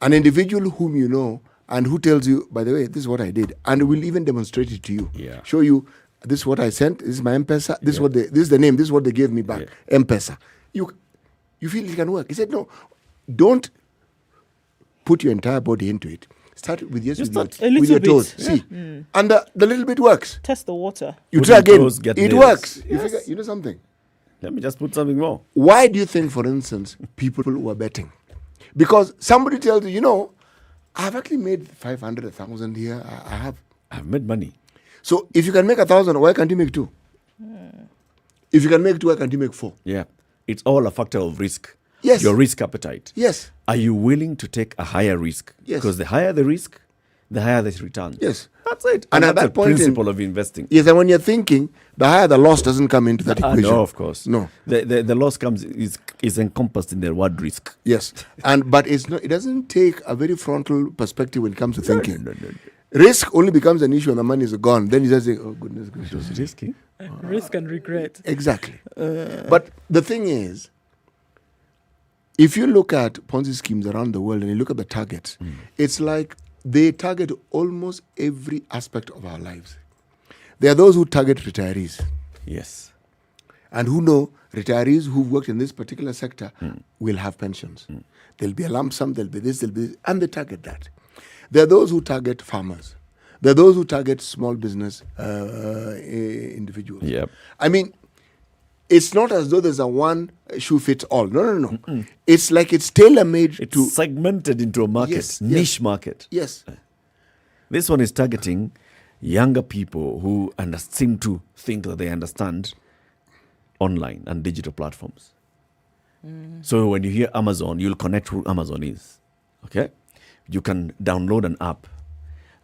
Speaker 8: an individual whom you know and who tells you, by the way, this is what I did, and will even demonstrate it to you. Show you, this is what I sent, this is my M-Pesa, this is the name, this is what they gave me back, M-Pesa. You feel it can work. He said, no, don't put your entire body into it. Start with with your toes. See, and the little bit works.
Speaker 6: Test the water.
Speaker 8: You try again. It works. You figure, you know something?
Speaker 7: Let me just put something more.
Speaker 8: Why do you think, for instance, people were betting? Because somebody tells you, I've actually made 500, 1,000 here.
Speaker 7: I've made money.
Speaker 8: So if you can make 1,000, why can't you make 2? If you can make 2, why can't you make 4?
Speaker 7: Yeah. It's all a factor of risk.
Speaker 8: Yes.
Speaker 7: Your risk appetite.
Speaker 8: Yes.
Speaker 7: Are you willing to take a higher risk?
Speaker 8: Yes.
Speaker 7: Because the higher the risk, the higher the return.
Speaker 8: Yes.
Speaker 7: That's it.
Speaker 8: And at
Speaker 7: that's
Speaker 8: that
Speaker 7: the
Speaker 8: point
Speaker 7: principle of investing.
Speaker 8: Yes, and when you're thinking, the higher the loss doesn't come into that equation.
Speaker 7: No, of course.
Speaker 8: No.
Speaker 7: The loss is encompassed in the word risk.
Speaker 8: Yes. But it doesn't take a very frontal perspective when it comes to thinking. No. Risk only becomes an issue when the money is gone. Then you just say, oh, goodness gracious.
Speaker 7: It was risky.
Speaker 6: Risk and regret.
Speaker 8: Exactly. But the thing is, if you look at Ponzi schemes around the world and you look at the targets, it's like they target almost every aspect of our lives. There are those who target retirees.
Speaker 7: Yes.
Speaker 8: And who know retirees who've worked in this particular sector will have pensions. There'll be a lump sum, there'll be this, and they target that. There are those who target farmers. There are those who target small business individuals.
Speaker 7: Yep.
Speaker 8: I mean, it's not as though there's a one shoe fits all. No. It's like it's tailor-made
Speaker 7: to... segmented into a market, niche market.
Speaker 8: Yes.
Speaker 7: This one is targeting younger people who seem to think that they understand online and digital platforms. So when you hear Amazon, you'll connect who Amazon is. Okay? You can download an app.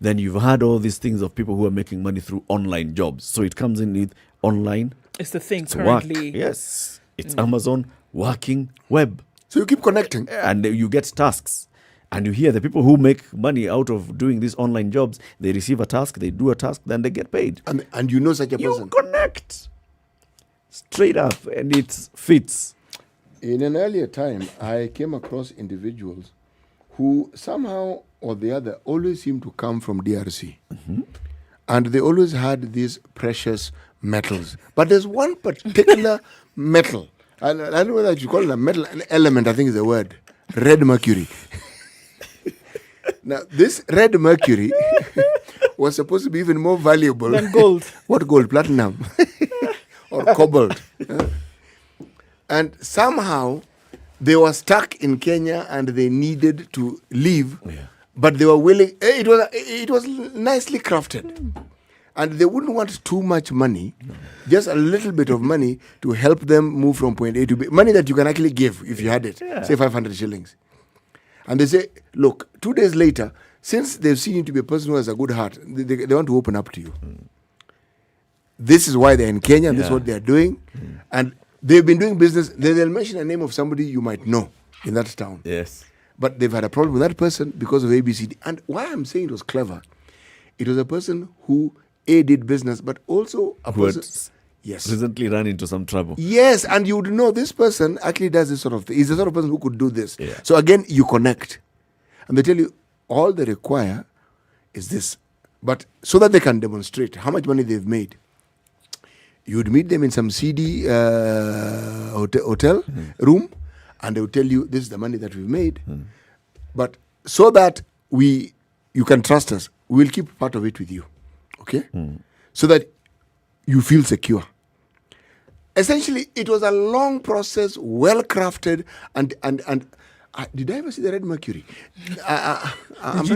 Speaker 7: Then you've had all these things of people who are making money through online jobs. So it comes in with online.
Speaker 6: It's the thing
Speaker 7: it's
Speaker 6: currently.
Speaker 7: Work. Yes. It's Amazon working web.
Speaker 8: So you keep connecting.
Speaker 7: And you get tasks. And you hear the people who make money out of doing these online jobs, they receive a task, they do a task, then they get paid.
Speaker 8: And you know such a person.
Speaker 7: You connect. Straight up. And it fits.
Speaker 8: In an earlier time, I came across individuals who somehow or the other always seemed to come from DRC. And they always had these precious metals. But there's one particular metal. I don't know whether you call it a metal, an element, I think is the word. Red mercury. Now, this red mercury was supposed to be even more valuable
Speaker 6: than gold.
Speaker 8: What gold? Platinum. Or cobalt. And somehow they were stuck in Kenya and they needed to leave, but they were willing. It was nicely crafted, And they wouldn't want too much money, just a little bit of money to help them move from point A to B. Money that you can actually give if you had it, say 500 shillings. And they say, look, 2 days later, since they've seen you to be a person who has a good heart, they want to open up to you. This is why they're in Kenya, and this is what they're doing. And they've been doing business. They'll mention a name of somebody you might know in that town.
Speaker 7: Yes.
Speaker 8: But they've had a problem with that person because of ABCD. And why I'm saying it was clever, it was a person who did business, but also a person. Yes.
Speaker 7: Recently ran into some trouble.
Speaker 8: Yes, and you would know this person actually does this sort of thing. He's the sort of person who could do this.
Speaker 7: Yeah.
Speaker 8: So again, you connect. And they tell you, all they require is this. But so that they can demonstrate how much money they've made, you would meet them in some seedy hotel room, and they will tell you, this is the money that we've made. But so that you can trust us, we'll keep part of it with you. Okay? So that you feel secure. Essentially, it was a long process, well crafted, and did I ever see the Red Mercury?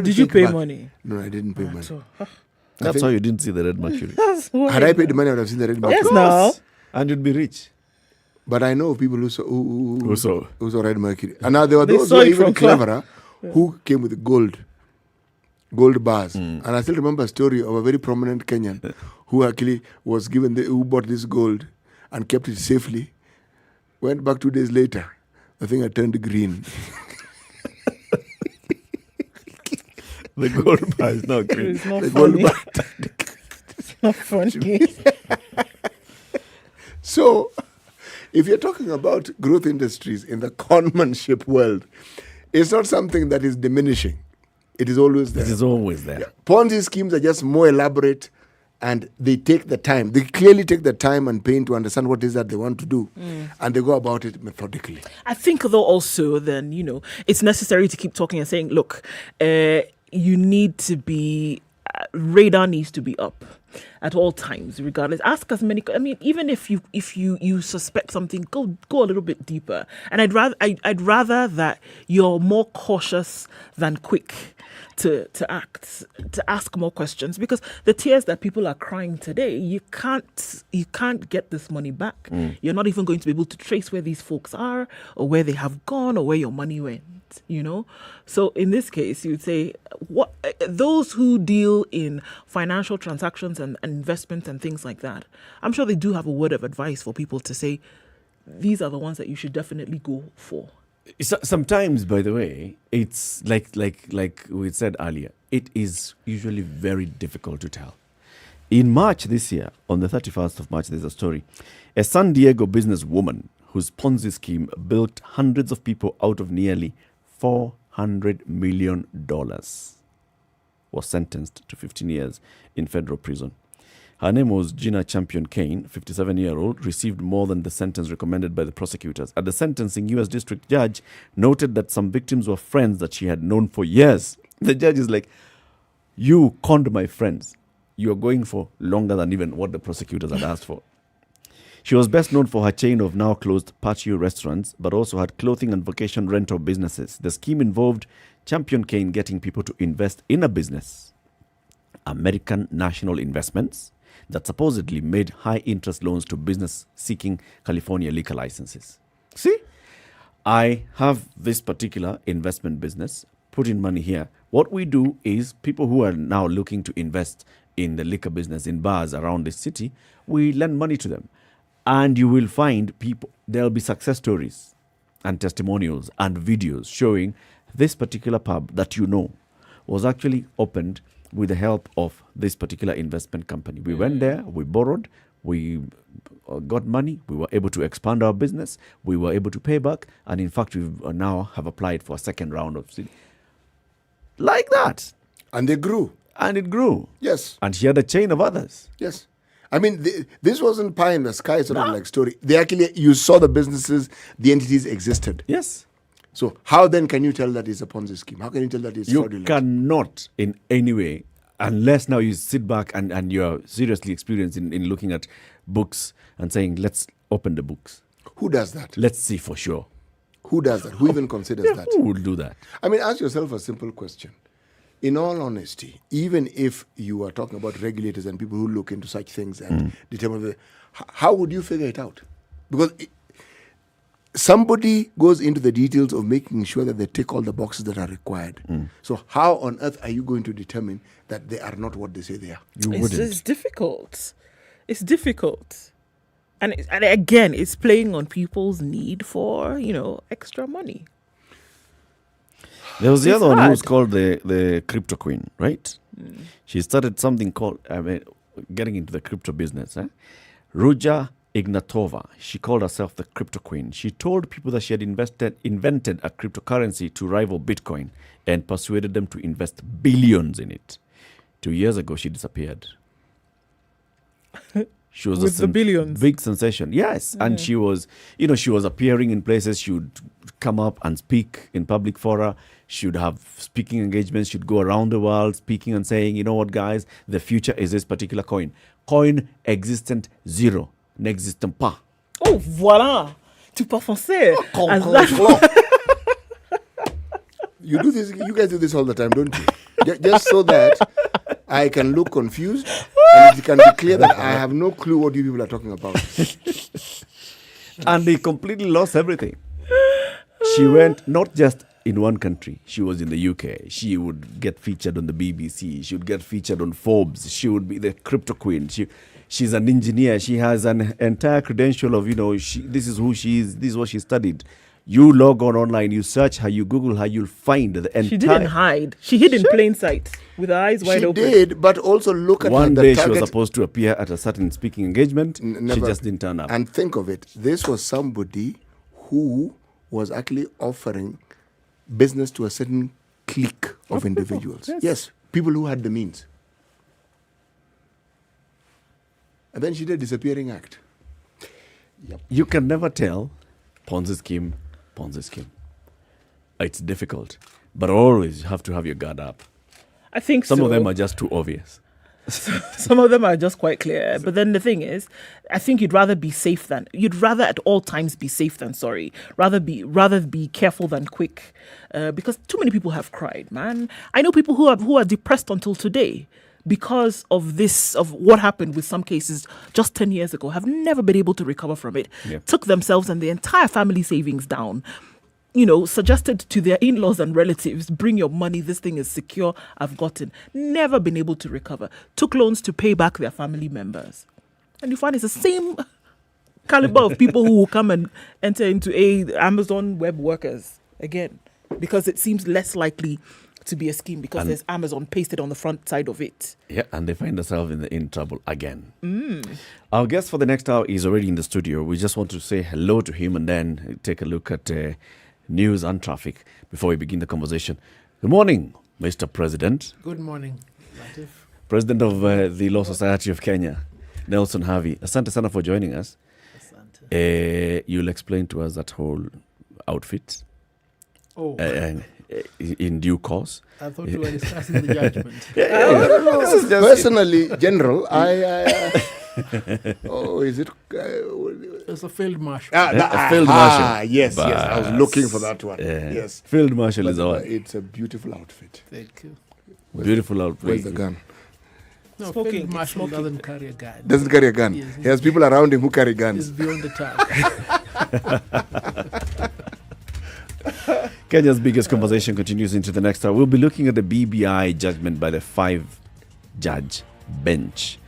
Speaker 6: Did you pay money?
Speaker 8: No, I didn't pay money.
Speaker 7: That's why you didn't see the Red Mercury.
Speaker 8: Had I paid the money, I would have seen the Red Mercury.
Speaker 6: Yes, now.
Speaker 7: And you'd be rich.
Speaker 8: But I know of people who saw
Speaker 7: saw
Speaker 8: Red Mercury. And now there were those who were even cleverer who came with gold bars. And I still remember a story of a very prominent Kenyan who actually was given, who bought this gold and kept it safely. Went back 2 days later. The thing had turned green.
Speaker 7: The gold bar is not green.
Speaker 6: It's not
Speaker 8: The
Speaker 6: funny.
Speaker 8: gold bar.
Speaker 6: It's not funny.
Speaker 8: So, if you're talking about growth industries in the conmanship world, it's not something that is diminishing. It is always there.
Speaker 7: It is always there.
Speaker 8: Yeah. Ponzi schemes are just more elaborate, and they take the time. They clearly take the time and pain to understand what it is that they want to do, and they go about it methodically.
Speaker 6: I think, though, also, then, it's necessary to keep talking and saying, look, you need to be, radar needs to be up at all times, regardless. Ask as many, even if you suspect something, go a little bit deeper. And I'd rather that you're more cautious than quick to ask more questions, because the tears that people are crying today, you can't get this money back. You're not even going to be able to trace where these folks are or where they have gone or where your money went, So in this case, you'd say what those who deal in financial transactions and investments and things like that, I'm sure they do have a word of advice for people to say, these are the ones that you should definitely go for.
Speaker 7: Sometimes, by the way, it's like we said earlier, it is usually very difficult to tell. In March this year, on the 31st of March, there's a story. A San Diego businesswoman whose Ponzi scheme bilked hundreds of people out of nearly $400 million was sentenced to 15 years in federal prison. Her name was Gina Champion Kane, 57-year-old, received more than the sentence recommended by the prosecutors. At the sentencing, U.S. District Judge noted that some victims were friends that she had known for years. The judge is like, you conned my friends. You are going for longer than even what the prosecutors had asked for. She was best known for her chain of now closed patio restaurants, but also had clothing and vacation rental businesses. The scheme involved Champion Kane getting people to invest in a business, American National Investments, that supposedly made high-interest loans to business seeking California liquor licenses. See, I have this particular investment business, put in money here. What we do is people who are now looking to invest in the liquor business in bars around the city, we lend money to them. And you will find people, there'll be success stories and testimonials and videos showing this particular pub that was actually opened with the help of this particular investment company. We went there, we borrowed, we got money, we were able to expand our business, we were able to pay back, and in fact, we now have applied for a second round of city. Like that.
Speaker 8: And they grew.
Speaker 7: And it grew.
Speaker 8: Yes.
Speaker 7: And she had a chain of others.
Speaker 8: Yes. I mean, this wasn't pie in the sky sort of like story. They actually, you saw the businesses, the entities existed.
Speaker 7: Yes.
Speaker 8: So how then can you tell that it's a Ponzi scheme? How can you tell that it's fraudulent?
Speaker 7: You cannot in any way, unless now you sit back and you're seriously experienced in looking at books and saying, let's open the books.
Speaker 8: Who does that?
Speaker 7: Let's see for sure.
Speaker 8: Who does that? Who even considers that?
Speaker 7: Who would do that?
Speaker 8: I mean, ask yourself a simple question. in all honesty, even if you are talking about regulators and people who look into such things and determine, how would you figure it out? Because somebody goes into the details of making sure that they tick all the boxes that are required. So how on earth are you going to determine that they are not what they say they are?
Speaker 6: It's difficult. It's difficult. And again, it's playing on people's need for, extra money.
Speaker 7: There was the other one who was called the crypto queen, right? She started something called, getting into the crypto business. Ruja Ignatova, she called herself the crypto queen. She told people that she had invented a cryptocurrency to rival Bitcoin and persuaded them to invest billions in it. 2 years ago, she disappeared. She was
Speaker 6: with the billions,
Speaker 7: big sensation. Yes, and she was, she was appearing in places. She would come up and speak in public fora. She would have speaking engagements. She'd go around the world speaking and saying, you know what, guys, the future is this particular coin. Coin existent zero, n'existent pas.
Speaker 6: Oh, voilà. Tu parles français.
Speaker 8: You do this. You guys do this all the time, don't you? Just so that I can look confused and it can be clear that I have no clue what you people are talking about.
Speaker 7: And they completely lost everything. She went not just in one country. She was in the UK. She would get featured on the BBC. She would get featured on Forbes. She would be the crypto queen. She's an engineer. She has an entire credential of, this is who she is. This is what she studied. You log on online, you search her, you Google her, you'll find the entire...
Speaker 6: She didn't hide. She hid in plain sight with her eyes wide open.
Speaker 8: She did, but also look at
Speaker 7: one
Speaker 8: the
Speaker 7: day
Speaker 8: target.
Speaker 7: She was supposed to appear at a certain speaking engagement. She just didn't turn up.
Speaker 8: And think of it. This was somebody who was actually offering business to a certain clique of individuals. Yes, people who had the means. And then she did a disappearing act.
Speaker 7: Yep. You can never tell Ponzi scheme. It's difficult, but always you have to have your guard up.
Speaker 6: I think
Speaker 7: some of them are just too obvious.
Speaker 6: Some of them are just quite clear. But then the thing is, I think you'd rather at all times be safe than sorry. Rather be careful than quick, because too many people have cried, man. I know people who are depressed until today because of what happened with some cases just 10 years ago, have never been able to recover from it.
Speaker 7: Yep.
Speaker 6: Took themselves and the entire family savings down. Suggested to their in-laws and relatives, bring your money, this thing is secure, I've gotten. Never been able to recover. Took loans to pay back their family members. And you find it's the same caliber of people who will come and enter into Amazon web workers again, because it seems less likely to be a scheme because there's Amazon pasted on the front side of it.
Speaker 7: Yeah, and they find themselves in trouble again. Our guest for the next hour is already in the studio. We just want to say hello to him and then take a look at news and traffic before we begin the conversation. Good morning, Mr. President.
Speaker 21: Good morning, Latif.
Speaker 7: President of the Law Society of Kenya, Nelson Harvey. Asante sana for joining us. Asante. You'll explain to us that whole outfit.
Speaker 21: Oh.
Speaker 7: In due course.
Speaker 21: I thought we were discussing the judgment.
Speaker 8: This is just personally, General, is it?
Speaker 21: It's a field marshal.
Speaker 7: A field marshal.
Speaker 8: Yes, I was looking for that one. Yes.
Speaker 7: Field marshal is our.
Speaker 8: It's a beautiful outfit.
Speaker 21: Thank you.
Speaker 7: Beautiful outfit.
Speaker 8: Where's the gun?
Speaker 21: No, field marshal doesn't carry a gun.
Speaker 8: Doesn't carry a gun.
Speaker 21: Yes,
Speaker 8: he has people around him who carry guns.
Speaker 21: He's beyond the task.
Speaker 7: Kenya's biggest conversation continues into the next hour. We'll be looking at the BBI judgment by the 5-judge bench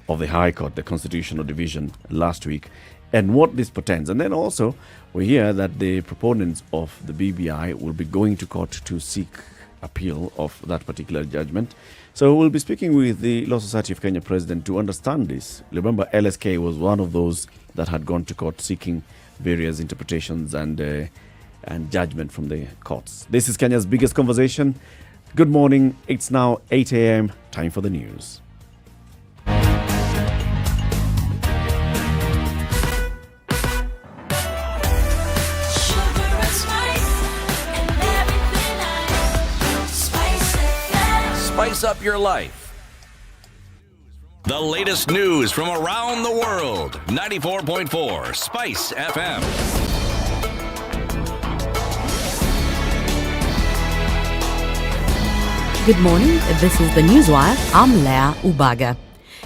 Speaker 7: of the High Court, the Constitutional Division, last week, and what this portends. And then also, we hear that the proponents of the BBI will be going to court to seek appeal of that particular judgment. So we'll be speaking with the Law Society of Kenya president to understand this. Remember, LSK was one of those that had gone to court seeking various interpretations and judgment from the courts. This is Kenya's biggest conversation. Good morning. It's now 8 a.m. Time for the news.
Speaker 5: Spice up your life. The latest news from around the world. 94.4 Spice FM.
Speaker 1: Good morning. This is the Newswire. I'm Leah Ubaga.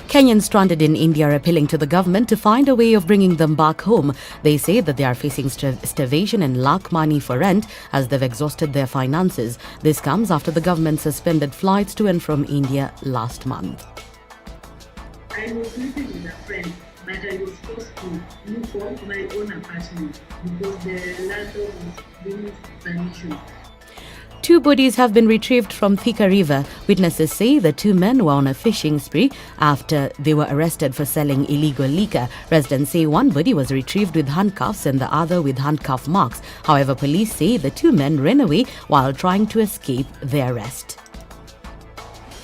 Speaker 1: Kenyans stranded in India are appealing to the government to find a way of bringing them back home. They say that they are facing starvation and lack money for rent as they've exhausted their finances. This comes after the government suspended flights to and from India last month.
Speaker 2: I was living with a friend, but I was forced to look for my own apartment because the landlord was giving permission.
Speaker 1: 2 bodies have been retrieved from Thika River. Witnesses say the 2 men were on a fishing spree after they were arrested for selling illegal liquor. Residents say one body was retrieved with handcuffs and the other with handcuff marks. However, police say the 2 men ran away while trying to escape their arrest.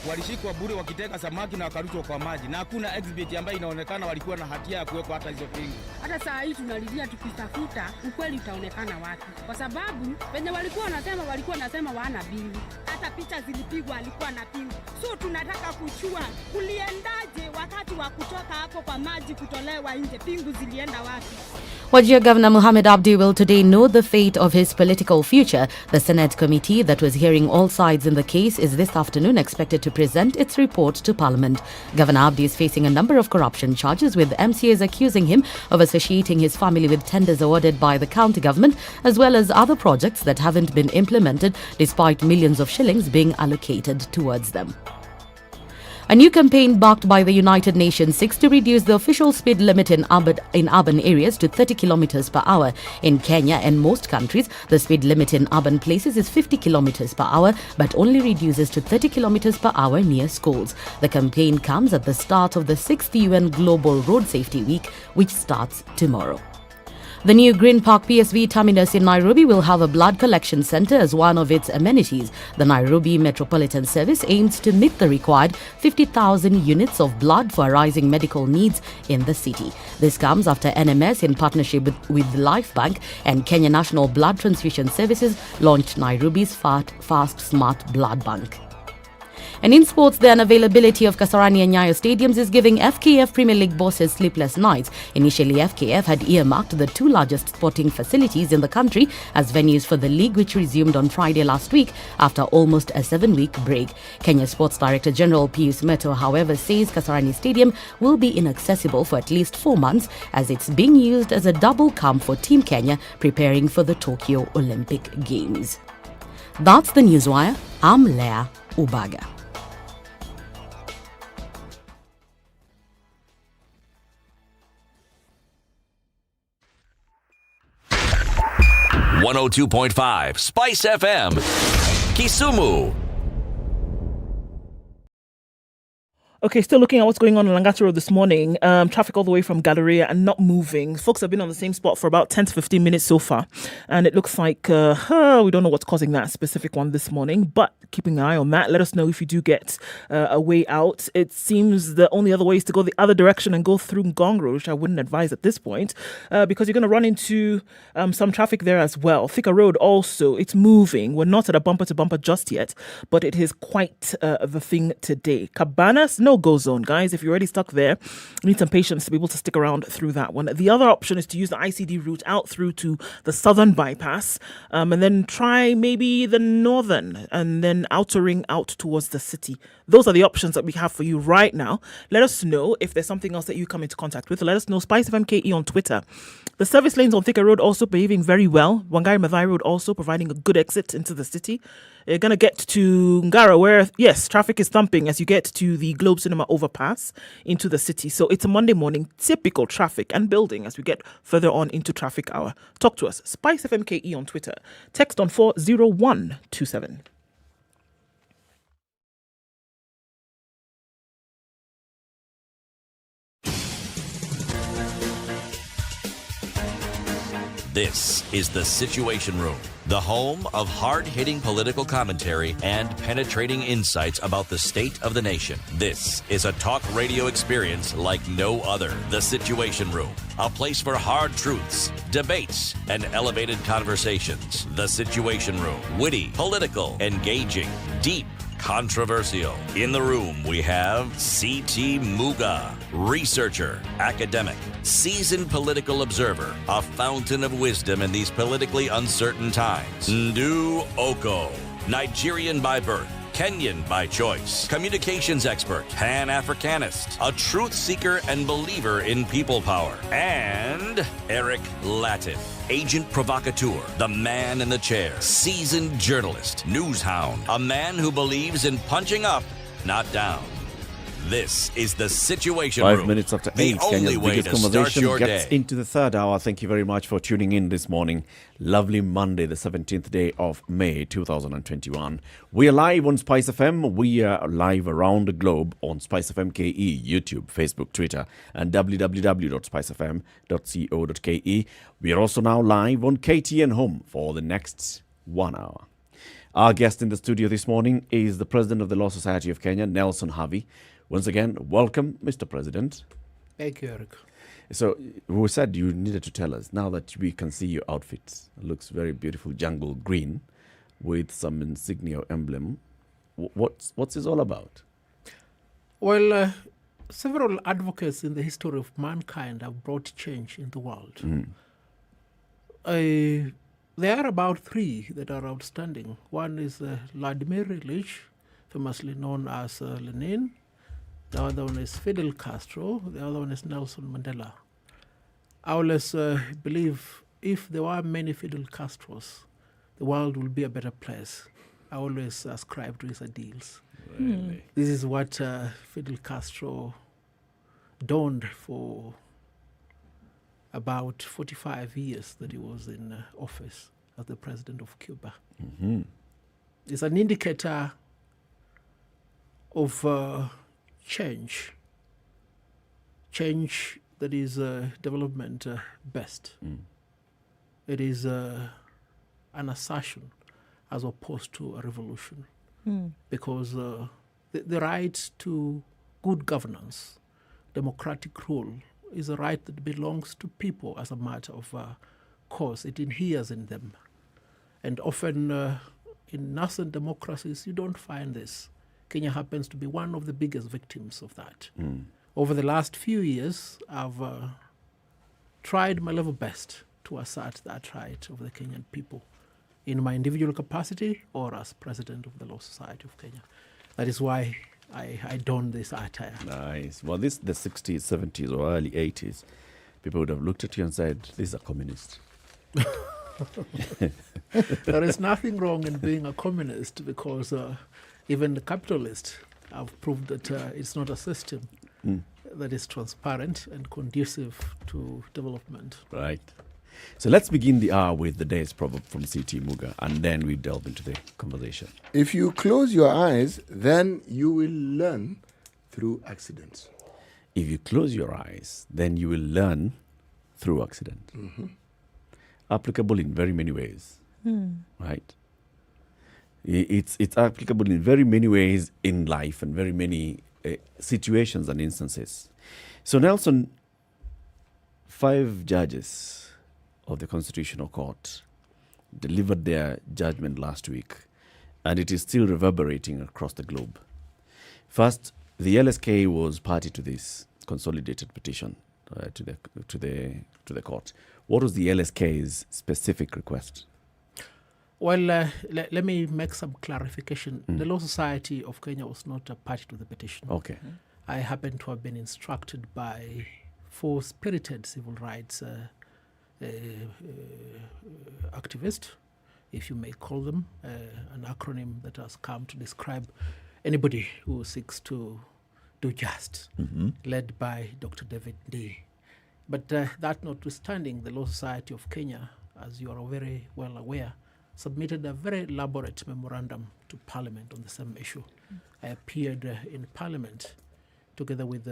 Speaker 22: Walishikwa bure wakiteka samaki na wakarushwa kwa maji na hakuna exhibit ambayo inaonekana walikuwa na hatia ya kuwekwa hata hizo pingu.
Speaker 23: Hata saa hii tunalilia tukitafuta ukweli utaonekana wapi, kwa sababu wenye walikuwa wanasema wana pingu, hata picha zilipigwa alikuwa na pingu. So tunataka kujua kuliendaje wakati wa kutoka hapo kwa maji kutolewa nje, pingu zilienda wapi?
Speaker 1: Wajir Governor Mohamed Abdi will today know the fate of his political future. The Senate committee that was hearing all sides in the case is this afternoon expected to present its report to Parliament. Governor Abdi is facing a number of corruption charges, with MCAs accusing him of associating his family with tenders awarded by the county government, as well as other projects that haven't been implemented despite millions of shillings being allocated towards them. A new campaign backed by the United Nations seeks to reduce the official speed limit in urban areas to 30 kilometers per hour. In Kenya and most countries, the speed limit in urban places is 50 kilometers per hour, but only reduces to 30 kilometers per hour near schools. The campaign comes at the start of the 6th UN Global Road Safety Week, which starts tomorrow. The new Green Park PSV terminus in Nairobi will have a blood collection center as one of its amenities. The Nairobi Metropolitan Service aims to meet the required 50,000 units of blood for rising medical needs in the city. This comes after NMS, in partnership with Life Bank and Kenya National Blood Transfusion Services, launched Nairobi's Fast Smart Blood Bank. And in sports, the unavailability of Kasarani and Nyayo stadiums is giving FKF Premier League bosses sleepless nights. Initially, FKF had earmarked the 2 largest sporting facilities in the country as venues for the league, which resumed on Friday last week after almost a 7-week break. Kenya Sports Director General Pius Meto, however, says Kasarani Stadium will be inaccessible for at least 4 months as it's being used as a double camp for Team Kenya preparing for the Tokyo Olympic Games. That's the Newswire. I'm Leah Ubaga.
Speaker 5: .5 Spice FM, Kisumu.
Speaker 6: Okay, still looking at what's going on Langata Road this morning. Traffic all the way from Galleria and not moving. Folks have been on the same spot for about 10 to 15 minutes so far. And it looks like we don't know what's causing that specific one this morning. But keeping an eye on that, let us know if you do get a way out. It seems the only other way is to go the other direction and go through Ngong Road, which I wouldn't advise at this point. Because you're going to run into some traffic there as well. Thika Road also, it's moving. We're not at a bumper to bumper just yet. But it is quite the thing today. Cabanas, no go zone, guys. If you're already stuck there, you need some patience to be able to stick around through that one. The other option is to use the ICD route out through to the southern bypass and then try maybe the northern and then outer ring out towards the city. Those are the options that we have for you right now. Let us know if there's something else that you come into contact with. Let us know. SpiceFM on Twitter. The service lanes on Thika Road also behaving very well. Wangari Maathai Road also providing a good exit into the city. You're going to get to Ngara where, yes, traffic is thumping as you get to the Globe Cinema overpass into the city. So it's a Monday morning, typical traffic and building as we get further on into traffic hour. Talk to us. SpiceFM on Twitter. Text on 40127.
Speaker 5: This is The Situation Room, the home of hard-hitting political commentary and penetrating insights about the state of the nation. This is a talk radio experience like no other. The Situation Room, a place for hard truths, debates, and elevated conversations. The Situation Room, witty, political, engaging, deep, controversial. In the room, we have C.T. Muga, researcher, academic, seasoned political observer, a fountain of wisdom in these politically uncertain times. Ndu Oko, Nigerian by birth, Kenyan by choice, communications expert, Pan-Africanist, a truth seeker and believer in people power, and Eric Latif, agent provocateur, the man in the chair, seasoned journalist, news hound, a man who believes in punching up, not down. This is the Situation Room.
Speaker 7: 5 minutes after
Speaker 5: the
Speaker 7: 8,
Speaker 5: only
Speaker 7: Kenya's
Speaker 5: way
Speaker 7: biggest
Speaker 5: to start
Speaker 7: conversation
Speaker 5: your
Speaker 7: gets
Speaker 5: day.
Speaker 7: into the third hour. Thank you very much for tuning in this morning. Lovely Monday, the 17th day of May 2021. We are live on SpiceFM. We are live around the globe on SpiceFM KE, YouTube, Facebook, Twitter, and www.spicefm.co.ke. We are also now live on KTN Home for the next 1 hour. Our guest in the studio this morning is the President of the Law Society of Kenya, Nelson Havi. Once again, welcome, Mr. President.
Speaker 21: Thank you, Eric.
Speaker 7: So, we said you needed to tell us, now that we can see your outfit. It looks very beautiful, jungle green, with some insignia emblem. What's this all about?
Speaker 21: Well, several advocates in the history of mankind have brought change in the world. There are about three that are outstanding. One is Vladimir Ilyich, famously known as Lenin. The other one is Fidel Castro. The other one is Nelson Mandela. I always believe if there were many Fidel Castros, the world will be a better place. I always ascribe to his ideals.
Speaker 7: Really?
Speaker 21: This is what Fidel Castro donned for about 45 years that he was in office as the president of Cuba. It's an indicator of change that is development best. It is an assertion as opposed to a revolution, because the right to good governance, democratic rule, is a right that belongs to people as a matter of course. It inheres in them. And often in nascent democracies, you don't find this. Kenya happens to be one of the biggest victims of that. Over the last few years, I've tried my level best to assert that right of the Kenyan people in my individual capacity or as president of the Law Society of Kenya. That is why I don this attire.
Speaker 7: Nice. Well, this the 60s, 70s, or early 80s, people would have looked at you and said, this is a communist.
Speaker 21: There is nothing wrong in being a communist, because even the capitalists have proved that it's not a system that is transparent and conducive to development.
Speaker 7: Right. So let's begin the hour with the day's proverb from C.T. Muga, and then we delve into the conversation.
Speaker 8: If you close your eyes, then you will learn through accidents.
Speaker 7: If you close your eyes, then you will learn through accident. Applicable in very many ways, right? It's applicable in very many ways in life and very many situations and instances. So Nelson, 5 judges of the Constitutional Court delivered their judgment last week, and it is still reverberating across the globe. First, the LSK was party to this consolidated petition to the court. What was the LSK's specific request?
Speaker 21: Well, let me make some clarification. The Law Society of Kenya was not a party to the petition.
Speaker 7: Okay.
Speaker 21: I happen to have been instructed by 4 spirited civil rights activists, if you may call them, an acronym that has come to describe anybody who seeks to do just, led by Dr. David D. But that notwithstanding, the Law Society of Kenya, as you are very well aware, submitted a very elaborate memorandum to Parliament on the same issue. I appeared in Parliament together with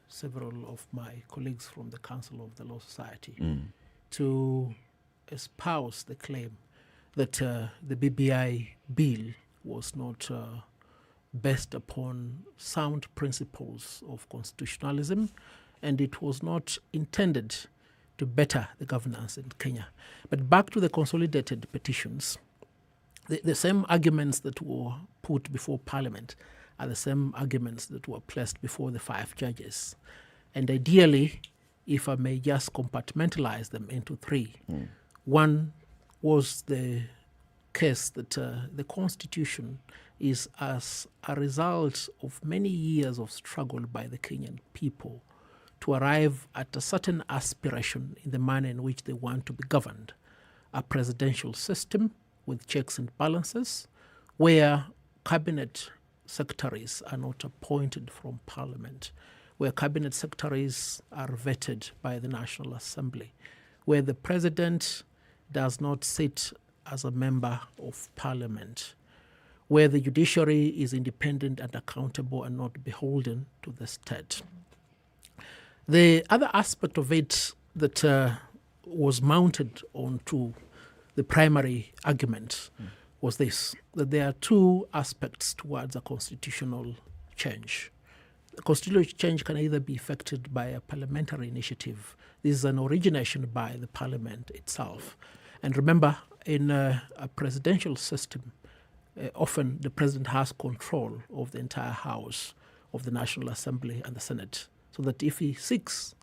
Speaker 21: several of my colleagues from the Council of the Law Society to espouse the claim that the BBI bill was not based upon sound principles of constitutionalism, and it was not intended to better the governance in Kenya. But back to the consolidated petitions, the same arguments that were put before Parliament are the same arguments that were placed before the 5 judges. And ideally, if I may just compartmentalize them into 3, one was the case that the Constitution is as a result of many years of struggle by the Kenyan people to arrive at a certain aspiration in the manner in which they want to be governed, a presidential system with checks and balances, where cabinet secretaries are not appointed from Parliament, where cabinet secretaries are vetted by the National Assembly, where the president does not sit as a member of Parliament, where the judiciary is independent and accountable and not beholden to the state. The other aspect of it that was mounted onto the primary argument was this, that there are two aspects towards a constitutional change. A constitutional change can either be effected by a parliamentary initiative. This is an origination by the parliament itself. And remember, in a presidential system, often the president has control of the entire house of the National Assembly and the Senate, so that if he seeks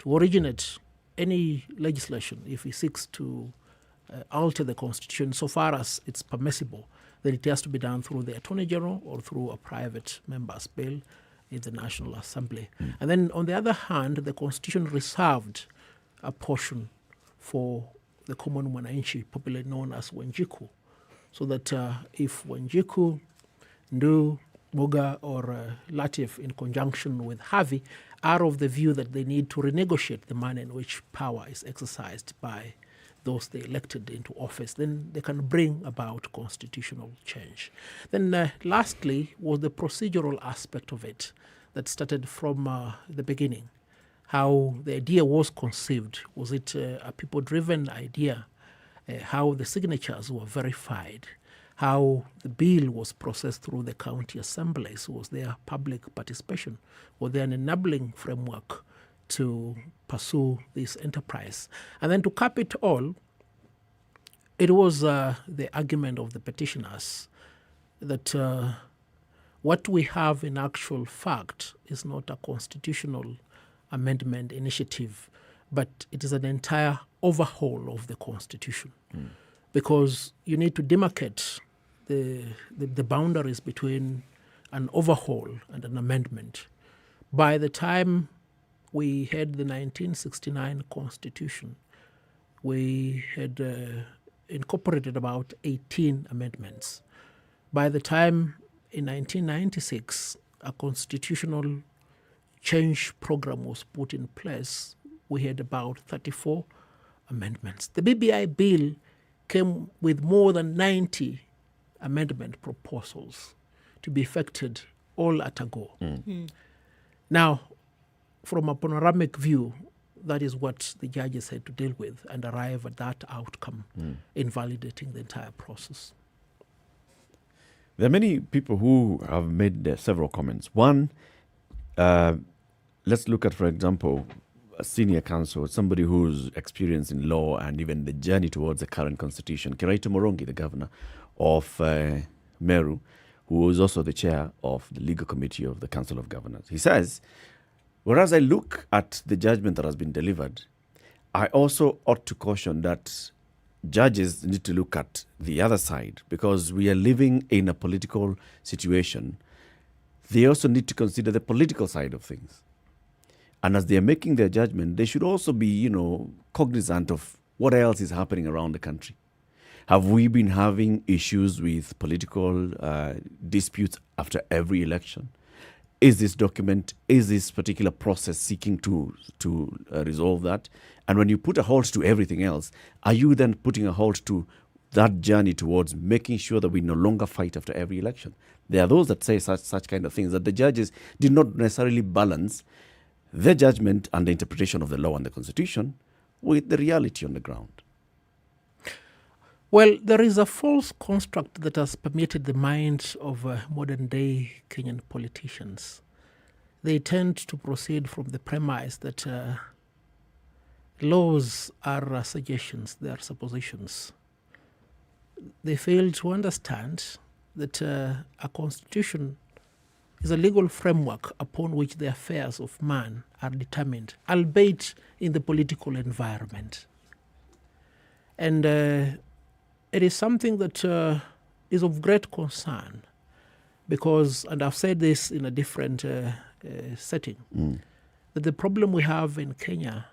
Speaker 21: to originate any legislation, if he seeks to alter the constitution so far as it's permissible, then it has to be done through the Attorney General or through a private member's bill in the National Assembly. And then on the other hand, the constitution reserved a portion for the common mwananchi, popularly known as Wanjiku, so that if Wanjiku, Ndu, Muga or Latif in conjunction with Harvey are of the view that they need to renegotiate the manner in which power is exercised by those they elected into office, then they can bring about constitutional change. Then lastly was the procedural aspect of it that started from the beginning. How the idea was conceived. Was it a people-driven idea? How the signatures were verified? How the bill was processed through the county assemblies? Was there public participation? Was there an enabling framework to pursue this enterprise? And then to cap it all, it was the argument of the petitioners that what we have in actual fact is not a constitutional amendment initiative, but it is an entire overhaul of the Constitution. Because you need to demarcate the boundaries between an overhaul and an amendment. By the time we had the 1969 Constitution, we had incorporated about 18 amendments. By the time in 1996 a constitutional change program was put in place, we had about 34 amendments. The BBI bill came with more than 90 amendment proposals to be effected all at a go. Now, from a panoramic view, that is what the judges had to deal with and arrive at that outcome, invalidating the entire process.
Speaker 7: There are many people who have made several comments. One, let's look at, for example, a senior counsel, somebody who's experienced in law and even the journey towards the current constitution, Kiraito Morongi, the governor of Meru, who is also the chair of the legal committee of the Council of Governors. He says, whereas I look at the judgment that has been delivered, I also ought to caution that judges need to look at the other side, because we are living in a political situation. They also need to consider the political side of things. And as they are making their judgment, they should also be, cognizant of what else is happening around the country. Have we been having issues with political disputes after every election? Is this particular process seeking to resolve that? And when you put a halt to everything else, are you then putting a halt to that journey towards making sure that we no longer fight after every election? There are those that say such kind of things, that the judges did not necessarily balance their judgment and the interpretation of the law and the Constitution with the reality on the ground.
Speaker 21: Well, there is a false construct that has permeated the minds of modern-day Kenyan politicians. They tend to proceed from the premise that laws are suggestions, they are suppositions. They fail to understand that a constitution is a legal framework upon which the affairs of man are determined, albeit in the political environment. And it is something that is of great concern because, and I've said this in a different setting, that the problem we have in Kenya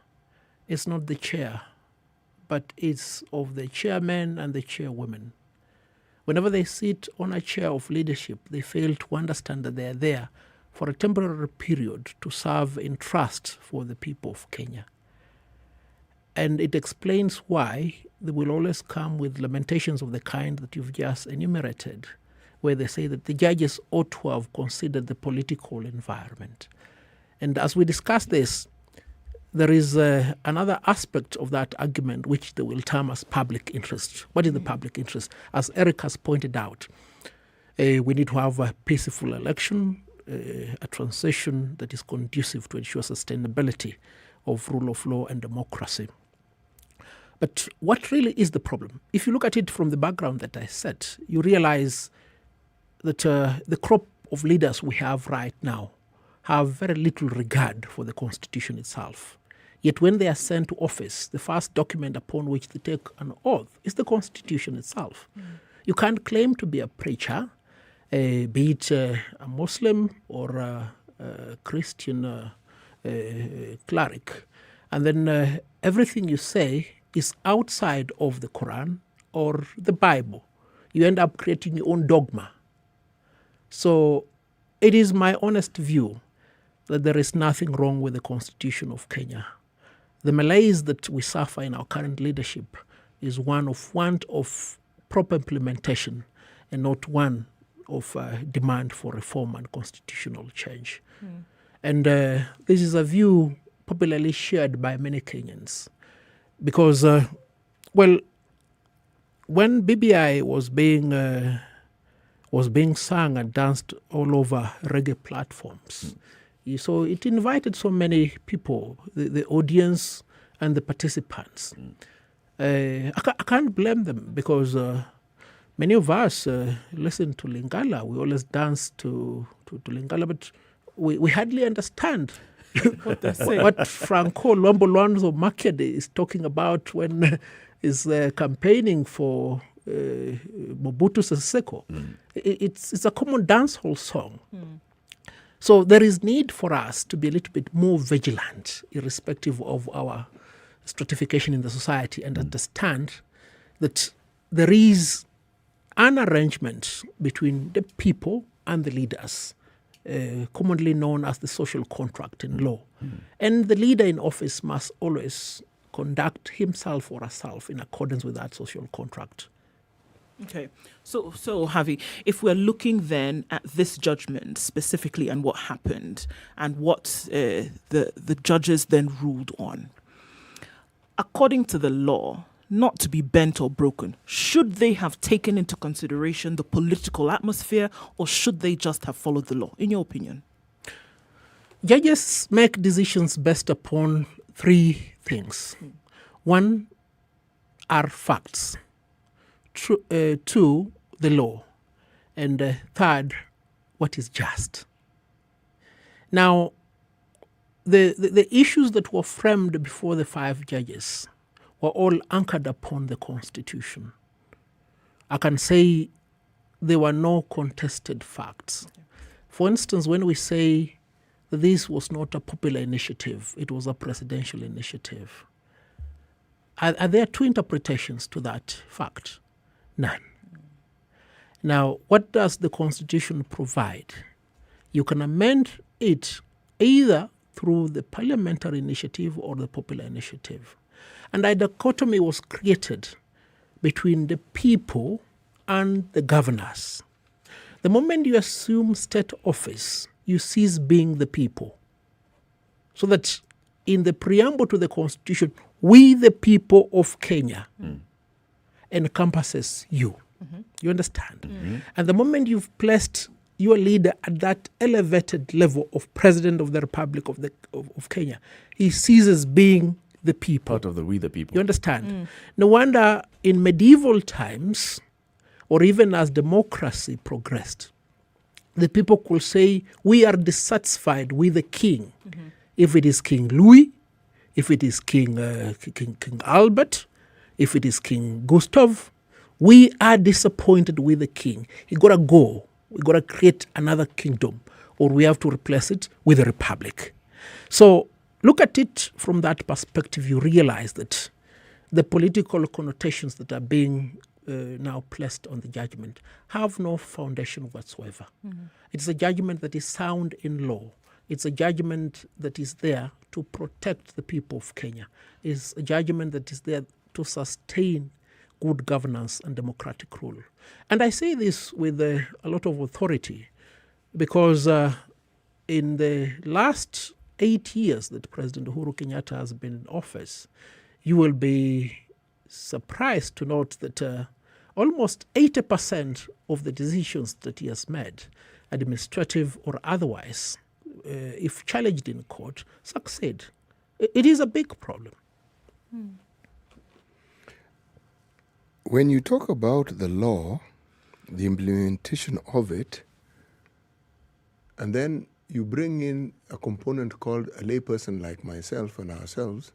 Speaker 21: is not the chair, but it's of the chairmen and the chairwomen. Whenever they sit on a chair of leadership, they fail to understand that they are there for a temporary period to serve in trust for the people of Kenya. And it explains why they will always come with lamentations of the kind that you've just enumerated, where they say that the judges ought to have considered the political environment. And as we discuss this, there is another aspect of that argument which they will term as public interest. What is the public interest? As Eric has pointed out, we need to have a peaceful election, a transition that is conducive to ensure sustainability of rule of law and democracy. But what really is the problem? If you look at it from the background that I set, you realize that the crop of leaders we have right now have very little regard for the Constitution itself. Yet when they are sent to office, the first document upon which they take an oath is the Constitution itself. You can't claim to be a preacher, be it a Muslim or a Christian cleric, and then everything you say is outside of the Quran or the Bible. You end up creating your own dogma. So it is my honest view that there is nothing wrong with the Constitution of Kenya. The malaise that we suffer in our current leadership is one of want of proper implementation and not one of demand for reform and constitutional change. And this is a view popularly shared by many Kenyans because, when BBI was being sung and danced all over reggae platforms, so it invited so many people, the audience and the participants. I can't blame them because many of us listen to Lingala. We always dance to Lingala, but we hardly understand what Franco Luambo Makede is talking about when he's campaigning for Mobutu Sese Seko. It's a common dancehall song. So there is need for us to be a little bit more vigilant, irrespective of our stratification in the society, and understand that there is an arrangement between the people and the leaders, commonly known as the social contract in law. And the leader in office must always conduct himself or herself in accordance with that social contract.
Speaker 6: Okay, so Javi, if we're looking then at this judgment specifically and what happened and what the judges then ruled on, according to the law, not to be bent or broken, should they have taken into consideration the political atmosphere or should they just have followed the law, in your opinion?
Speaker 21: Judges make decisions based upon three things. One are facts. Two, the law, and third, what is just. Now, the issues that were framed before the five judges were all anchored upon the Constitution. I can say there were no contested facts. For instance, when we say that this was not a popular initiative, it was a presidential initiative, are there two interpretations to that fact? None. Now, what does the Constitution provide? You can amend it either through the parliamentary initiative or the popular initiative. And a dichotomy was created between the people and the governors. The moment you assume state office, you cease being the people. So that in the preamble to the Constitution, we the people of Kenya encompasses you. You understand? And the moment you've placed your leader at that elevated level of President of the Republic of Kenya, he ceases being the people.
Speaker 7: Part of the we the people.
Speaker 21: You understand? No wonder in medieval times, or even as democracy progressed, the people could say, we are dissatisfied with the king. If it is King Louis, if it is King Albert, if it is King Gustav, We are disappointed with the king. He got to go. We got to create another kingdom, or we have to replace it with a republic. So look at it from that perspective. You realize that the political connotations that are being now placed on the judgment have no foundation whatsoever. It's a judgment that is sound in law. It's a judgment that is there to protect the people of Kenya. It's a judgment that is there to sustain good governance and democratic rule. And I say this with a lot of authority because in the last 8 years that President Uhuru Kenyatta has been in office, you will be surprised to note that almost 80% of the decisions that he has made, administrative or otherwise, if challenged in court, succeed. It is a big problem.
Speaker 8: When you talk about the law, the implementation of it, and then you bring in a component called a layperson like myself and ourselves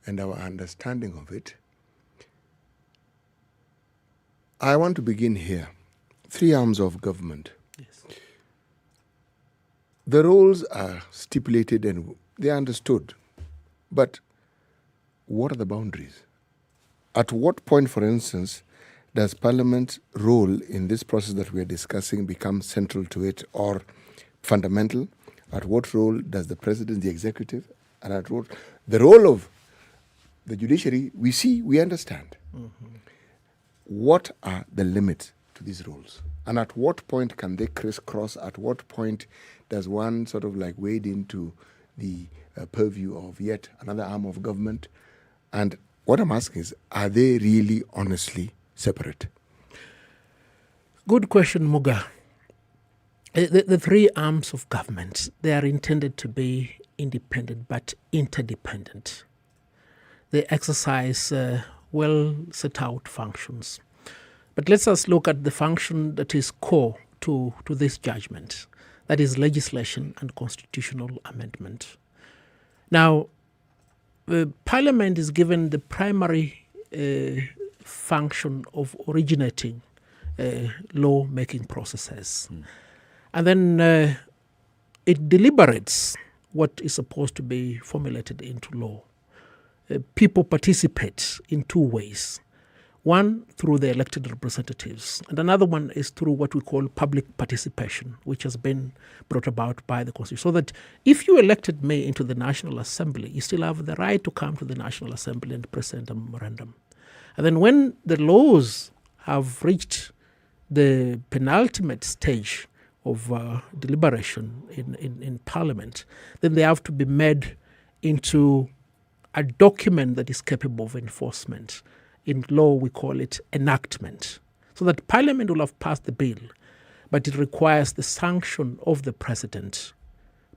Speaker 8: and our understanding of it, I want to begin here. 3 arms of government.
Speaker 21: Yes.
Speaker 8: The roles are stipulated and they are understood. But what are the boundaries? At what point, for instance, does Parliament's role in this process that we are discussing become central to it or fundamental? At what role does the President, the executive, and at what the role of the judiciary, we understand. What are the limits to these roles? And at what point can they crisscross? At what point does one sort of like wade into the purview of yet another arm of government? And what I'm asking is, are they really honestly separate?
Speaker 21: Good question, Muga. The 3 arms of government, they are intended to be independent but interdependent. They exercise well set out functions. But let's us look at the function that is core to this judgment. That is legislation and constitutional amendment. Now, Parliament is given the primary function of originating law-making processes. And then it deliberates what is supposed to be formulated into law. People participate in 2 ways. One, through the elected representatives, and another one is through what we call public participation, which has been brought about by the Constitution. So that if you elected me into the National Assembly, you still have the right to come to the National Assembly and present a memorandum. And then when the laws have reached the penultimate stage of deliberation in Parliament, then they have to be made into a document that is capable of enforcement. In law, we call it enactment. So that Parliament will have passed the bill, but it requires the sanction of the President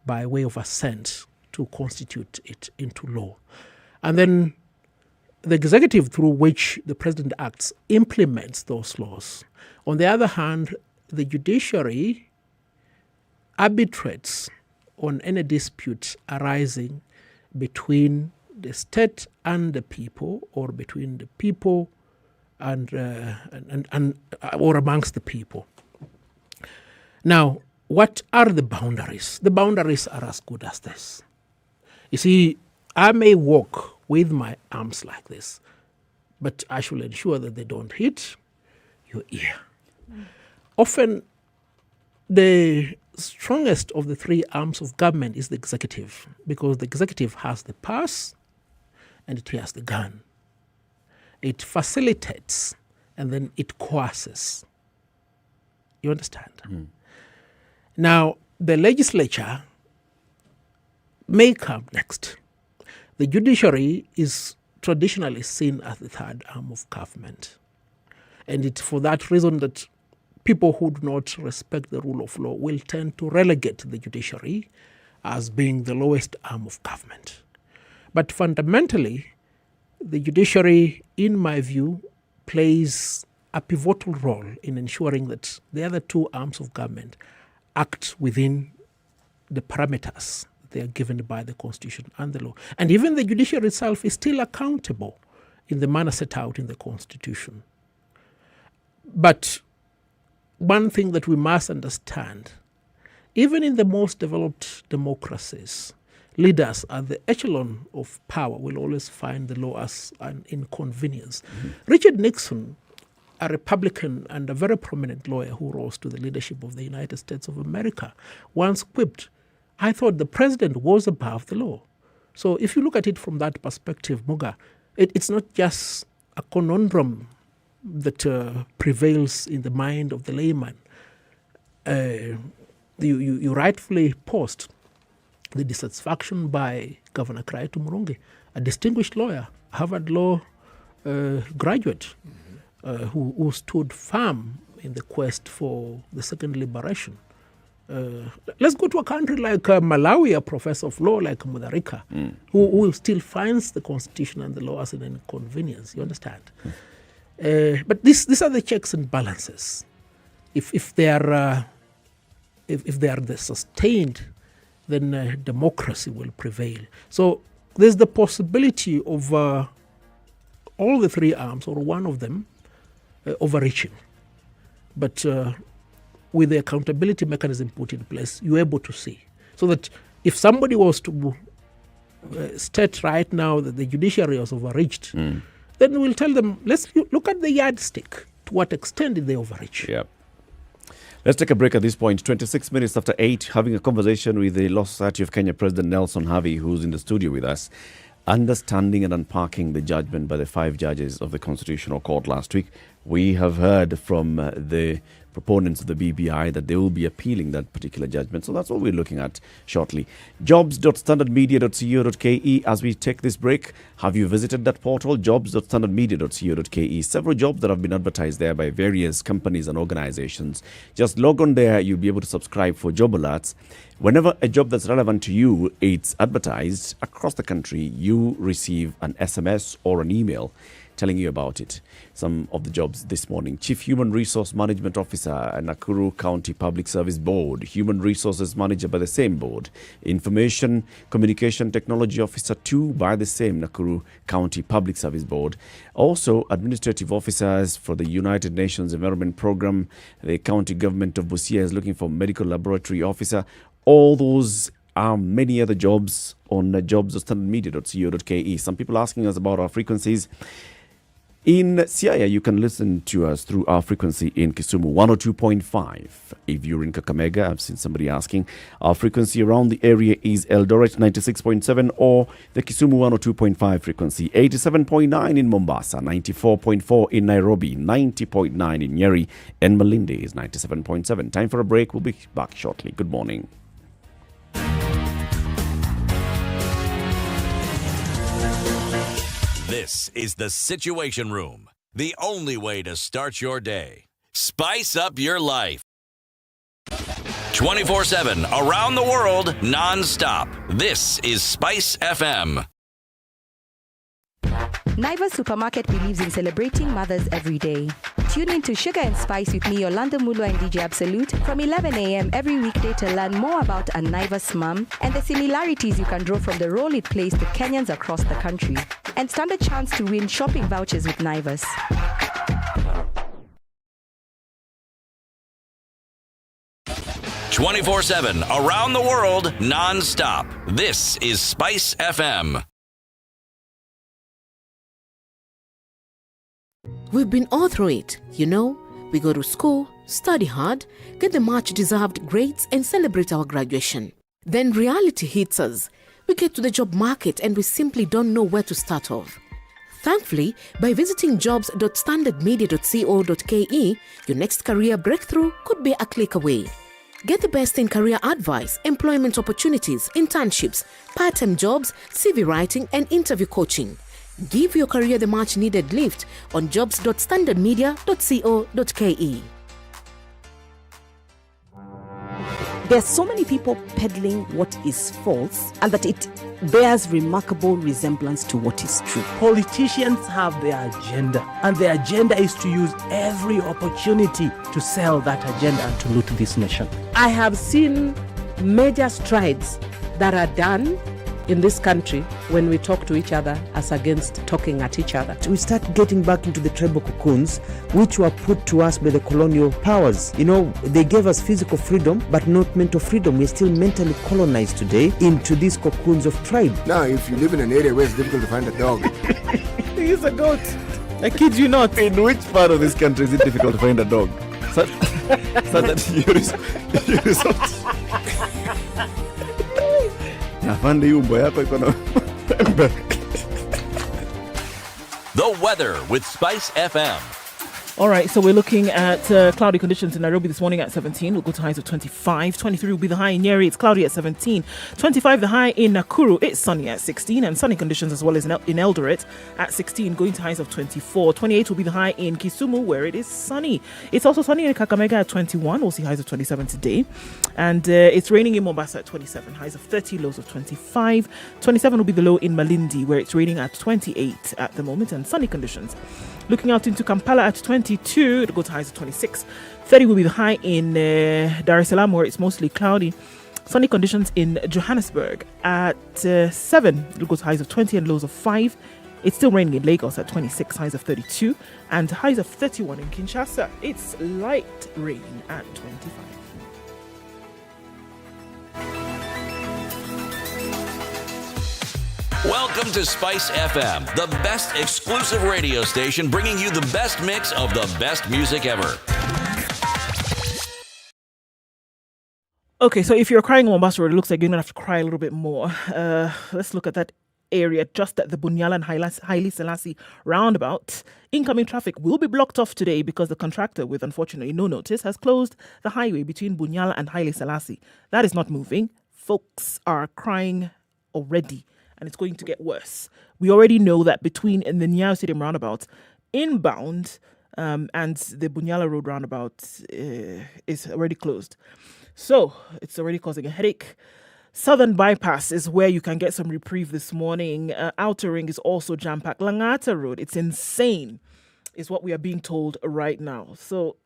Speaker 21: by way of assent to constitute it into law. And then the executive, through which the President acts, implements those laws. On the other hand, the judiciary arbitrates on any dispute arising between the state and the people, or between the people and or amongst the people. Now, what are the boundaries? The boundaries are as good as this. You see, I may walk with my arms like this, but I should ensure that they don't hit your ear. Often, the strongest of the 3 arms of government is the executive, because the executive has the purse and it has the gun. It facilitates and then it coerces. You understand? Now, the legislature may come next. The judiciary is traditionally seen as the 3rd arm of government. And it's for that reason that people who do not respect the rule of law will tend to relegate the judiciary as being the lowest arm of government. But fundamentally, the judiciary, in my view, plays a pivotal role in ensuring that the other 2 arms of government act within the parameters they are given by the Constitution and the law. And even the judiciary itself is still accountable in the manner set out in the Constitution. But one thing that we must understand, even in the most developed democracies, leaders at the echelon of power will always find the law as an inconvenience. Richard Nixon, a Republican and a very prominent lawyer who rose to the leadership of the United States of America, once quipped, "I thought the president was above the law." So if you look at it from that perspective, Muga, it's not just a conundrum that prevails in the mind of the layman. You rightfully posed the dissatisfaction by Governor Kraitu Murungi, a distinguished lawyer, Harvard Law graduate, who stood firm in the quest for the second liberation. Let's go to a country like Malawi, a professor of law like Mutharika, who still finds the constitution and the law as an inconvenience. You understand? But these are the checks and balances. If they are sustained, then democracy will prevail. So there's the possibility of all the three arms, or one of them, overreaching. But with the accountability mechanism put in place, you're able to see. So that if somebody was to state right now that the judiciary has overreached, then we'll tell them, let's look at the yardstick. To what extent did they overreach?
Speaker 7: Yeah. Let's take a break at this point. 26 minutes after 8, having a conversation with the Law Society of Kenya President Nelson Harvey, who's in the studio with us, understanding and unpacking the judgment by the 5 judges of the Constitutional Court last week. We have heard from the proponents of the BBI that they will be appealing that particular judgment. So that's what we're looking at shortly. jobs.standardmedia.co.ke. As we take this break, have you visited that portal? jobs.standardmedia.co.ke. Several jobs that have been advertised there by various companies and organizations. Just log on there. You'll be able to subscribe for job alerts. Whenever a job that's relevant to you, it's advertised across the country, you receive an SMS or an email telling you about it. Some of the jobs this morning: Chief Human Resource Management Officer, Nakuru County Public Service Board, Human Resources Manager by the same board, Information Communication Technology Officer 2 by the same Nakuru County Public Service Board. Also, administrative officers for the United Nations Environment Programme. The county government of Busia is looking for medical laboratory officer. All those are many other jobs on jobs.standardmedia.co.ke. Some people asking us about our frequencies. In Siaya, you can listen to us through our frequency in Kisumu, 102.5. If you're in Kakamega, I've seen somebody asking, our frequency around the area is Eldoret, 96.7, or the Kisumu 102.5 frequency, 87.9 in Mombasa, 94.4 in Nairobi, 90.9 in Nyeri, and Malindi is 97.7. Time for a break. We'll be back shortly. Good morning.
Speaker 5: This is the Situation Room, the only way to start your day. Spice up your life. 24/7, around the world, non-stop. This is SpiceFM.
Speaker 3: Naivas Supermarket believes in celebrating mothers every day. Tune in to Sugar and Spice with me, Yolanda Mulwa and DJ Absolute from 11 a.m. every weekday to learn more about a Naivas mom and the similarities you can draw from the role it plays to Kenyans across the country. And stand a chance to win shopping vouchers with Naivas.
Speaker 5: "24/7, around the world, non-stop. This is SpiceFM.
Speaker 4: We've been all through it, you know. We go to school, study hard, get the much-deserved grades, and celebrate our graduation. Then reality hits us. We get to the job market and we simply don't know where to start off. Thankfully, by visiting jobs.standardmedia.co.ke, your next career breakthrough could be a click away. Get the best in career advice, employment opportunities, internships, part-time jobs, CV writing, and interview coaching. Give your career the much-needed lift on jobs.standardmedia.co.ke.
Speaker 11: There's so many people peddling what is false and that it bears remarkable resemblance to what is true.
Speaker 21: Politicians have their agenda, and their agenda is to use every opportunity to sell that agenda and to loot this nation.
Speaker 10: I have seen major strides that are done in this country when we talk to each other as against talking at each other.
Speaker 12: We start getting back into the tribal cocoons which were put to us by the colonial powers. You know, they gave us physical freedom but not mental freedom. We're still mentally colonized today into these cocoons of tribe.
Speaker 8: Now, if you live in an area where it's difficult to find a dog,
Speaker 6: He's a goat. I kid you not.
Speaker 7: In which part of this country is it difficult to find a dog? So that you resort. Nafande hiyo umbo yako iko na
Speaker 5: The weather with Spice FM.
Speaker 6: All right, so we're looking at cloudy conditions in Nairobi this morning at 17. We'll go to highs of 25. 23 will be the high in Nyeri. It's cloudy at 17. 25 the high in Nakuru. It's sunny at 16. And sunny conditions as well as in Eldoret at 16, going to highs of 24. 28 will be the high in Kisumu, where it is sunny. It's also sunny in Kakamega at 21. We'll see highs of 27 today. And it's raining in Mombasa at 27. Highs of 30, lows of 25. 27 will be the low in Malindi, where it's raining at 28 at the moment, and sunny conditions. Looking out into Kampala at 22, it'll go to highs of 26. 30 will be the high in Dar es Salaam, where it's mostly cloudy. Sunny conditions in Johannesburg at 7. It'll go to highs of 20 and lows of 5. It's still raining in Lagos at 26, highs of 32. And highs of 31 in Kinshasa. It's light rain at 25.
Speaker 5: Welcome to Spice FM, the best exclusive radio station bringing you the best mix of the best music ever.
Speaker 6: Okay, so if you're crying on Mombasa Road, it looks like you're going to have to cry a little bit more. Let's look at that area just at the Bunyala and Haile Selassie roundabout. Incoming traffic will be blocked off today because the contractor, with unfortunately no notice, has closed the highway between Bunyala and Haile Selassie. That is not moving. Folks are crying already, and it's going to get worse. We already know that between the Nyayo Stadium roundabout inbound and the Bunyala Road roundabout is already closed. So it's already causing a headache. Southern Bypass is where you can get some reprieve this morning. Outer Ring is also jam-packed. Langata Road, it's insane, is what we are being told right now. So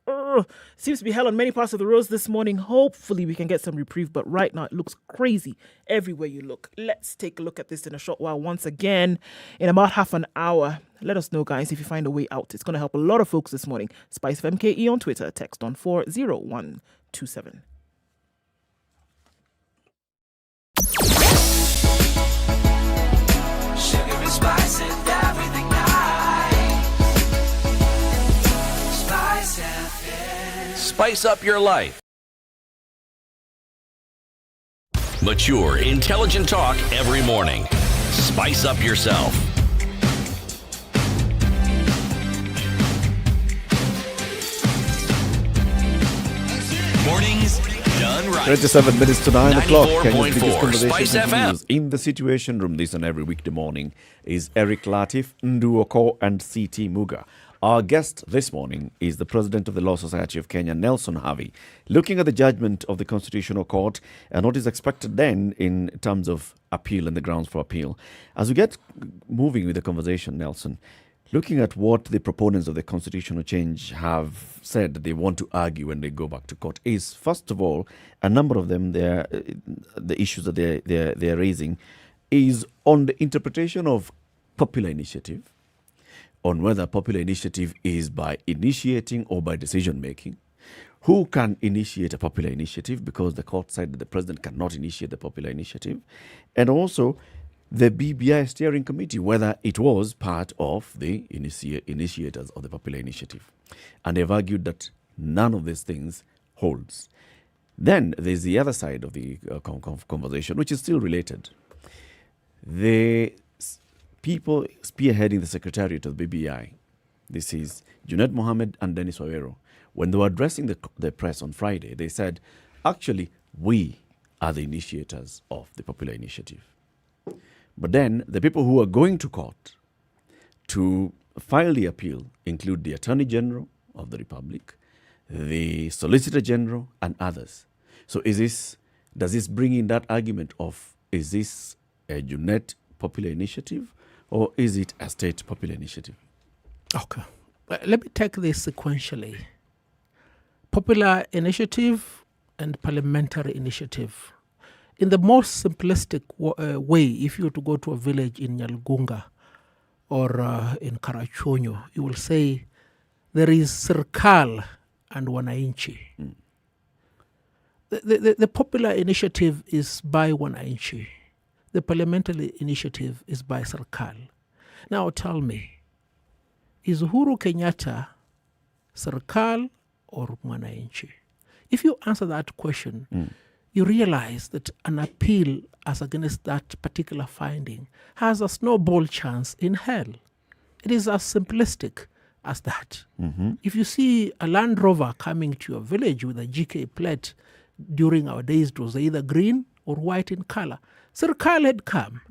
Speaker 6: seems to be hell on many parts of the roads this morning. Hopefully we can get some reprieve, but right now it looks crazy everywhere you look. Let's take a look at this in a short while once again. In about half an hour, let us know, guys, if you find a way out. It's going to help a lot of folks this morning. SpiceFM KE on Twitter. Text on 40127.
Speaker 13: Sugar and spice and everything nice. Spice FM.
Speaker 5: Spice up your life. Mature, intelligent talk every morning. Spice up yourself. Mornings done right.
Speaker 7: 27 minutes to 9 o'clock. Kenya's biggest
Speaker 5: 94.4
Speaker 7: conversation
Speaker 5: Spice FM.
Speaker 7: continues. In the Situation Room this and every weekday morning is Eric Latif, Nduoko and CT Muga. Our guest this morning is the President of the Law Society of Kenya, Nelson Havi, looking at the judgment of the Constitutional Court and what is expected then in terms of appeal and the grounds for appeal. As we get moving with the conversation, Nelson, looking at what the proponents of the constitutional change have said that they want to argue when they go back to court is, first of all, a number of them, the issues that they're raising is on the interpretation of popular initiative, on whether popular initiative is by initiating or by decision-making. Who can initiate a popular initiative, because the court said that the president cannot initiate the popular initiative, and also the BBI steering committee, whether it was part of the initiators of the popular initiative. And they've argued that none of these things holds. Then there's the other side of the conversation, which is still related. The people spearheading the secretariat of the BBI, this is Junaid Mohammed and Dennis Wawero, when they were addressing the press on Friday, they said, actually, we are the initiators of the popular initiative. But then the people who are going to court to file the appeal include the Attorney General of the Republic, the Solicitor General, and others. So does this bring in that argument of, is this a Junet popular initiative or is it a state popular initiative?
Speaker 21: Okay. Let me take this sequentially. Popular initiative and parliamentary initiative. in the most simplistic way, if you were to go to a village in Nyalgunga or in Karachonyo, you will say there is Serikal and Wananchi. The popular initiative is by Wananchi. The parliamentary initiative is by Serikal. Now tell me, is Uhuru Kenyatta Serikal or Wananchi? If you answer that question, you realize that an appeal as against that particular finding has a snowball chance in hell. It is as simplistic as that. If you see a Land Rover coming to your village with a GK plate, during our days it was either green or white in color. Serikal had come.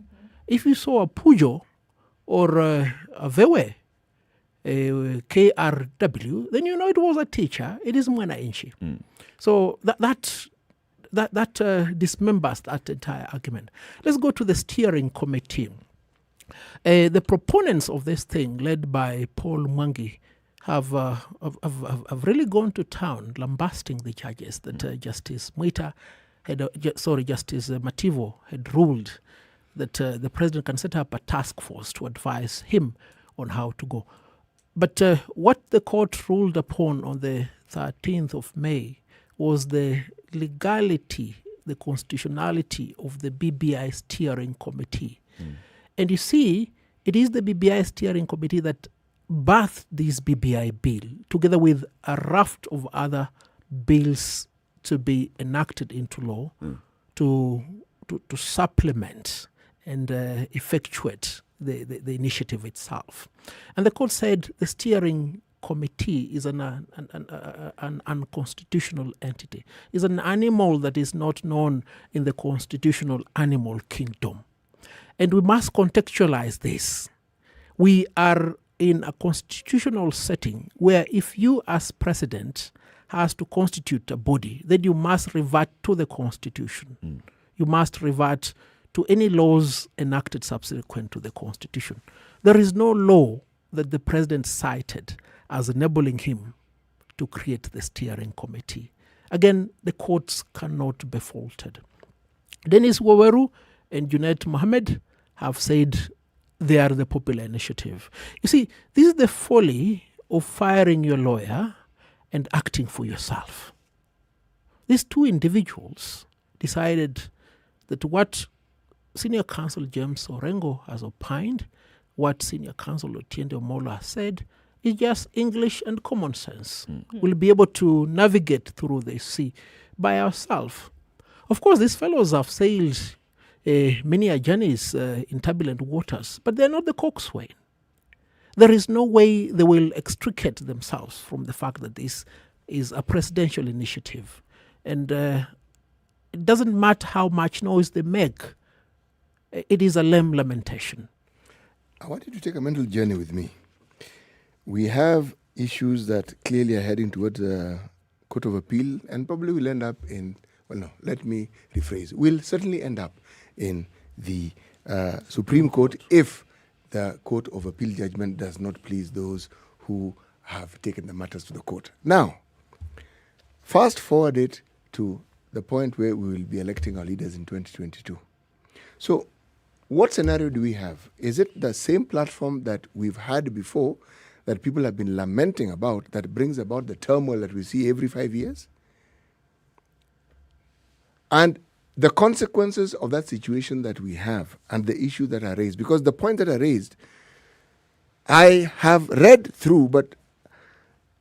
Speaker 21: If you saw a Peugeot or a Vewe, KRW, then you know it was a teacher. It is Mwananchi. So that dismembers that entire argument. Let's go to the steering committee. The proponents of this thing, led by Paul Mwangi, have really gone to town lambasting the judges that Justice Mwita Justice Mativo had ruled that the president can set up a task force to advise him on how to go. But what the court ruled upon on the 13th of May was the legality, the constitutionality of the BBI steering committee. And you see, it is the BBI steering committee that birthed this BBI bill, together with a raft of other bills to be enacted into law to supplement and effectuate the initiative itself. And the court said the steering committee is an unconstitutional entity, is an animal that is not known in the constitutional animal kingdom. And we must contextualize this. We are in a constitutional setting where if you as president has to constitute a body, then you must revert to the constitution. You must revert to any laws enacted subsequent to the constitution. There is no law that the president cited as enabling him to create the steering committee. Again, the courts cannot be faulted. Dennis Waweru and Junet Mohammed have said they are the popular initiative. You see, this is the folly of firing your lawyer and acting for yourself. These two individuals decided that what Senior Counsel James Orengo has opined, what Senior Counsel Otiende Omolo has said, is just English and common sense. We'll be able to navigate through the sea by ourselves. Of course, these fellows have sailed many journeys in turbulent waters, but they're not the coxswain. There is no way they will extricate themselves from the fact that this is a presidential initiative. And it doesn't matter how much noise they make. It is a lame lamentation.
Speaker 8: I want you to take a mental journey with me. We have issues that clearly are heading towards the Court of Appeal and probably will end up in, well, no, let me rephrase. Will certainly end up in the Supreme Court if the Court of Appeal judgment does not please those who have taken the matters to the court. Now, fast forward it to the point where we will be electing our leaders in 2022. So, what scenario do we have? Is it the same platform that we've had before that people have been lamenting about that brings about the turmoil that we see every 5 years? And the consequences of that situation that we have and the issues that are raised, because the points that are raised, I have read through, but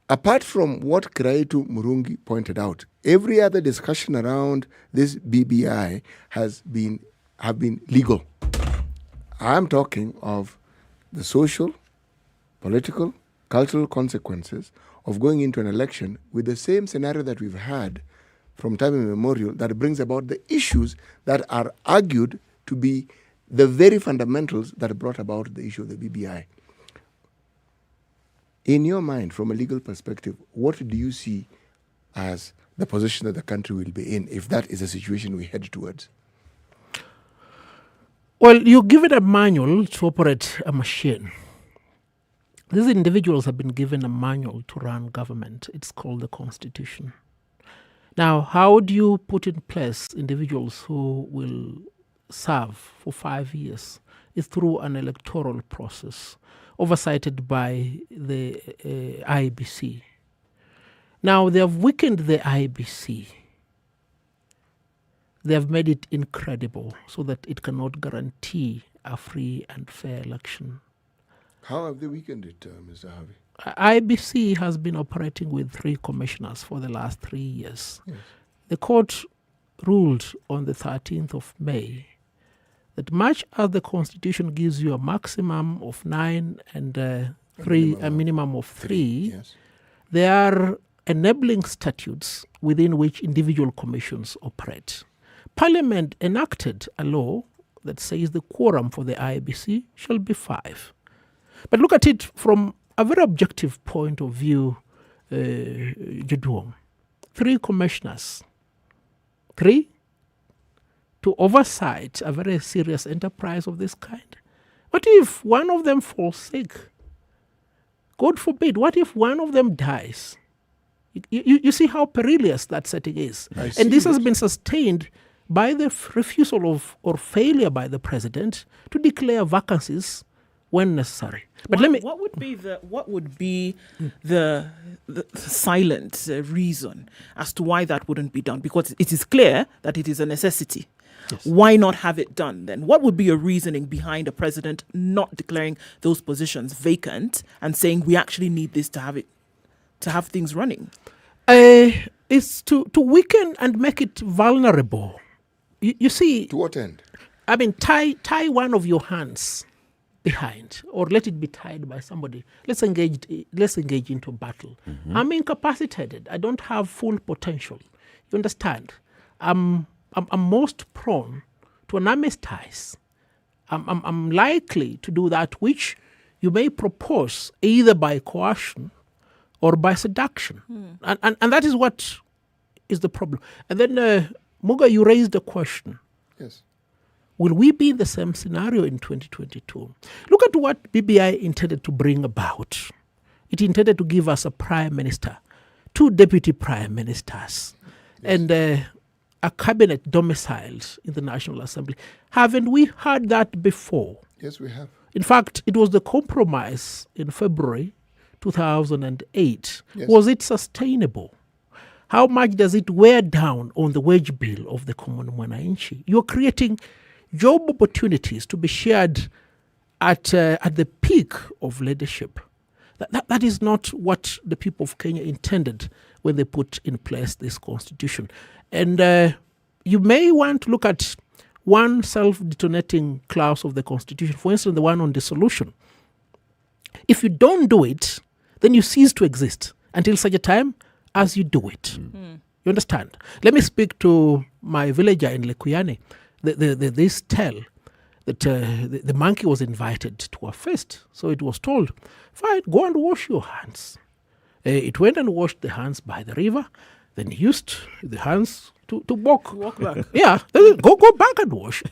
Speaker 8: apart from what Kiraitu Murungi pointed out, every other discussion around this BBI have been legal. I'm talking of the social, political, cultural consequences of going into an election with the same scenario that we've had from time immemorial that brings about the issues that are argued to be the very fundamentals that brought about the issue of the BBI. In your mind, from a legal perspective, what do you see as the position that the country will be in if that is the situation we head towards?
Speaker 21: Well, you give it a manual to operate a machine. These individuals have been given a manual to run government. It's called the Constitution. Now, how do you put in place individuals who will serve for 5 years? It's through an electoral process oversighted by the IBC. Now, they have weakened the IBC. They have made it incredible so that it cannot guarantee a free and fair election.
Speaker 8: How have they weakened it, Mr. Harvey?
Speaker 21: IBC has been operating with 3 commissioners for the last 3 years.
Speaker 8: Yes.
Speaker 21: The court ruled on the 13th of May that much as the Constitution gives you a maximum of 9 and a minimum of 3,
Speaker 8: Yes.
Speaker 21: there are enabling statutes within which individual commissions operate. Parliament enacted a law that says the quorum for the IBC shall be 5. But look at it from a very objective point of view, Juduong. 3 commissioners. 3 to oversight a very serious enterprise of this kind. What if one of them falls sick? God forbid, what if one of them dies? You see how perilous that setting is. And this has been sustained by the refusal of or failure by the president to declare vacancies when necessary. But
Speaker 6: what would be the silent reason as to why that wouldn't be done? Because it is clear that it is a necessity.
Speaker 21: Yes.
Speaker 6: Why not have it done then? What would be your reasoning behind a president not declaring those positions vacant and saying we actually need this to have things running?
Speaker 21: It's to weaken and make it vulnerable. You see,
Speaker 8: to what end?
Speaker 21: I mean, tie one of your hands behind, or let it be tied by somebody. Let's engage into battle.
Speaker 7: Mm-hmm.
Speaker 21: I'm incapacitated. I don't have full potential. You understand? I'm most prone to an armistice. I'm likely to do that which you may propose either by coercion or by seduction. And that is what is the problem. And then, Muga, you raised a question.
Speaker 8: Yes.
Speaker 21: Will we be in the same scenario in 2022? Look at what BBI intended to bring about. It intended to give us a prime minister, 2 deputy prime ministers, and a cabinet domiciled in the National Assembly. Haven't we heard that before?
Speaker 8: Yes, we have.
Speaker 21: In fact, it was the compromise in February 2008.
Speaker 8: Yes.
Speaker 21: Was it sustainable? How much does it wear down on the wage bill of the common mwananchi? You're creating job opportunities to be shared at the peak of leadership. That is not what the people of Kenya intended when they put in place this constitution. And you may want to look at one self-detonating clause of the constitution, for instance, the one on dissolution. If you don't do it, then you cease to exist until such a time as you do it. You understand? Let me speak to my villager in Lekuyane. This tell that the monkey was invited to a feast. So it was told, fine, go and wash your hands. It went and washed the hands by the river, then used the hands to walk
Speaker 6: back.
Speaker 21: Yeah, then go back and wash.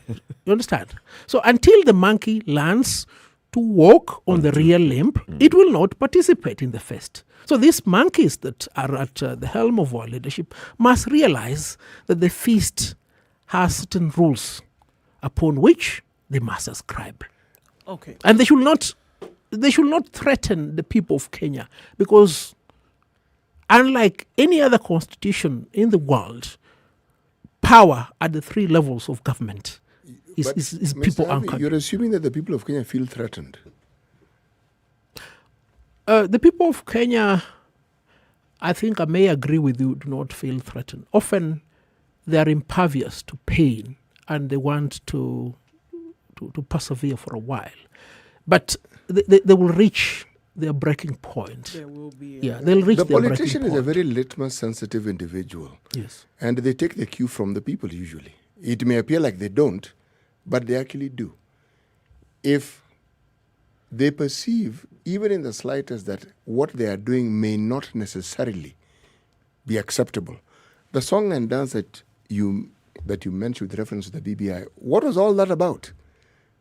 Speaker 21: You understand? So until the monkey learns to walk on the rear limb, it will not participate in the feast. So these monkeys that are at the helm of our leadership must realize that the feast has certain rules upon which they must ascribe.
Speaker 6: Okay.
Speaker 21: And they should not threaten the people of Kenya, because unlike any other constitution in the world, power at the 3 levels of government is people anchored.
Speaker 8: You're assuming that the people of Kenya feel threatened.
Speaker 21: The people of Kenya, I think I may agree with you, do not feel threatened. Often they are impervious to pain and they want to persevere for a while. But they will reach their breaking point.
Speaker 6: There will be
Speaker 21: they'll reach their breaking point.
Speaker 8: The politician is a very litmus-sensitive individual.
Speaker 21: Yes.
Speaker 8: And they take the cue from the people usually. It may appear like they don't, but they actually do. If they perceive, even in the slightest, that what they are doing may not necessarily be acceptable. The song and dance that you mentioned with reference to the BBI, what was all that about?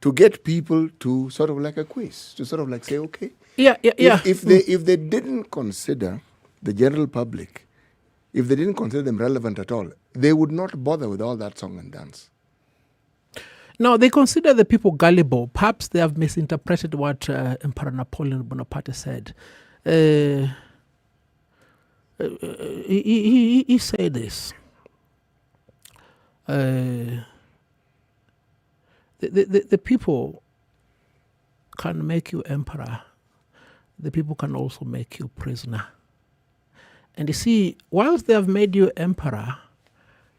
Speaker 8: To get people to sort of like acquiesce, to sort of like say, okay.
Speaker 21: Yeah.
Speaker 8: If they didn't consider the general public if they didn't consider them relevant at all, they would not bother with all that song and dance.
Speaker 21: No, they consider the people gullible. Perhaps they have misinterpreted what Emperor Napoleon Bonaparte said. He said this. The people can make you emperor. The people can also make you prisoner. And you see, whilst they have made you emperor,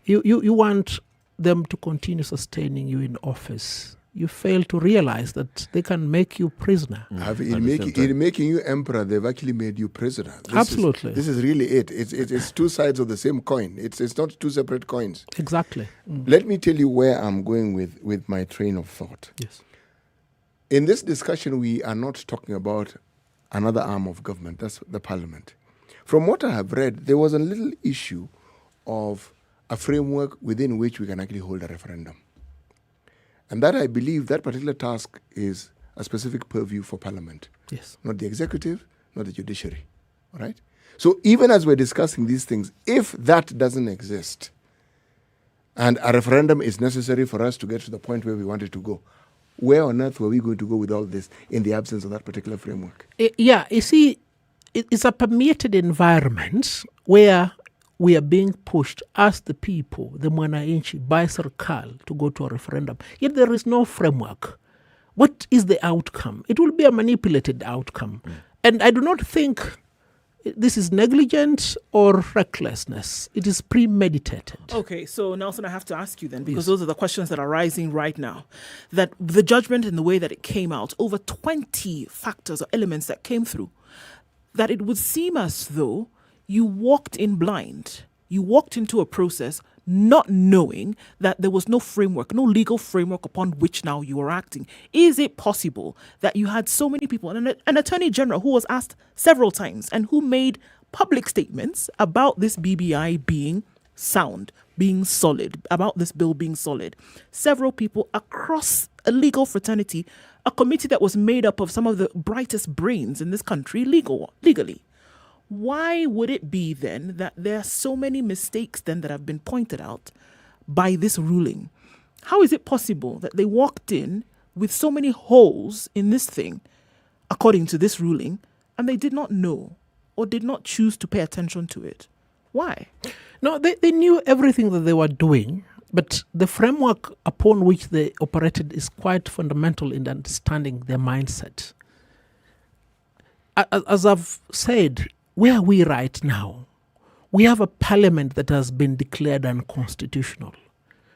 Speaker 21: you want them to continue sustaining you in office. You fail to realize that they can make you prisoner.
Speaker 8: In making you emperor, they've actually made you prisoner.
Speaker 21: Absolutely.
Speaker 8: This is really it. It's two sides of the same coin. It's not two separate coins.
Speaker 21: Exactly.
Speaker 8: Let me tell you where I'm going with my train of thought.
Speaker 21: Yes.
Speaker 8: In this discussion, we are not talking about another arm of government. That's the parliament. From what I have read, there was a little issue of a framework within which we can actually hold a referendum. And that, I believe, that particular task is a specific purview for Parliament.
Speaker 21: Yes.
Speaker 8: Not the executive, not the judiciary. All right? So even as we're discussing these things, if that doesn't exist, and a referendum is necessary for us to get to the point where we wanted to go, where on earth were we going to go with all this in the absence of that particular framework?
Speaker 21: Yeah, you see, it's a permeated environment where we are being pushed as the people, the mwananchi, by Serikal to go to a referendum. Yet there is no framework. What is the outcome? It will be a manipulated outcome. And I do not think this is negligence or recklessness. It is premeditated.
Speaker 6: Okay, so Nelson, I have to ask you then, because those are the questions that are rising right now, that the judgment and the way that it came out, over 20 factors or elements that came through, that it would seem as though you walked in blind. You walked into a process not knowing that there was no framework, no legal framework upon which now you are acting. Is it possible that you had so many people, and an attorney general who was asked several times and who made public statements about this BBI being sound, being solid, about this bill being solid? Several people across a legal fraternity, a committee that was made up of some of the brightest brains in this country legally. Why would it be then that there are so many mistakes then that have been pointed out by this ruling? How is it possible that they walked in with so many holes in this thing, according to this ruling, and they did not know or did not choose to pay attention to it? Why?
Speaker 21: No, they knew everything that they were doing, but the framework upon which they operated is quite fundamental in understanding their mindset. As I've said, where are we right now? We have a parliament that has been declared unconstitutional.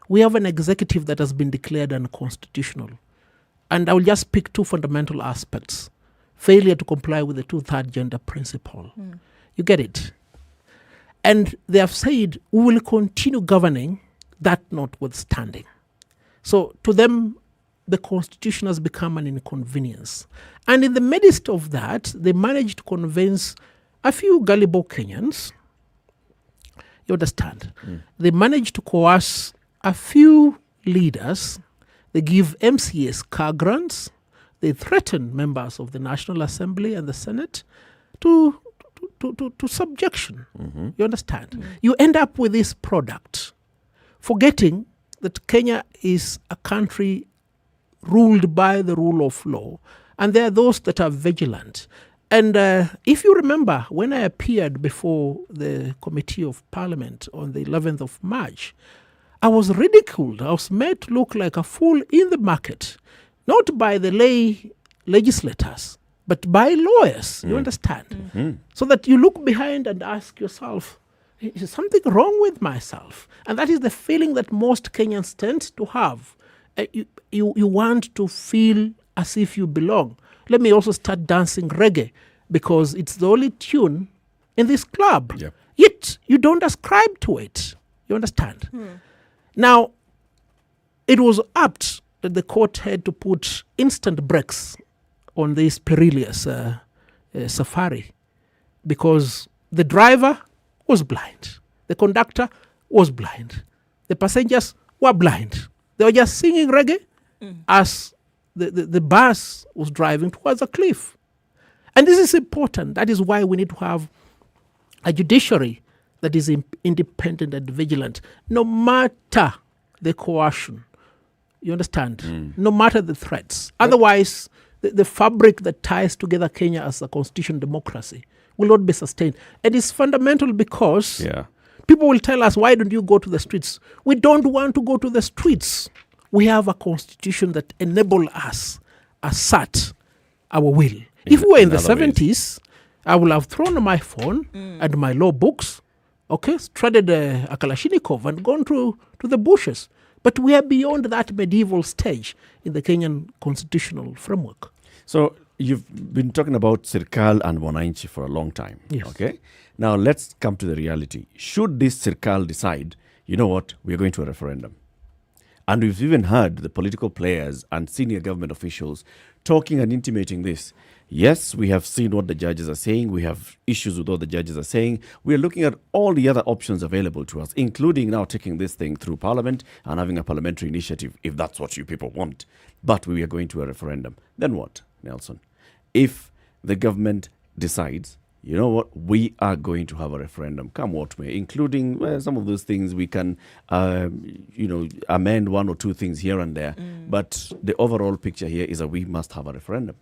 Speaker 21: We have an executive that has been declared unconstitutional. And I will just pick two fundamental aspects. Failure to comply with the two-third gender principle. You get it? And they have said, we will continue governing, that notwithstanding. So to them, the constitution has become an inconvenience. And in the midst of that, they managed to convince a few gullible Kenyans. You understand? They managed to coerce a few leaders. They give MCAs car grants. They threaten members of the National Assembly and the Senate to subjection. You understand? You end up with this product, forgetting that Kenya is a country ruled by the rule of law, and there are those that are vigilant. And if you remember, when I appeared before the Committee of Parliament on the 11th of March, I was ridiculed. I was made to look like a fool in the market, not by the lay legislators, but by lawyers. You understand? So that you look behind and ask yourself, is something wrong with myself? And that is the feeling that most Kenyans tend to have. You want to feel as if you belong. Let me also start dancing reggae because it's the only tune in this club. Yet you don't ascribe to it. You understand? Now, it was apt that the court had to put instant brakes on this perilous safari because the driver was blind. The conductor was blind. The passengers were blind. They were just singing reggae as the bus was driving towards a cliff. And this is important. That is why we need to have a judiciary that is independent and vigilant, no matter the coercion. You understand? No matter the threats. Otherwise, the fabric that ties together Kenya as a constitutional democracy will not be sustained. And it's fundamental because people will tell us, why don't you go to the streets? We don't want to go to the streets. We have a constitution that enables us assert our will. If we were in the 70s, I would have thrown my phone and my law books, threaded a Kalashnikov and gone to the bushes. But we are beyond that medieval stage in the Kenyan constitutional framework.
Speaker 7: So you've been talking about Serikal and Wananchi for a long time.
Speaker 21: Yes.
Speaker 7: Okay. Now let's come to the reality. Should this Serikal decide, you know what, we're going to a referendum? And we've even heard the political players and senior government officials talking and intimating this. Yes, we have seen what the judges are saying. We have issues with what the judges are saying. We are looking at all the other options available to us, including now taking this thing through Parliament and having a parliamentary initiative, if that's what you people want. But we are going to a referendum. Then what, Nelson? If the government decides, you know what, we are going to have a referendum, come what may, including some of those things we can, amend one or two things here and there. But the overall picture here is that we must have a referendum.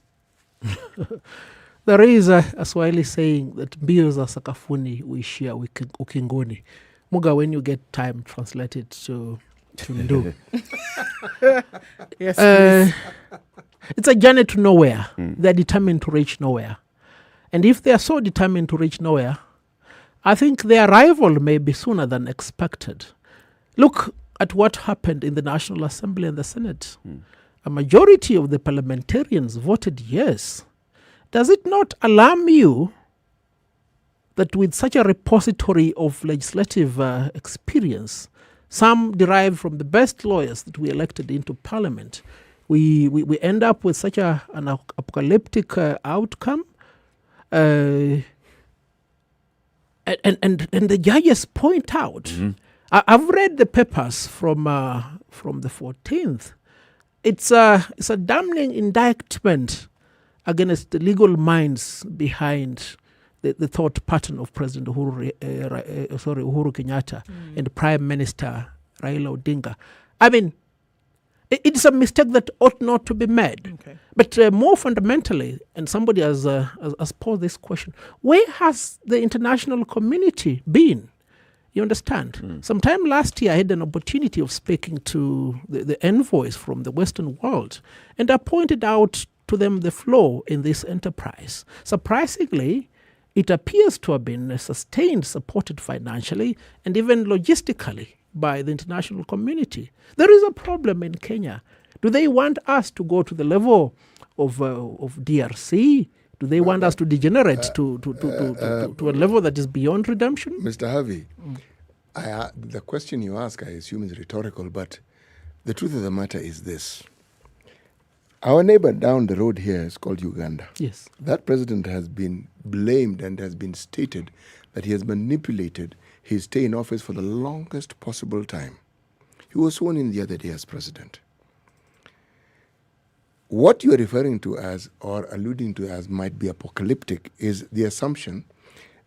Speaker 21: There is a Swahili saying that mbio za sakafuni huishia ukingoni. Muga, when you get time, translate it to Ndu. Yes, it's a journey to nowhere. They're determined to reach nowhere. And if they are so determined to reach nowhere, I think their arrival may be sooner than expected. Look at what happened in the National Assembly and the Senate. A majority of the parliamentarians voted yes. Does it not alarm you that with such a repository of legislative experience, some derived from the best lawyers that we elected into parliament, we end up with such an apocalyptic outcome? And the judges point out, I've read the papers from the 14th. It's a damning indictment against the legal minds behind the thought pattern of President Uhuru Kenyatta and Prime Minister Raila Odinga. I mean, it's a mistake that ought not to be made. Okay. But more fundamentally, and somebody has posed this question, where has the international community been? You understand? Sometime last year, I had an opportunity of speaking to the envoys from the Western world, and I pointed out to them the flaw in this enterprise. Surprisingly, it appears to have been sustained, supported financially, and even logistically by the international community. There is a problem in Kenya. Do they want us to go to the level of DRC? Do they want us to degenerate to a level that is beyond redemption?
Speaker 8: Mr. Harvey, the question you ask, I assume, is rhetorical, but the truth of the matter is this. Our neighbor down the road here is called Uganda.
Speaker 21: Yes.
Speaker 8: That president has been blamed and has been stated that he has manipulated his stay in office for the longest possible time. He was sworn in the other day as president. What you are referring to as, or alluding to as, might be apocalyptic is the assumption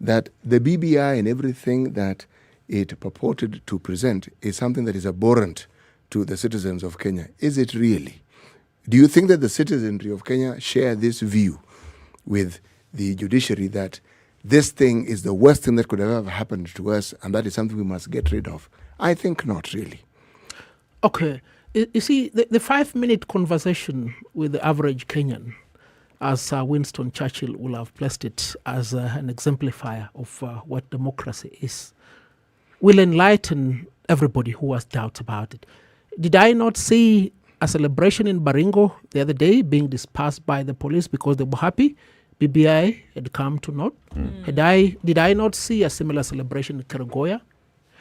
Speaker 8: that the BBI and everything that it purported to present is something that is abhorrent to the citizens of Kenya. Is it really? Do you think that the citizenry of Kenya share this view with the judiciary that this thing is the worst thing that could have ever happened to us and that is something we must get rid of? I think not, really.
Speaker 21: Okay. You see, the 5-minute conversation with the average Kenyan, as Winston Churchill will have placed it as an exemplifier of what democracy is, will enlighten everybody who has doubts about it. Did I not see a celebration in Baringo the other day being dispersed by the police because they were happy BBI had come to naught? Did I not see a similar celebration in Kerugoya?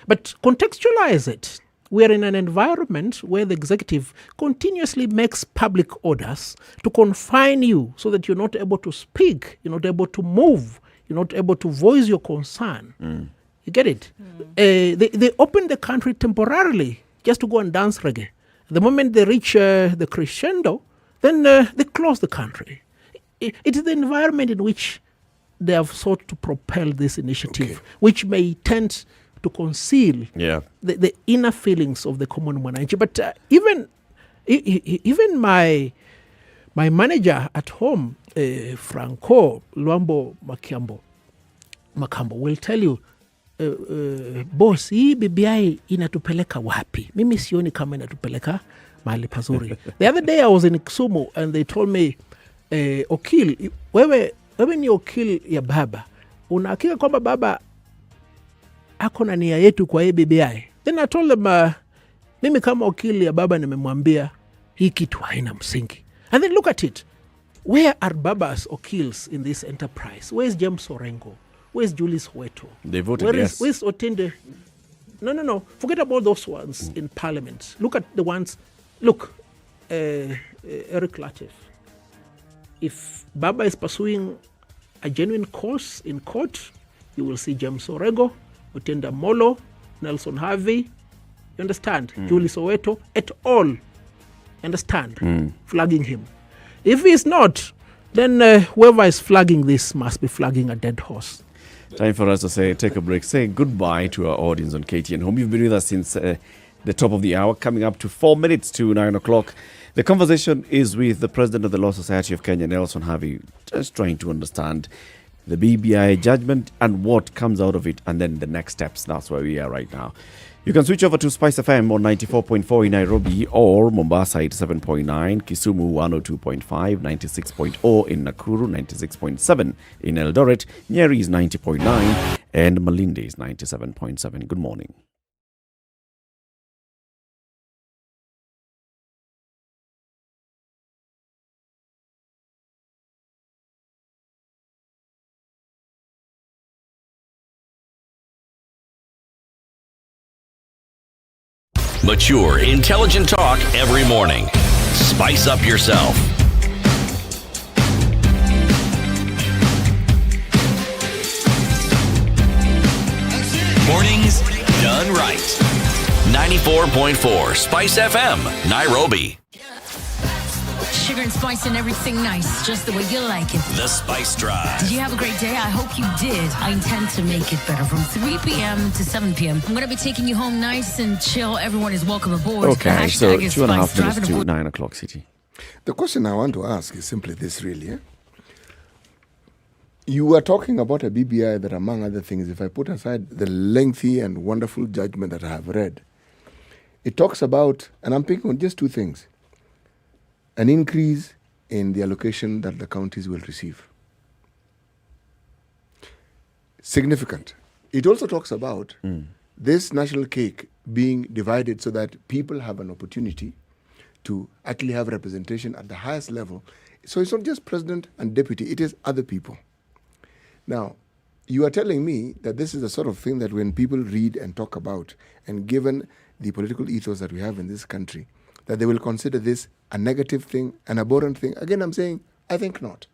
Speaker 21: But contextualize it. We are in an environment where the executive continuously makes public orders to confine you so that you're not able to speak, you're not able to move, you're not able to voice your concern. You get it? They open the country temporarily just to go and dance reggae. The moment they reach the crescendo, then they close the country. It is the environment in which they have sought to propel this initiative, which may tend to conceal the inner feelings of the common mwananchi. But even my manager at home, Franco Luambo Makambo, will tell you, boss, hii BBI inatupeleka wapi? Mimi sioni kama inatupeleka mahali pazuri. The other day I was in Kisumu and they told me, Okil, wewe ni Okil ya baba. Unahakika kwamba baba ako na nia yetu kwa hii BBI? Then I told them, mimi kama Okil ya baba nimemwambia hii kitu haina msingi. And then look at it. Where are babas Okils in this enterprise? Where is James Orengo? Where's Julius Hueto?
Speaker 7: They voted yes.
Speaker 21: Where's Otende? No. Forget about those ones in parliament. Look at the ones. Look, Eric Latif. If Baba is pursuing a genuine cause in court, you will see James Orego, Otenda Molo, Nelson Harvey. You understand? Julius Hueto et al. Understand? Flagging him. If he's not, then whoever is flagging this must be flagging a dead horse.
Speaker 7: Time for us to take a break. Say goodbye to our audience on KTN Home. You've been with us since the top of the hour, coming up to 4 minutes to 9 o'clock. The conversation is with the President of the Law Society of Kenya, Nelson Harvey, just trying to understand the BBI judgment and what comes out of it, and then the next steps. That's where we are right now. You can switch over to SpiceFM on 94.4 in Nairobi or Mombasa 87.9, Kisumu 102.5, 96.0 in Nakuru, 96.7 in Eldoret, Nyeri is 90.9 and Malindi is 97.7. Good morning.
Speaker 5: Mature, intelligent talk every morning. Spice up yourself. Mornings done right. 94.4 Spice FM, Nairobi.
Speaker 16: Sugar and spice and everything nice, just the way you like it.
Speaker 5: The Spice Drive.
Speaker 16: Did you have a great day? I hope you did. I intend to make it better from 3 p.m. to 7 p.m. I'm going to be taking you home nice and chill. Everyone is welcome aboard.
Speaker 7: Okay, so 2.5 minutes to 9 o'clock, City.
Speaker 8: The question I want to ask is simply this, really. You were talking about a BBI that, among other things, if I put aside the lengthy and wonderful judgment that I have read, it talks about, and I'm picking on just two things, an increase in the allocation that the counties will receive. Significant. It also talks about this national cake being divided so that people have an opportunity to actually have representation at the highest level. So it's not just president and deputy, it is other people. Now, you are telling me that this is the sort of thing that when people read and talk about, and given the political ethos that we have in this country, that they will consider this a negative thing, an abhorrent thing. Again, I'm saying, I think not.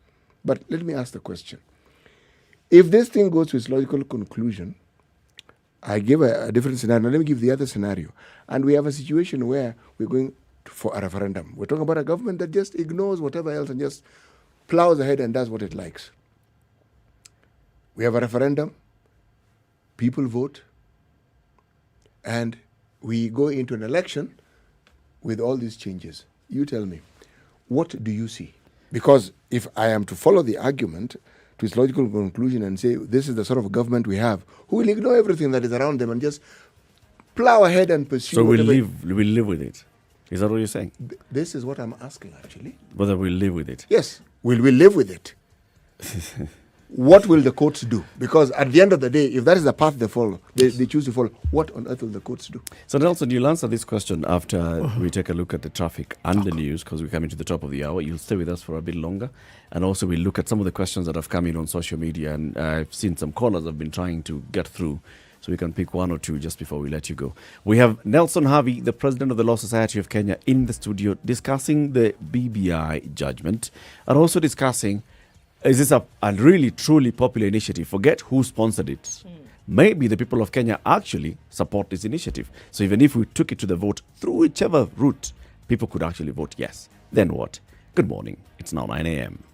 Speaker 8: But let me ask the question. If this thing goes to its logical conclusion, I give a different scenario. Now, let me give the other scenario. And we have a situation where we're going for a referendum. We're talking about a government that just ignores whatever else and just plows ahead and does what it likes. We have a referendum, people vote, and we go into an election with all these changes. You tell me, what do you see? Because if I am to follow the argument to its logical conclusion and say this is the sort of government we have, who will ignore everything that is around them and just plow ahead and pursue.
Speaker 7: So we'll live with it. Is that what you're saying?
Speaker 8: This is what I'm asking, actually.
Speaker 7: Whether we'll live with it.
Speaker 8: Yes. Will we live with it? What will the courts do? Because at the end of the day, if that is the path they follow, they choose to follow, what on earth will the courts do?
Speaker 7: So Nelson, you'll answer this question after we take a look at the traffic and the news, because we're coming to the top of the hour. You'll stay with us for a bit longer. And also we'll look at some of the questions that have come in on social media. And I've seen some callers have been trying to get through, so we can pick one or two just before we let you go. We have Nelson Harvey, the President of the Law Society of Kenya, in the studio discussing the BBI judgment and also discussing, is this a really, truly popular initiative? Forget who sponsored it. Maybe the people of Kenya actually support this initiative. So even if we took it to the vote through whichever route, people could actually vote yes. Then what? Good morning. It's now 9 a.m.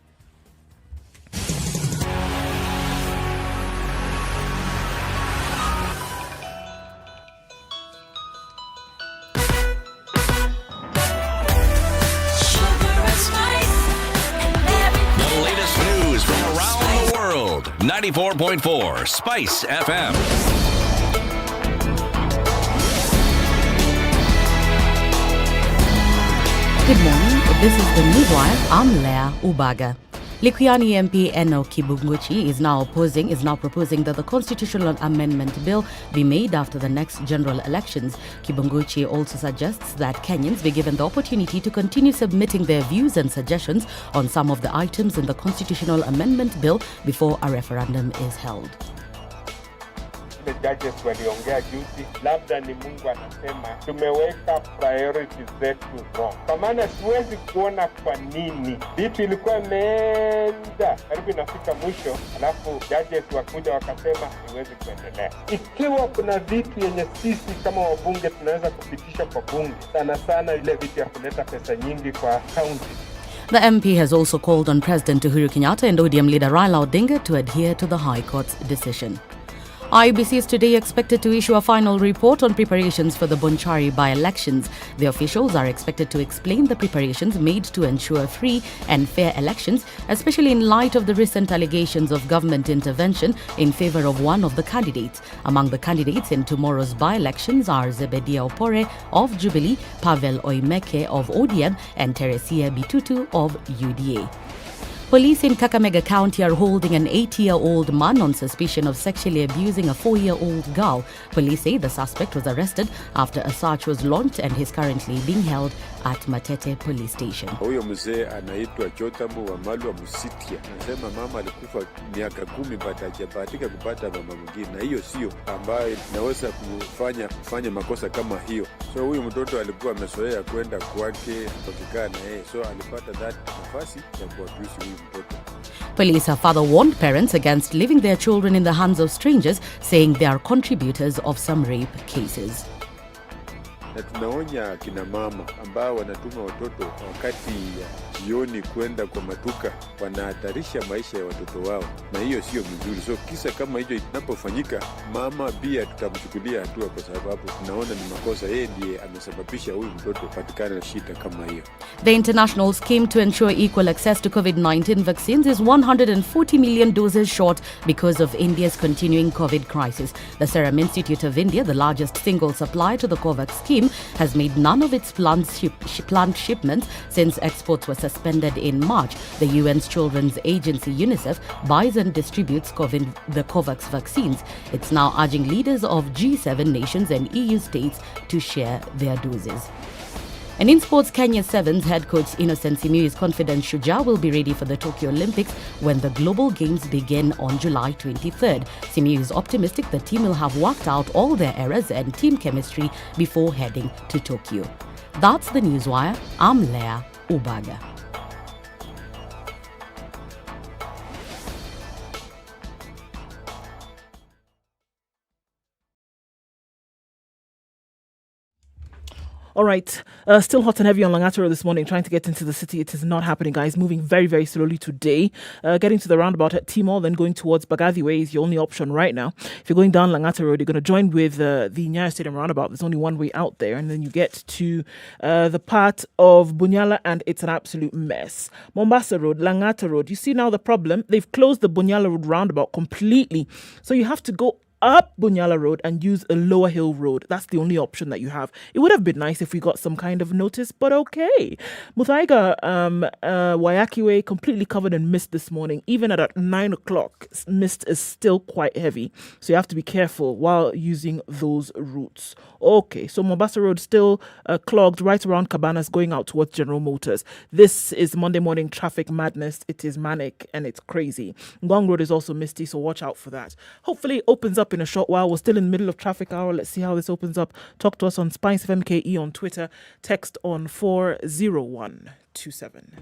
Speaker 5: 94.4 Spice FM.
Speaker 1: Good morning. This is the Newswire. I'm Leah Ubaga. Likuyani MP Eno Kibunguchi is now proposing that the constitutional amendment bill be made after the next general elections. Kibunguchi also suggests that Kenyans be given the opportunity to continue submitting their views and suggestions on some of the items in the constitutional amendment bill before a referendum is held.
Speaker 17: Judges waliongea juzi, labda ni Mungu anasema tumeweka priorities zetu wrong. Kwa maana siwezi kuona kwa nini vitu ilikuwa imeenda karibu inafika mwisho, alafu judges wakuja wakasema iwezi kuendelea. Ikiwa kuna vitu yenye sisi kama wabunge tunaweza kupitisha kwa bunge, sana ile vitu ya kuleta pesa nyingi kwa county.
Speaker 1: The MP has also called on President Uhuru Kenyatta and ODM leader Raila Odinga to adhere to the High Court's decision. IEBC is today expected to issue a final report on preparations for the Bonchari by-elections. The officials are expected to explain the preparations made to ensure free and fair elections, especially in light of the recent allegations of government intervention in favor of one of the candidates. Among the candidates in tomorrow's by-elections are Zebedia Opore of Jubilee, Pavel Oimeke of ODM, and Teresia Bitutu of UDA. Police in Kakamega County are holding an 8-year-old man on suspicion of sexually abusing a 4-year-old girl. Police say the suspect was arrested after a search was launched and is currently being held at Matete Police Station.
Speaker 18: Huyo mzee anaitwa Chotamu wa Malwa Musitia. Anasema mama alikufa miaka 10 baada hajabahatika kupata mama mwingine, na hiyo sio ambayo inaweza kufanya makosa kama hiyo. So huyu mtoto alikuwa amezoea kwenda kwake kukikaa na yeye, so alipata that nafasi ya kuabuse huyu mtoto.
Speaker 1: Police have further warned parents against leaving their children in the hands of strangers, saying they are contributors of some rape cases.
Speaker 18: Na tunaonya kina mama ambao wanatuma watoto wakati ya jioni kwenda kwa matuka, wanahatarisha maisha ya watoto wao, na hiyo sio mzuri. So kisa kama hicho inapofanyika, mama pia tutamchukulia hatua, kwa sababu tunaona ni makosa, yeye ndiye amesababisha huyu mtoto patikane na shida kama hiyo.
Speaker 1: The international scheme to ensure equal access to COVID-19 vaccines is 140 million doses short because of India's continuing COVID crisis. The Serum Institute of India, the largest single supplier to the COVAX scheme, has made none of its planned shipments since exports were suspended in March. The UN's children's agency UNICEF buys and distributes the COVAX vaccines. It's now urging leaders of G7 nations and EU states to share their doses. And in sports, Kenya Sevens head coach Innocent Simiyu is confident Shujaa will be ready for the Tokyo Olympics when the global games begin on July 23rd. Simiyu is optimistic the team will have worked out all their errors and team chemistry before heading to Tokyo. That's the Newswire. I'm Leah Ubaga.
Speaker 6: All right, still hot and heavy on Langata Road this morning, trying to get into the city. It is not happening, guys. Moving very, very slowly today. Getting to the roundabout at Timor, then going towards Bagathi Way is your only option right now. If you're going down Langata Road, you're going to join with the Nyeri Stadium roundabout. There's only one way out there, and then you get to the part of Bunyala, and it's an absolute mess. Mombasa Road, Langata Road. You see now the problem? They've closed the Bunyala Road roundabout completely, so you have to go up Bunyala Road and use a lower hill road. That's the only option that you have. It would have been nice if we got some kind of notice, but okay. Muthaiga Wayaki Way completely covered in mist this morning. Even at 9 o'clock, mist is still quite heavy. So you have to be careful while using those routes. Okay, so Mombasa Road still clogged right around Cabanas going out towards General Motors. This is Monday morning traffic madness. It is manic and it's crazy. Ngong Road is also misty, so watch out for that. Hopefully it opens up in a short while. We're still in the middle of traffic hour. Let's see how this opens up. Talk to us on SpiceFM KE on Twitter. Text on 40127.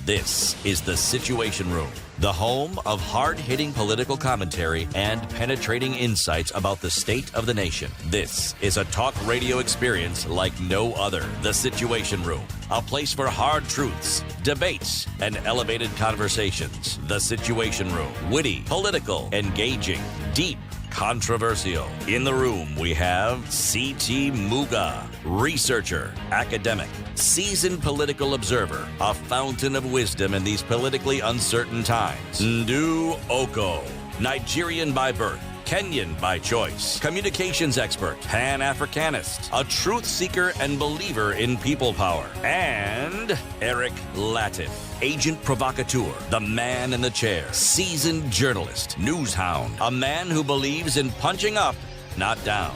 Speaker 5: This is The Situation Room, the home of hard-hitting political commentary and penetrating insights about the state of the nation. This is a talk radio experience like no other. The Situation Room, a place for hard truths, debates, and elevated conversations. The Situation Room, witty, political, engaging, deep, controversial. In the room, we have C.T. Muga, researcher, academic, seasoned political observer, a fountain of wisdom in these politically uncertain times. Ndu Oko, Nigerian by birth, Kenyan by choice, communications expert, Pan-Africanist, a truth seeker and believer in people power, and Eric Latif, agent provocateur, the man in the chair, seasoned journalist, news hound, a man who believes in punching up, not down.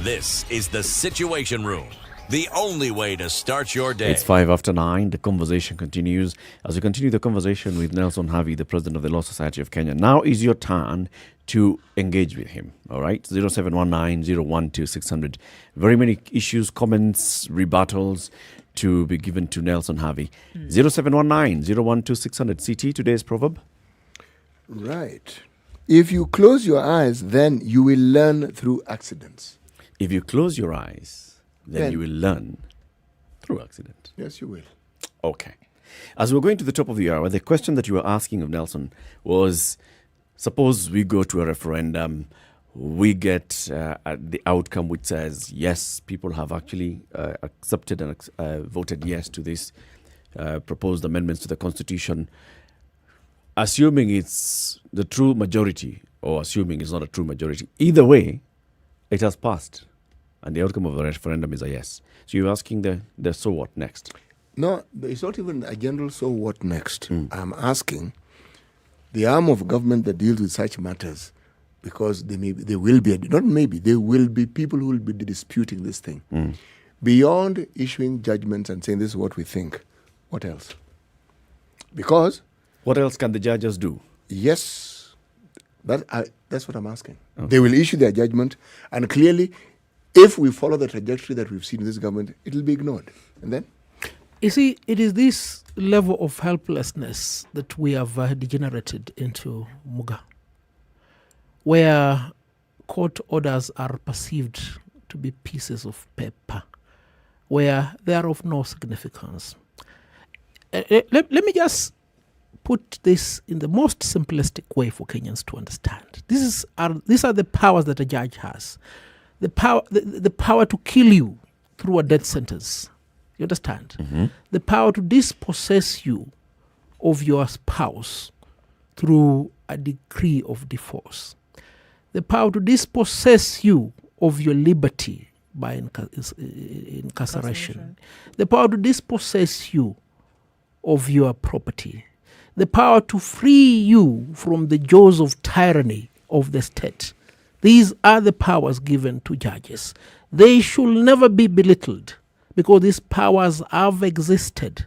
Speaker 5: This is the Situation Room. The only way to start your day.
Speaker 7: It's 9:05. The conversation continues. As we continue the conversation with Nelson Havi, the president of the Law Society of Kenya. Now is your turn to engage with him. All right? 0719-012-600. Very many issues, comments, rebuttals to be given to Nelson Havi. 0719-012-600. CT, today's proverb.
Speaker 8: Right. If you close your eyes, then you will learn through accidents.
Speaker 7: If you close your eyes, then you will learn through accident.
Speaker 8: Yes, you will.
Speaker 7: Okay. As we're going to the top of the hour, the question that you were asking of Nelson was, suppose we go to a referendum, we get the outcome which says, yes, people have actually accepted and voted yes to this proposed amendments to the Constitution. Assuming it's the true majority, or assuming it's not a true majority, either way, it has passed. And the outcome of the referendum is a yes. So you're asking the so what next?
Speaker 8: No, it's not even a general so what next. I'm asking the arm of government that deals with such matters, because there will be people who will be disputing this thing. Beyond issuing judgments and saying this is what we think, what else? Because...
Speaker 7: What else can the judges do?
Speaker 8: Yes, that's what I'm asking. Okay. They will issue their judgment, and clearly, if we follow the trajectory that we've seen in this government, it will be ignored. And then?
Speaker 21: You see, it is this level of helplessness that we have degenerated into, Muga, where court orders are perceived to be pieces of paper, where they are of no significance. Let me just put this in the most simplistic way for Kenyans to understand. These are the powers that a judge has. The power to kill you through a death sentence. You understand?
Speaker 7: Mm-hmm.
Speaker 21: The power to dispossess you of your spouse through a decree of divorce. The power to dispossess you of your liberty by incarceration. The power to dispossess you of your property. The power to free you from the jaws of tyranny of the state. These are the powers given to judges. They should never be belittled, because these powers have existed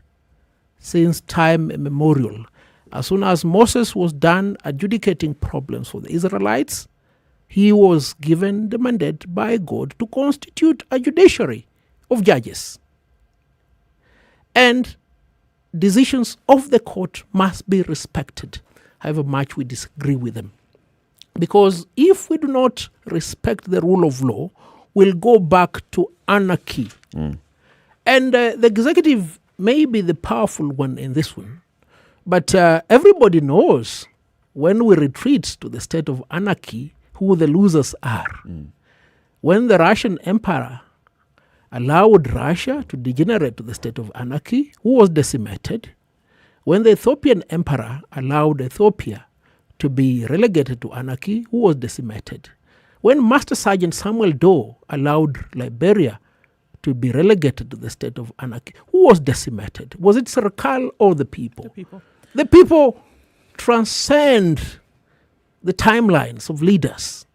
Speaker 21: since time immemorial. As soon as Moses was done adjudicating problems for the Israelites, he was given the mandate by God to constitute a judiciary of judges. And decisions of the court must be respected, however much we disagree with them. Because if we do not respect the rule of law, we'll go back to anarchy. And the executive may be the powerful one in this one, but everybody knows when we retreat to the state of anarchy, who the losers are. When the Russian emperor allowed Russia to degenerate to the state of anarchy, who was decimated? When the Ethiopian emperor allowed Ethiopia to be relegated to anarchy, who was decimated? When Master Sergeant Samuel Doe allowed Liberia to be relegated to the state of anarchy, who was decimated? Was it Serikal or the people?
Speaker 6: The people.
Speaker 21: The people transcend the timelines of leaders.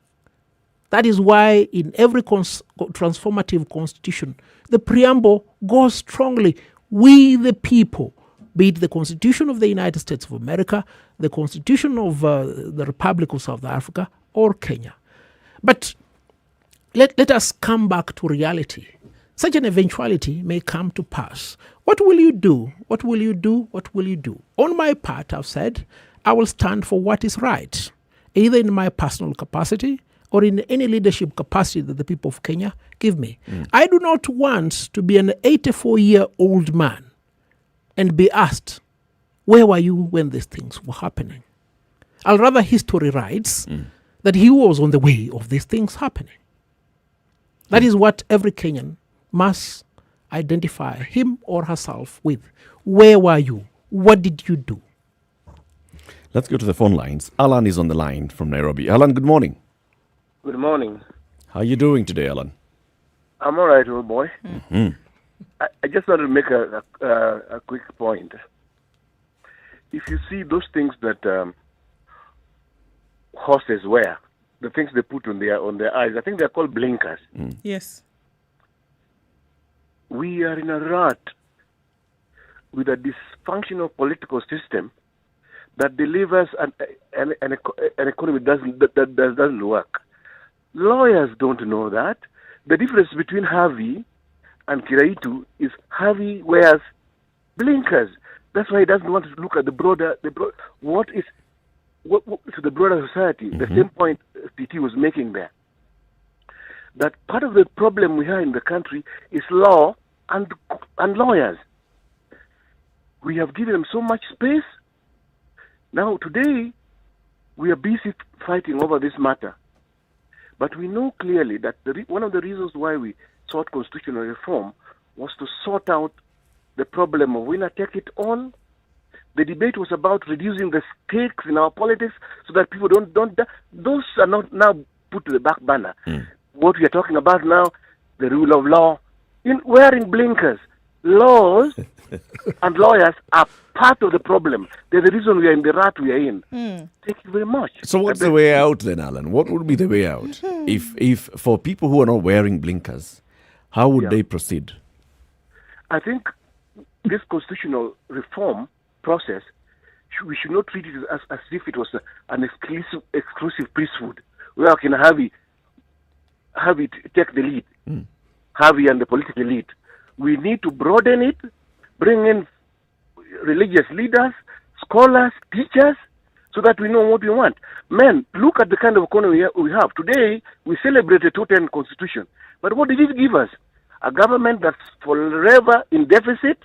Speaker 21: That is why in every transformative constitution, the preamble goes strongly, we the people, be it the Constitution of the United States of America, the Constitution of the Republic of South Africa, or Kenya. But let us come back to reality. Such an eventuality may come to pass. What will you do? What will you do? What will you do? On my part, I've said, I will stand for what is right, either in my personal capacity or in any leadership capacity that the people of Kenya give me. I do not want to be an 84-year-old man and be asked, where were you when these things were happening? I'll rather history writes that he was on the way of these things happening. That is what every Kenyan must identify him or herself with. Where were you? What did you do?
Speaker 7: Let's go to the phone lines. Alan is on the line from Nairobi. Alan, good morning.
Speaker 14: Good morning.
Speaker 7: How are you doing today, Alan?
Speaker 14: I'm all right, old boy.
Speaker 7: Mm-hmm.
Speaker 14: I just want to make a quick point. If you see those things that horses wear, the things they put on their eyes, I think they're called blinkers.
Speaker 6: Yes.
Speaker 14: We are in a rut with a dysfunctional political system that delivers an economy that doesn't work. Lawyers don't know that. The difference between Harvey and Kiraitu is Harvey wears blinkers. That's why he doesn't want to look at the broader what to the broader society. The same point PT was making there. That part of the problem we have in the country is law and lawyers. We have given them so much space. Now today we are busy fighting over this matter. But we know clearly that one of the reasons why we sought constitutional reform was to sort out the problem of winner take it all. The debate was about reducing the stakes in our politics so that people don't those are not now put to the back burner. What we are talking about now, the rule of law, in wearing blinkers. Laws and lawyers are part of the problem. They're the reason we are in the rut we are in. Thank you very much.
Speaker 7: So what's the way out then, Alan? What would be the way out? If for people who are not wearing blinkers, how would they proceed?
Speaker 14: I think this constitutional reform process, we should not treat it as if it was an exclusive priesthood, where I can have it take the lead, Harvey and the political elite. We need to broaden it, bring in religious leaders, scholars, teachers, so that we know what we want. Men, look at the kind of economy we have. Today, we celebrate the 2010 Constitution. But what did it give us? A government that's forever in deficit,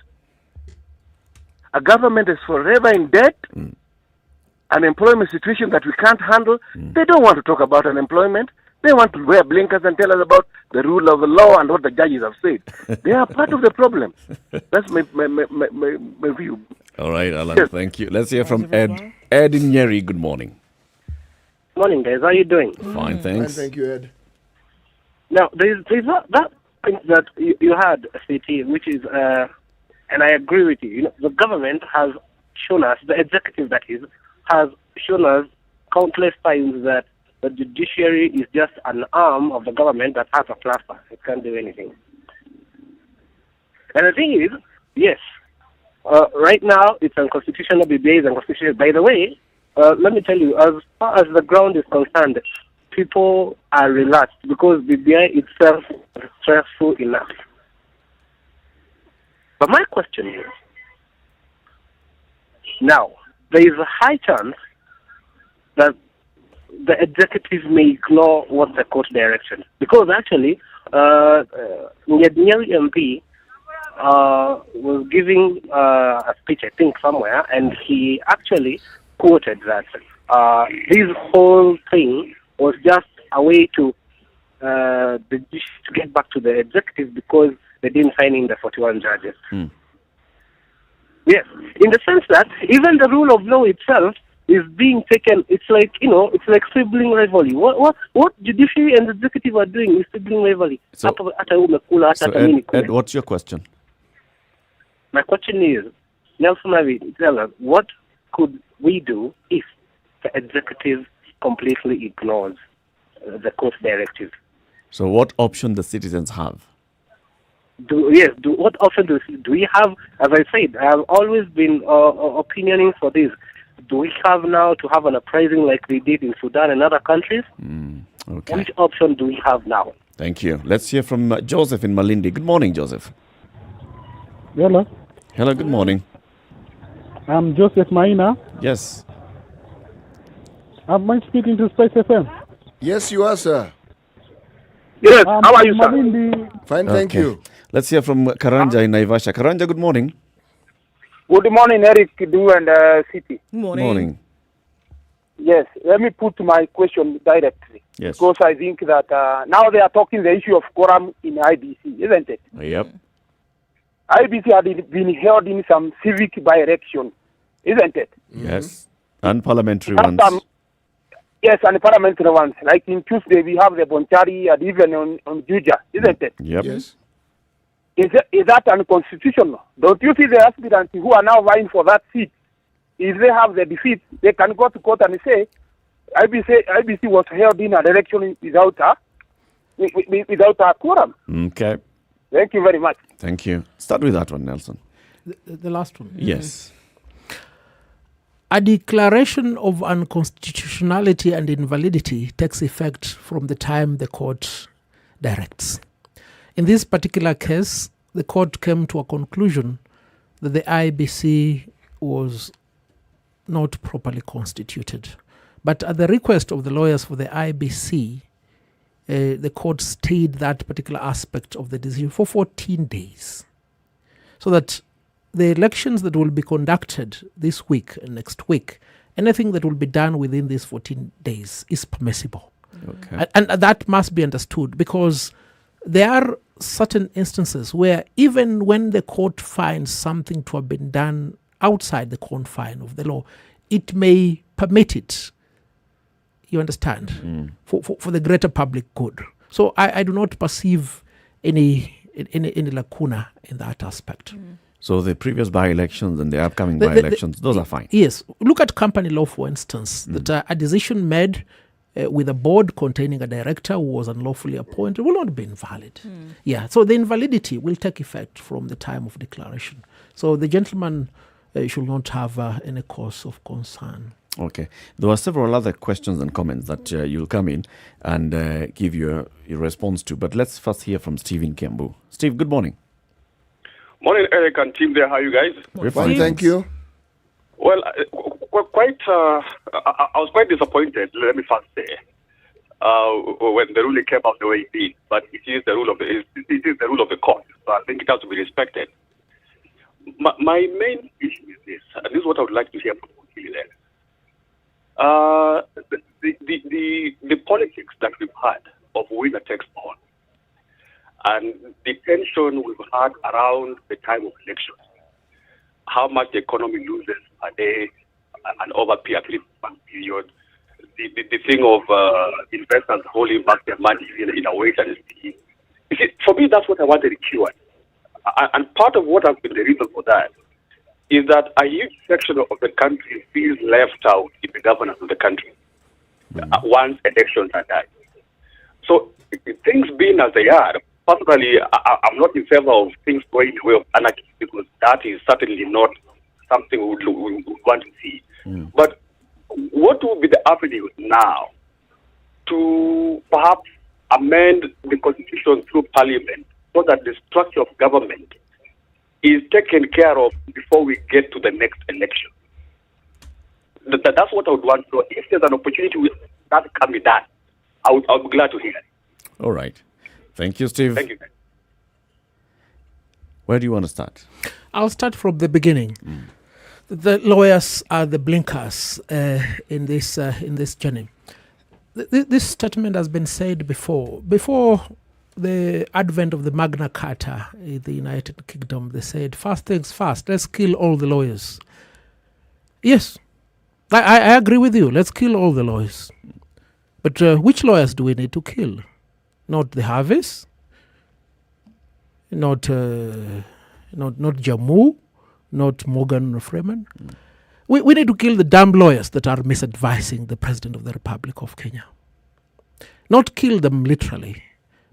Speaker 14: a government that's forever in debt, an employment situation that we can't handle. They don't want to talk about unemployment. They want to wear blinkers and tell us about the rule of the law and what the judges have said. They are part of the problem. That's my view.
Speaker 7: All right, Alan, thank you. Let's hear from Ed. Ed in Nyeri, good morning.
Speaker 19: Morning, guys. How are you doing?
Speaker 7: Fine, thanks.
Speaker 8: Thank you, Ed.
Speaker 19: Now, there's that thing that you had, CT, which is, and I agree with you. You know, the government has shown us, the executive that is, has shown us countless times that the judiciary is just an arm of the government that has a plaster. It can't do anything. And the thing is, yes, right now it's unconstitutional, BBA is unconstitutional. By the way, let me tell you, as far as the ground is concerned, people are relaxed because BBI itself is stressful enough. But my question is, now, there is a high chance that the executive may ignore what the court direction. Because actually, Nyeri MP was giving a speech, I think, somewhere, and he actually quoted that this whole thing was just a way to get back to the executive because they didn't sign in the 41 judges. Yes, in the sense that even the rule of law itself is being taken. It's like, you know, it's like sibling rivalry. What judiciary and executive are doing is sibling rivalry.
Speaker 7: So, Ed, what's your question?
Speaker 19: My question is, Nelson Avi, tell us, what could we do if the executive completely ignores the court directive?
Speaker 7: So what option the citizens have?
Speaker 19: What option do we have? As I said, I have always been opinioning for this. Do we have now to have an uprising like we did in Sudan and other countries?
Speaker 7: Okay.
Speaker 19: Which option do we have now?
Speaker 7: Thank you. Let's hear from Joseph in Malindi. Good morning, Joseph.
Speaker 20: Hello.
Speaker 7: Hello, good morning.
Speaker 20: I'm Joseph Maina.
Speaker 7: Yes.
Speaker 20: Am I speaking to SpiceFM?
Speaker 8: Yes, you are, sir.
Speaker 19: Yes, how are you, sir?
Speaker 20: Malindi.
Speaker 8: Fine, thank you.
Speaker 7: Let's hear from Karanja in Naivasha. Karanja, good morning.
Speaker 24: Good morning, Eric, Du, and City.
Speaker 6: Morning.
Speaker 2: Yes, let me put my question directly.
Speaker 7: Yes.
Speaker 2: Because I think that now they are talking the issue of quorum in IBC, isn't it?
Speaker 7: Yep.
Speaker 2: IBC had been held in some civic by-election, isn't it?
Speaker 7: Yes. And parliamentary
Speaker 2: Have
Speaker 7: ones.
Speaker 2: Yes, and parliamentary ones. Like in Tuesday, we have the Bonchari and even on Juja, isn't it?
Speaker 7: Yep.
Speaker 8: Yes.
Speaker 2: Is that unconstitutional? Don't you see the aspirants who are now vying for that seat? If they have the defeat, they can go to court and say, IBC was held in an election without a quorum.
Speaker 7: Okay.
Speaker 2: Thank you very much.
Speaker 7: Thank you. Start with that one, Nelson.
Speaker 21: The last one.
Speaker 7: Yes.
Speaker 21: A declaration of unconstitutionality and invalidity takes effect from the time the court directs. In this particular case, the court came to a conclusion that the IBC was not properly constituted. But at the request of the lawyers for the IBC, the court stayed that particular aspect of the decision for 14 days. So that the elections that will be conducted this week and next week, anything that will be done within these 14 days is permissible.
Speaker 7: Okay.
Speaker 21: And that must be understood, because there are certain instances where even when the court finds something to have been done outside the confine of the law, it may permit it, you understand, for the greater public good. So I do not perceive any lacuna in that aspect.
Speaker 7: So the previous by-elections and the upcoming by-elections, those are fine.
Speaker 21: Yes. Look at company law, for instance, that a decision made with a board containing a director who was unlawfully appointed will not be invalid. Yeah. So the invalidity will take effect from the time of declaration. So the gentleman should not have any cause of concern.
Speaker 7: Okay. There were several other questions and comments that you'll come in and give your response to. But let's first hear from Steve in Kiambu. Steve, good morning.
Speaker 9: Morning, Eric and team there. How are you guys?
Speaker 7: We're fine.
Speaker 8: Thank you.
Speaker 9: Well, I was quite disappointed, let me first say, when the ruling came out the way it did. But it is the rule of the court, so I think it has to be respected. My main issue is this, and this is what I would like to hear from you there. The politics that we've had of winner takes all, and the tension we've had around the time of elections, how much the economy loses a day and over a 3-month period, the thing of investors holding back their money in a wait and see. You see, for me, that's what I wanted to cure. And part of what has been the reason for that is that a huge section of the country feels left out in the governance of the country once elections are done. So things being as they are, personally, I'm not in favor of things going the way of anarchy, because that is certainly not something we would want to see. But what would be the avenue now to perhaps amend the constitution through parliament so that the structure of government is taken care of before we get to the next election? That's what I would want to know. If there's an opportunity that can be done, I would be glad to hear it.
Speaker 7: All right. Thank you, Steve.
Speaker 9: Thank you.
Speaker 7: Where do you want to start?
Speaker 21: I'll start from the beginning. The lawyers are the blinkers in this journey. This statement has been said before. Before the advent of the Magna Carta in the United Kingdom, they said, first things first, let's kill all the lawyers. Yes, I agree with you. Let's kill all the lawyers. But which lawyers do we need to kill? Not the Harveys, not Jammu, not Morgan Freeman. We need to kill the damn lawyers that are misadvising the President of the Republic of Kenya. Not kill them literally,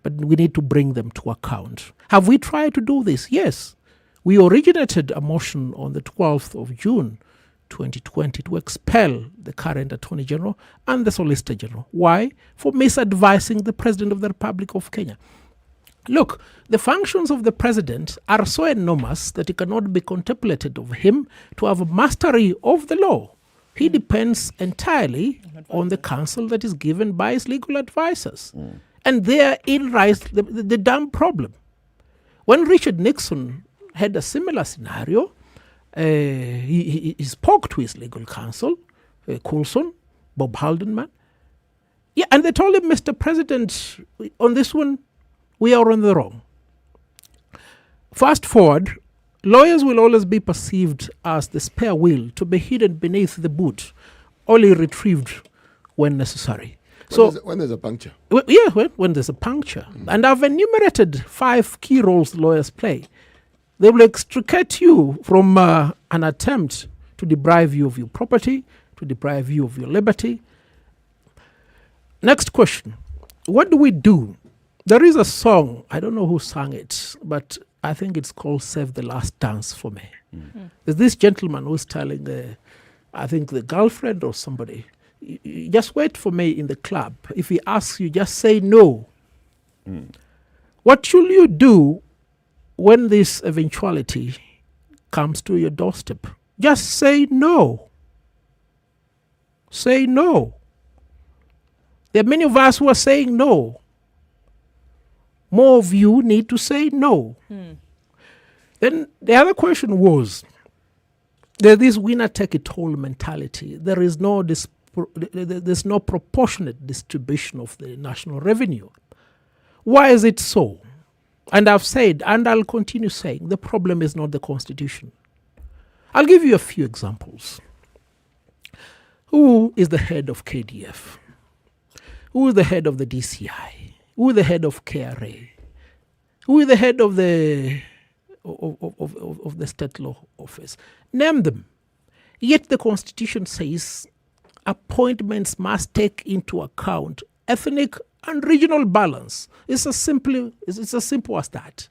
Speaker 21: but we need to bring them to account. Have we tried to do this? Yes. We originated a motion on the 12th of June 2020 to expel the current Attorney General and the Solicitor General. Why? For misadvising the President of the Republic of Kenya. Look, the functions of the President are so enormous that it cannot be contemplated of him to have mastery of the law. He depends entirely on the counsel that is given by his legal advisors. And therein lies the damn problem. When Richard Nixon had a similar scenario, he spoke to his legal counsel, Coulson, Bob Haldeman. Yeah, and they told him, Mr. President, on this one, we are on the wrong. Fast forward, lawyers will always be perceived as the spare wheel to be hidden beneath the boot, only retrieved when necessary.
Speaker 8: When there's a puncture.
Speaker 21: When there's a puncture. And I've enumerated 5 key roles lawyers play. They will extricate you from an attempt to deprive you of your property, to deprive you of your liberty. Next question. What do we do? There is a song, I don't know who sang it, but I think it's called Save the Last Dance for Me. There's this gentleman who's telling, I think the girlfriend or somebody, just wait for me in the club. If he asks you, just say no. What should you do when this eventuality comes to your doorstep? Just say no. Say no. There are many of us who are saying no. More of you need to say no. Then the other question was, there's this winner take it all mentality. There is there's no proportionate distribution of the national revenue. Why is it so? And I've said, and I'll continue saying, the problem is not the Constitution. I'll give you a few examples. Who is the head of KDF? Who is the head of the DCI? Who is the head of KRA? Who is the head of the state law office? Name them. Yet the Constitution says appointments must take into account ethnic and regional balance. It's as simple as that.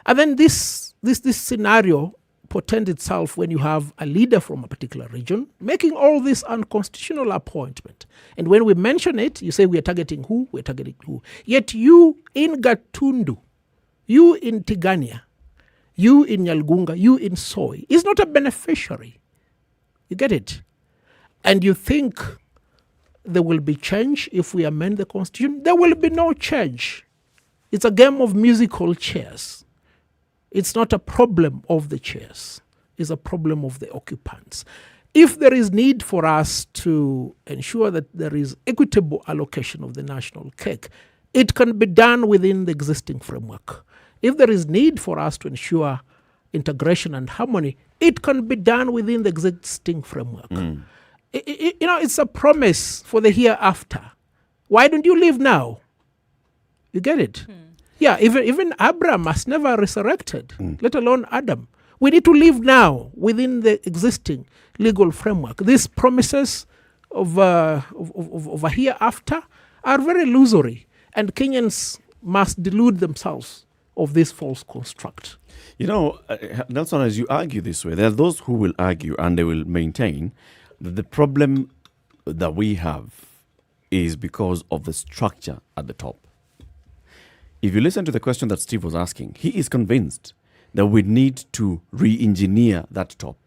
Speaker 21: And then this scenario portends itself when you have a leader from a particular region making all this unconstitutional appointment. And when we mention it, you say we are targeting who? We're targeting who? Yet you in Gatundu, you in Tigania, you in Nyalgunga, you in Soy is not a beneficiary. You get it? And you think there will be change if we amend the Constitution? There will be no change. It's a game of musical chairs. It's not a problem of the chairs. It's a problem of the occupants. If there is need for us to ensure that there is equitable allocation of the national cake, it can be done within the existing framework. If there is need for us to ensure integration and harmony, it can be done within the existing framework. It's a promise for the hereafter. Why don't you live now? You get it? Yeah, even Abraham has never resurrected, let alone Adam. We need to live now within the existing legal framework. These promises of a hereafter are very illusory, and Kenyans must delude themselves of this false construct.
Speaker 7: Nelson, as you argue this way, there are those who will argue and they will maintain that the problem that we have is because of the structure at the top. If you listen to the question that Steve was asking, he is convinced that we need to re-engineer that top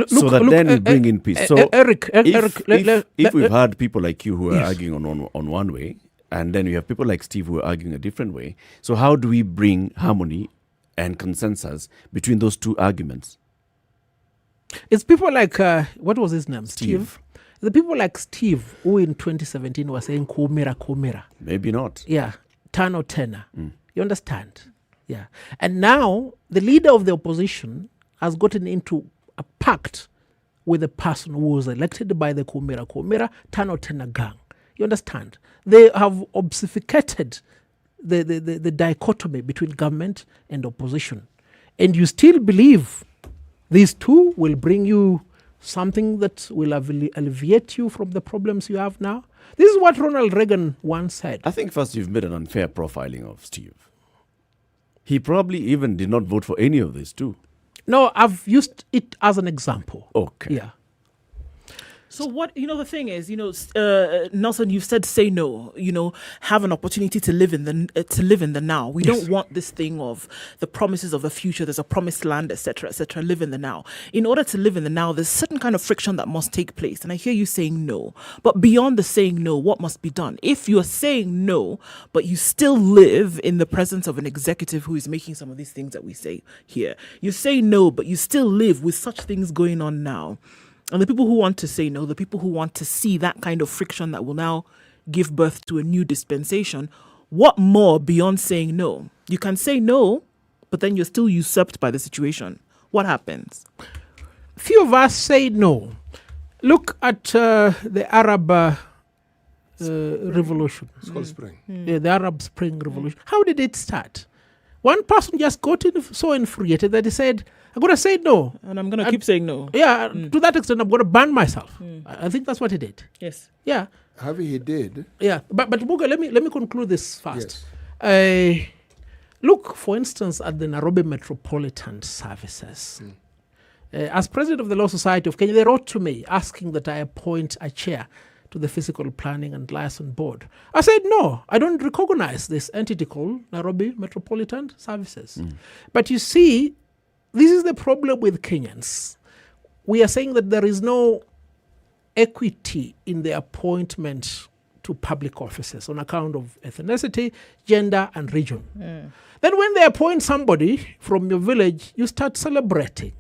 Speaker 7: so that then we bring in peace. So if we've had people like you who are arguing on one way, and then you have people like Steve who are arguing a different way, so how do we bring harmony and consensus between those two arguments?
Speaker 21: It's people like, what was his name? Steve. The people like Steve who in 2017 were saying kumira.
Speaker 7: Maybe not.
Speaker 21: Yeah. Tano tena. You understand? Yeah. And now the leader of the opposition has gotten into a pact with the person who was elected by the kumira Tano tena gang. You understand? They have obfuscated the dichotomy between government and opposition. And you still believe these two will bring you something that will alleviate you from the problems you have now? This is what Ronald Reagan once said.
Speaker 7: I think first you've made an unfair profiling of Steve. He probably even did not vote for any of these two.
Speaker 21: No, I've used it as an example.
Speaker 7: Okay.
Speaker 21: Yeah.
Speaker 6: So what, the thing is, Nelson, you've said say no, have an opportunity to live in the now. We don't want this thing of the promises of the future. There's a promised land, etc., etc. Live in the now. In order to live in the now, there's a certain kind of friction that must take place. And I hear you saying no. But beyond the saying no, what must be done? If you're saying no, but you still live in the presence of an executive who is making some of these things that we say here. You say no, but you still live with such things going on now. And the people who want to say no, the people who want to see that kind of friction that will now give birth to a new dispensation, what more beyond saying no? You can say no, but then you're still usurped by the situation. What happens?
Speaker 21: Few of us say no. Look at the Arab revolution.
Speaker 8: It's called Spring.
Speaker 21: Yeah, the Arab Spring Revolution. How did it start? One person just got so infuriated that he said, I'm going to say no.
Speaker 6: And I'm going to keep saying no.
Speaker 21: Yeah, to that extent, I'm going to ban myself. I think that's what he did.
Speaker 6: Yes.
Speaker 21: Yeah.
Speaker 8: Harvey, he did.
Speaker 21: Yeah, but Muga, let me conclude this first. Look, for instance, at the Nairobi Metropolitan Services. As president of the Law Society of Kenya, they wrote to me asking that I appoint a chair to the Physical Planning and Liaison Board. I said, no, I don't recognize this entity called Nairobi Metropolitan Services. But you see, this is the problem with Kenyans. We are saying that there is no equity in the appointment to public offices on account of ethnicity, gender, and region. Then when they appoint somebody from your village, you start celebrating.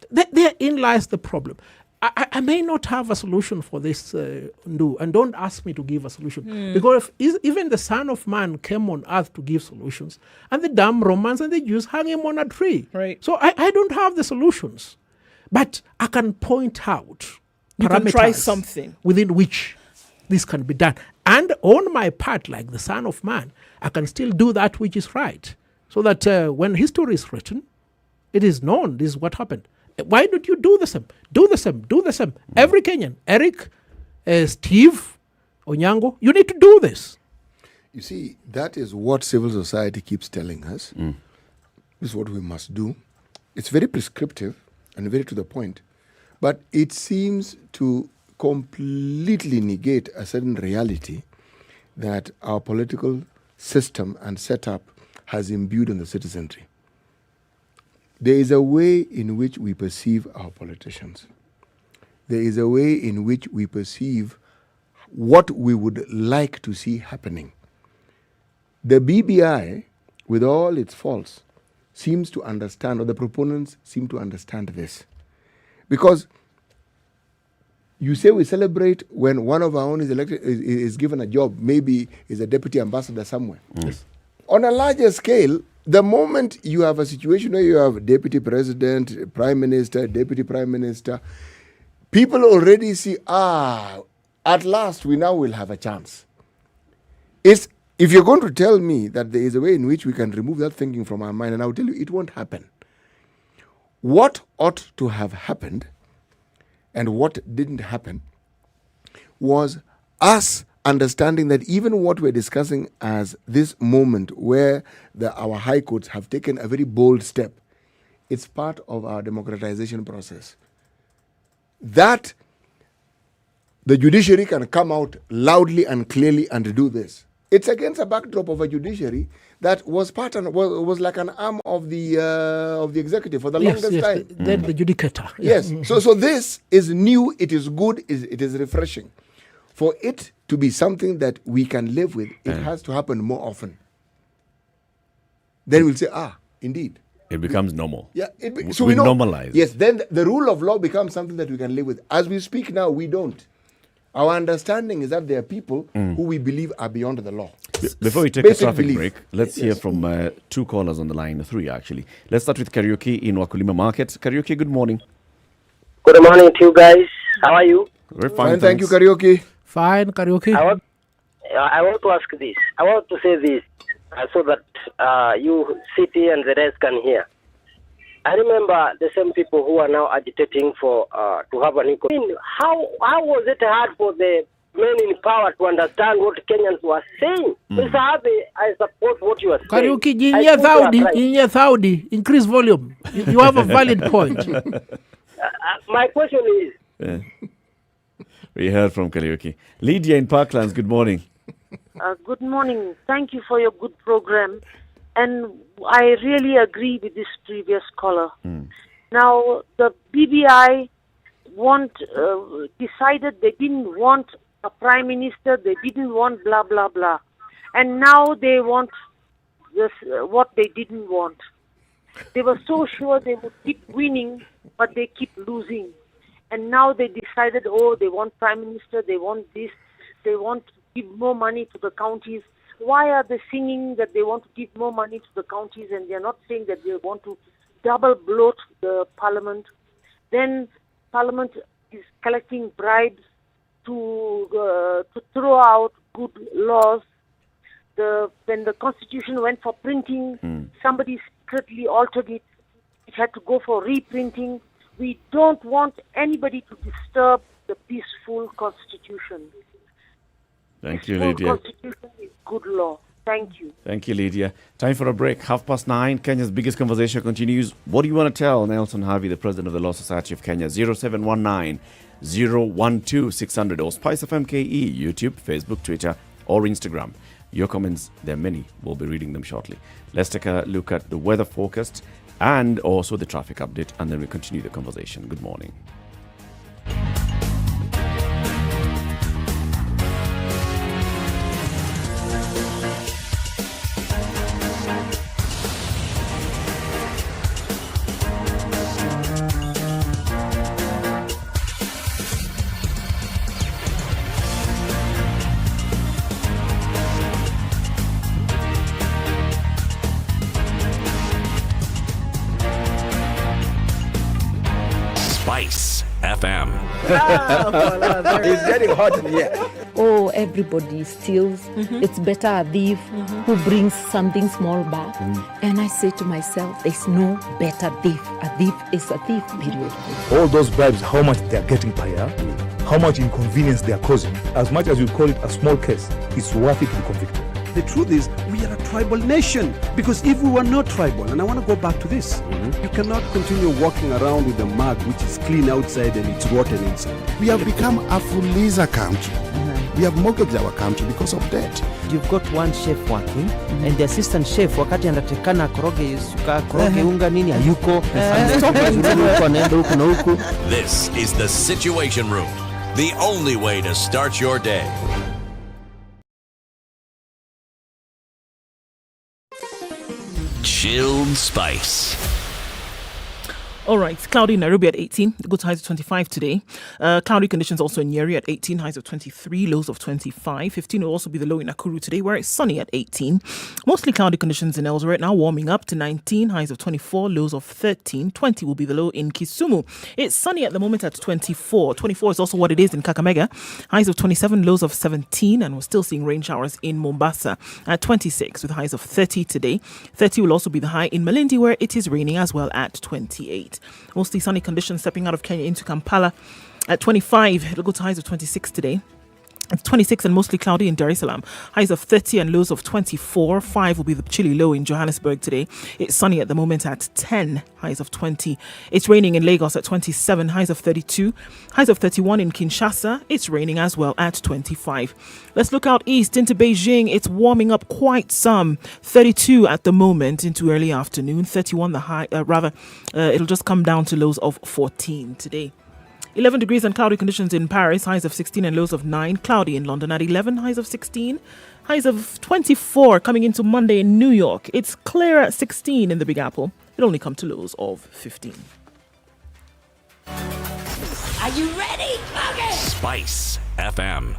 Speaker 21: Therein lies the problem. I may not have a solution for this, and don't ask me to give a solution. Because even the Son of Man came on earth to give solutions, and the damn Romans and the Jews hung him on a tree.
Speaker 6: Right.
Speaker 21: So I don't have the solutions. But I can point out
Speaker 6: You can try
Speaker 21: parameters
Speaker 6: something
Speaker 21: within which this can be done. And on my part, like the Son of Man, I can still do that which is right. So that when history is written, it is known this is what happened. Why don't you do the same? Do the same. Do the same. Every Kenyan, Eric, Steve, Onyango, you need to do this.
Speaker 8: You see, that is what civil society keeps telling us. This is what we must do. It's very prescriptive and very to the point, but it seems to completely negate a certain reality that our political system and setup has imbued on the citizenry. There is a way in which we perceive our politicians. There is a way in which we perceive what we would like to see happening. The BBI, with all its faults, seems to understand, or the proponents seem to understand this. Because you say we celebrate when one of our own is elected, is given a job, maybe is a deputy ambassador somewhere. On a larger scale, the moment you have a situation where you have deputy president, prime minister, deputy prime minister, people already see, at last we now will have a chance. If you're going to tell me that there is a way in which we can remove that thinking from our mind, and I'll tell you it won't happen. What ought to have happened and what didn't happen was us understanding that even what we're discussing as this moment where our high courts have taken a very bold step, it's part of our democratization process. That the judiciary can come out loudly and clearly and do this. It's against a backdrop of a judiciary that was was like an arm of the executive for the longest time.
Speaker 21: Then the judicature.
Speaker 8: Yes. So this is new. It is good. It is refreshing. For it to be something that we can live with, it has to happen more often. Then we'll say, indeed.
Speaker 7: It becomes normal.
Speaker 8: Yeah.
Speaker 7: So we normalize.
Speaker 8: Yes. Then the rule of law becomes something that we can live with. As we speak now, we don't. Our understanding is that there are people who we believe are beyond the law.
Speaker 7: Before we take a traffic break, let's hear from two callers on the line, three actually. Let's start with Karaoke in Wakulima Market. Karaoke, good morning.
Speaker 15: Good morning to you guys. How are you?
Speaker 7: We're fine,
Speaker 8: thank you, Karaoke.
Speaker 21: Fine, Karaoke.
Speaker 15: I want to ask this. I want to say this so that you, City and the rest can hear. I remember the same people who are now agitating for to have an economy. How was it hard for the men in power to understand what Kenyans were saying? Mr. Abe, I support what you are saying.
Speaker 21: Karaoke, Jinya Thaudi, increase volume. You have a valid point.
Speaker 15: My question is...
Speaker 7: We heard from Karaoke. Lydia in Parklands, good morning.
Speaker 22: Good morning. Thank you for your good program. And I really agree with this previous caller. Now, the BBI decided they didn't want a prime minister, they didn't want blah, blah, blah. And now they want this, what they didn't want. They were so sure they would keep winning, but they keep losing. And now they decided, oh, they want Prime Minister, they want this, they want to give more money to the counties. Why are they singing that they want to give more money to the counties and they're not saying that they want to double bloat the Parliament? Then Parliament is collecting bribes to throw out good laws. When the Constitution went for printing, somebody secretly altered it. It had to go for reprinting. We don't want anybody to disturb the peaceful Constitution.
Speaker 7: Thank you,
Speaker 22: Peaceful
Speaker 7: Lydia.
Speaker 22: Constitution is good law. Thank you.
Speaker 7: Thank you, Lydia. Time for a break. 9:30. Kenya's biggest conversation continues. What do you want to tell Nelson Harvey, the president of the Law Society of Kenya? 0719 012 600 or SpiceFM KE, YouTube, Facebook, Twitter, or Instagram. Your comments, there are many. We'll be reading them shortly. Let's take a look at the weather forecast and also the traffic update, and then we continue the conversation. Good morning.
Speaker 5: SpiceFM.
Speaker 10: It's getting hot in here. Oh, everybody steals. It's better a thief who brings something small back. And I say to myself, there's no better thief. A thief is a thief, period.
Speaker 3: All those bribes, how much they're getting per year, how much inconvenience they're causing, as much as you call it a small case, it's worth it to be convicted.
Speaker 4: The truth is, we are a tribal nation. Because if we were not tribal, and I want to go back to this, you cannot continue walking around with a mug which is clean outside and it's rotten inside.
Speaker 23: We have become a fuliza country. We have mortgaged our country because of debt.
Speaker 12: You've got one chef working and the assistant chef wakati anatakana koroge unga nini hayuko.
Speaker 5: This is the Situation Room, the only way to start your day. Chilled Spice.
Speaker 6: All right, cloudy in Nairobi at 18, good highs of 25 today. Cloudy conditions also in Nyeri at 18, highs of 23, lows of 25. 15 will also be the low in Nakuru today, where it's sunny at 18. Mostly cloudy conditions in Eldoret, now warming up to 19, highs of 24, lows of 13. 20 will be the low in Kisumu. It's sunny at the moment at 24. 24 is also what it is in Kakamega. Highs of 27, lows of 17, and we're still seeing rain showers in Mombasa at 26, with highs of 30 today. 30 will also be the high in Malindi, where it is raining as well at 28. Mostly sunny conditions stepping out of Kenya into Kampala at 25. It'll go to highs of 26 today. It's 26 and mostly cloudy in Dar es Salaam. Highs of 30 and lows of 24. 5 will be the chilly low in Johannesburg today. It's sunny at the moment at 10. Highs of 20. It's raining in Lagos at 27. Highs of 32. Highs of 31 in Kinshasa. It's raining as well at 25. Let's look out east into Beijing. It's warming up quite some. 32 at the moment into early afternoon. 31 the high. It'll just come down to lows of 14 today. 11 degrees and cloudy conditions in Paris, highs of 16 and lows of 9. Cloudy in London at 11, highs of 16. Highs of 24 coming into Monday in New York. It's clear at 16 in the Big Apple. It'll only come to lows of 15.
Speaker 13: Are you ready? Okay.
Speaker 5: Spice FM.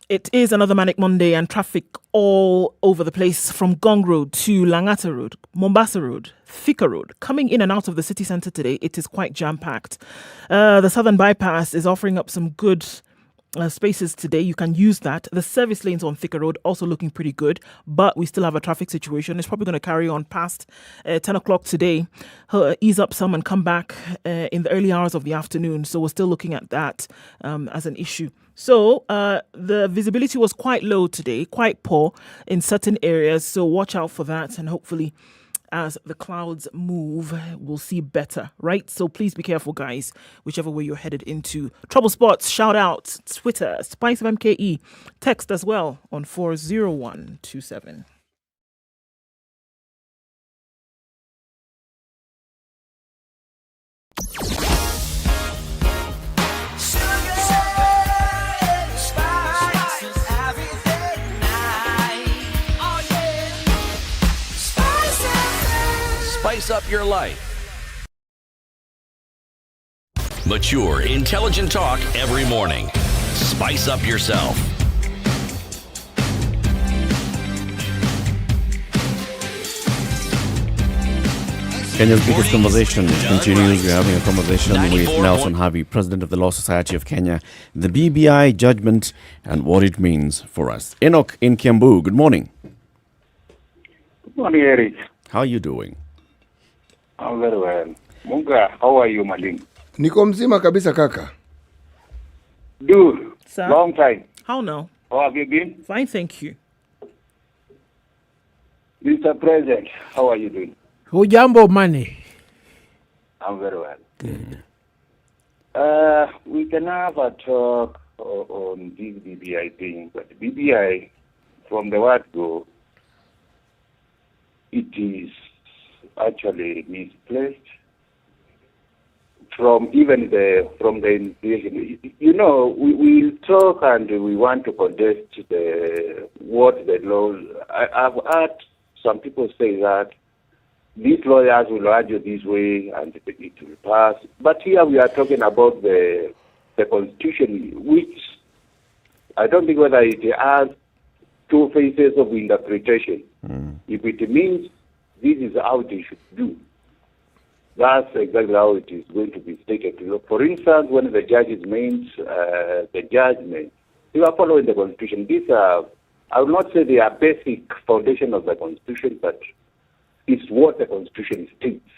Speaker 6: It is another manic Monday and traffic all over the place from Gong Road to Langata Road, Mombasa Road, Thika Road. Coming in and out of the city centre today, it is quite jam-packed. The Southern Bypass is offering up some good spaces today. You can use that. The service lanes on Thika Road also looking pretty good, but we still have a traffic situation. It's probably going to carry on past 10 o'clock today. Ease up some and come back in the early hours of the afternoon. So we're still looking at that as an issue. So the visibility was quite low today, quite poor in certain areas. So watch out for that, and hopefully as the clouds move, we'll see better, right? So please be careful, guys, whichever way you're headed into. Trouble spots, shout out, Twitter, SpiceFM KE, text as well on 40127.
Speaker 5: Spice up your life. Mature, intelligent talk every morning. Spice up yourself.
Speaker 7: Kenya's biggest conversation continues. We're having a conversation with Nelson Harvey, President of the Law Society of Kenya, the BBI judgment and what it means for us. Enoch in Kiambu, good morning.
Speaker 11: Good morning, Eric.
Speaker 7: How are you doing?
Speaker 11: I'm very well. Munga, how are you, Malindi?
Speaker 8: Niko mzima kabisa kaka.
Speaker 11: Dude,
Speaker 6: Sir?
Speaker 11: long time.
Speaker 6: How now?
Speaker 11: How have you been?
Speaker 6: Fine, thank you.
Speaker 11: Mr. President, how are you doing?
Speaker 21: Hujambo money.
Speaker 11: I'm very well. Good. We can have a talk on this BBI thing, but BBI, from the word go, it is actually misplaced from the initiation. You know, we talk and we want to contest what the law. I've heard some people say that these lawyers will argue this way and it will pass. But here we are talking about the Constitution, which I don't think whether it has two phases of interpretation. If it means this is how it should do, that's exactly how it is going to be stated. For instance, when the judges made the judgment, they are following the Constitution. These are, I will not say they are basic foundation of the Constitution, but it's what the Constitution states.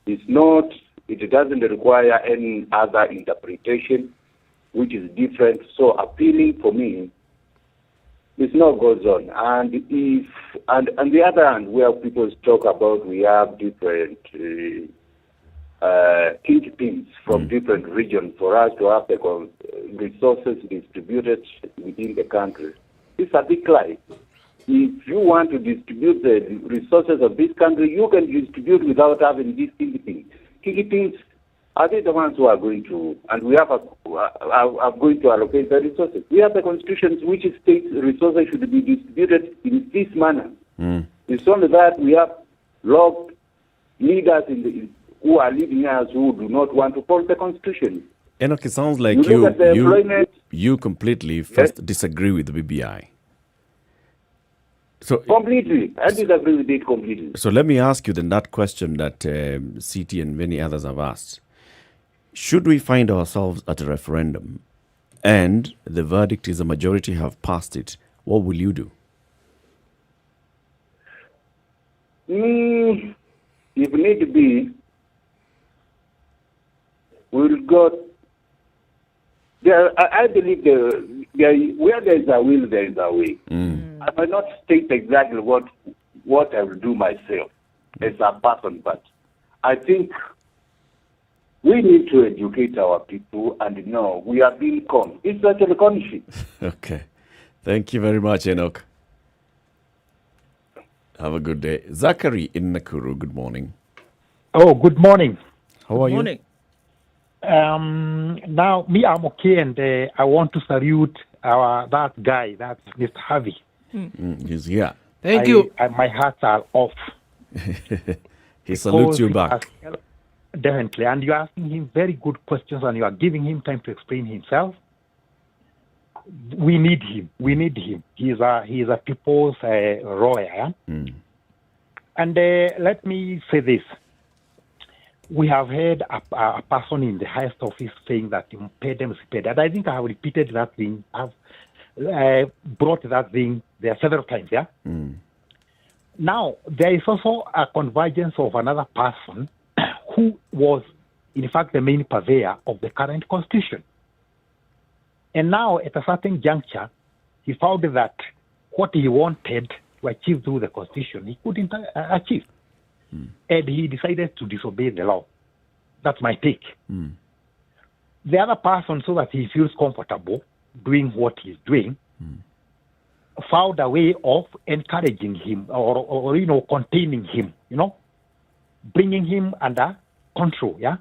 Speaker 11: It's not, it doesn't require any other interpretation, which is different. So appealing for me, it's not goes on. And if, and on the other hand, where people talk about we have different kingpins from different regions for us to have the resources distributed within the country, it's a big lie. If you want to distribute the resources of this country, you can distribute without having these kingpins. Kingpins are they the ones who are going to, and we are going to allocate the resources. We have the constitutions which states resources should be distributed in this manner. It's only that we have locked leaders who are leading us who do not want to follow the constitution.
Speaker 7: Enoch, it sounds like you completely first disagree with the BBI. So
Speaker 11: completely. I disagree with it completely.
Speaker 7: So let me ask you then that question that CT and many others have asked. Should we find ourselves at a referendum and the verdict is a majority have passed it, what will you do?
Speaker 11: If need be, we'll go. I believe where there is a will, there is a way. I might not state exactly what I will do myself as a person, but I think we need to educate our people and know we are being conned. It's actually conning.
Speaker 7: Okay. Thank you very much, Enoch. Have a good day. Zachary in Nakuru, good morning.
Speaker 16: Oh, good morning.
Speaker 7: How are you?
Speaker 16: Morning. Now, me, I'm okay, and I want to salute that guy, that's Mr. Harvey.
Speaker 7: He's here.
Speaker 16: Thank you. My hearts are off.
Speaker 7: He salutes you back.
Speaker 16: Definitely. And you're asking him very good questions and you are giving him time to explain himself. We need him. We need him. He's a people's lawyer. And let me say this. We have heard a person in the highest office saying that pay them is paid. And I think I have repeated that thing. I've brought that thing there several times, yeah? Now, there is also a convergence of another person who was, in fact, the main purveyor of the current constitution. And now, at a certain juncture, he found that what he wanted to achieve through the constitution, he couldn't achieve. And he decided to disobey the law. That's my take. The other person, so that he feels comfortable doing what he's doing, found a way of encouraging him or containing him, bringing him under control, yeah?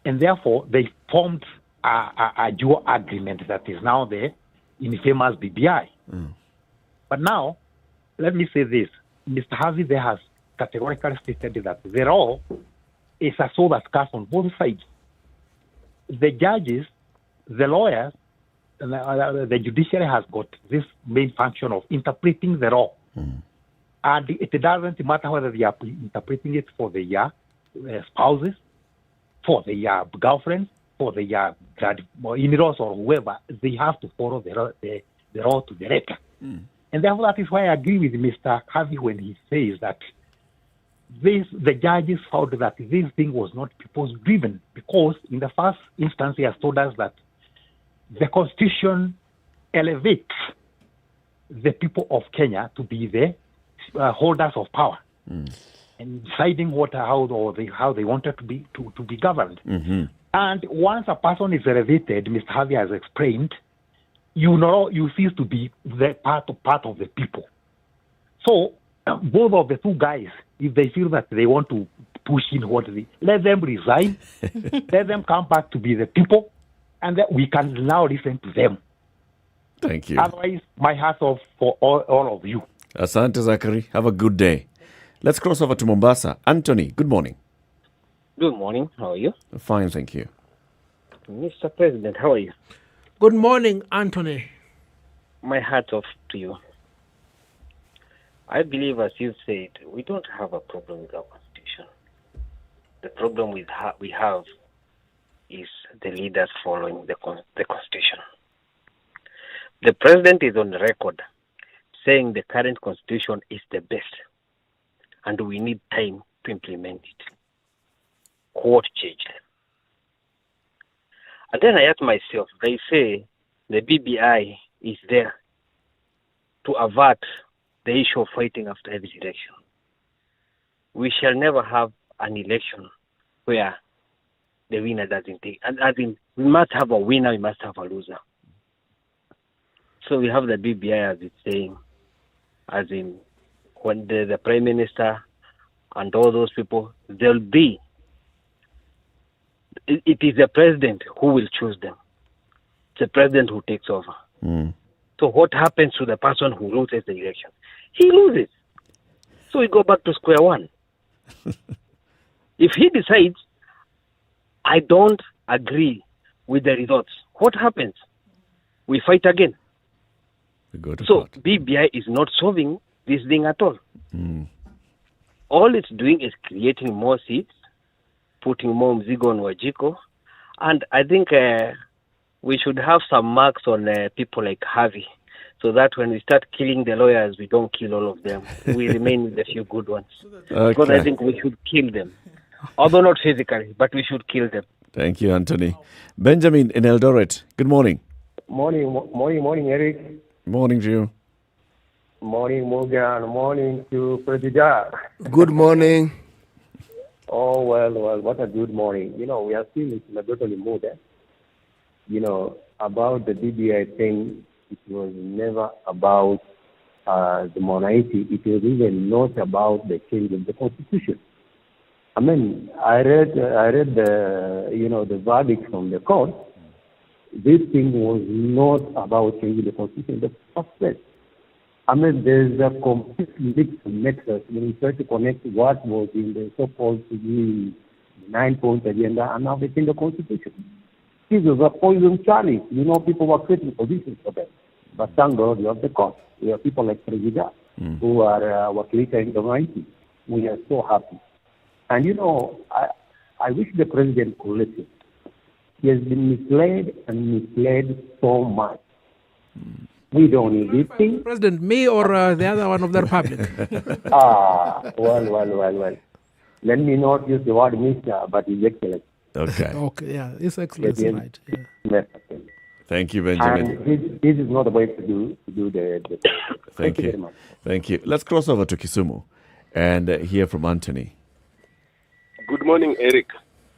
Speaker 16: And therefore, they formed a dual agreement that is now the infamous BBI. But now, let me say this. Mr. Harvey there has categorically stated that the law is a sword that cuts on both sides. the judges, the lawyers, the judiciary has got this main function of interpreting the law. And it doesn't matter whether they are interpreting it for their spouses, for their girlfriends, for their in-laws or whoever. They have to follow the law to the letter. And therefore, that is why I agree with Mr. Harvey when he says that the judges found that this thing was not people's driven, because in the first instance he has told us that the Constitution elevates the people of Kenya to be the holders of power and deciding how they wanted to be governed. And once a person is elevated, Mr. Harvey has explained, you cease to be the part of the people. So both of the two guys, if they feel that they want to push in let them resign, let them come back to be the people, and then we can now listen to them.
Speaker 7: Thank you.
Speaker 16: Otherwise, my hat's off for all of you.
Speaker 7: Asante Zachary. Have a good day. Let's cross over to Mombasa. Anthony, good morning.
Speaker 1: Good morning. How are you?
Speaker 7: Fine, thank you.
Speaker 1: Mr. President, how are you?
Speaker 21: Good morning, Anthony.
Speaker 1: My hat off to you. I believe, as you said, we don't have a problem with our constitution. The problem we have is the leaders following the constitution. The president is on record saying the current constitution is the best, and we need time to implement it. What changed? And then I ask myself, they say the BBI is there to avert the issue of fighting after every election. We shall never have an election where the winner doesn't take. And as in, we must have a winner, we must have a loser. So we have the BBI, as it's saying, as in when the Prime Minister and all those people, they'll be. It is the president who will choose them. It's the president who takes over. So what happens to the person who loses the election? He loses. So we go back to square one. If he decides, I don't agree with the results, what happens? We fight again. So BBI is not solving this thing at all. All it's doing is creating more seats, putting more mzigo on Wajiko, and I think we should have some marks on people like Harvey, so that when we start killing the lawyers, we don't kill all of them. We remain with a few good ones. Because I think we should kill them. Although not physically, but we should kill them.
Speaker 7: Thank you, Anthony. Benjamin in Eldoret, good morning.
Speaker 17: Morning, Eric.
Speaker 7: Morning to you.
Speaker 17: Morning, Morgan. Morning to President.
Speaker 8: Good morning.
Speaker 17: Oh, well, what a good morning. We are still in a totally mood. About the BBI thing, it was never about the monarchy. It was even not about the change of the constitution. I mean, I read the verdict from the court. This thing was not about changing the constitution in the first place. I mean, there's a complete mixed nexus when you try to connect what was in the so-called 9-point agenda and now it's in the constitution. This was a poison chalice. People were creating positions for them. But thank God you have the court. We have people like President who are wakilita in the mighty. We are so happy. And I wish the president could listen. He has been misled so much. We don't need this thing.
Speaker 21: President, me or the other one of the Republic?
Speaker 17: Well. Let me not use the word Mr., but His Excellency.
Speaker 7: Okay.
Speaker 21: Yeah, His Excellency, right.
Speaker 17: Yeah.
Speaker 7: Thank you, Benjamin.
Speaker 17: And this is not the way to do the
Speaker 7: Thank you
Speaker 17: very much.
Speaker 7: Thank you. Let's cross over to Kisumu and hear from Anthony.
Speaker 18: Good morning, Eric.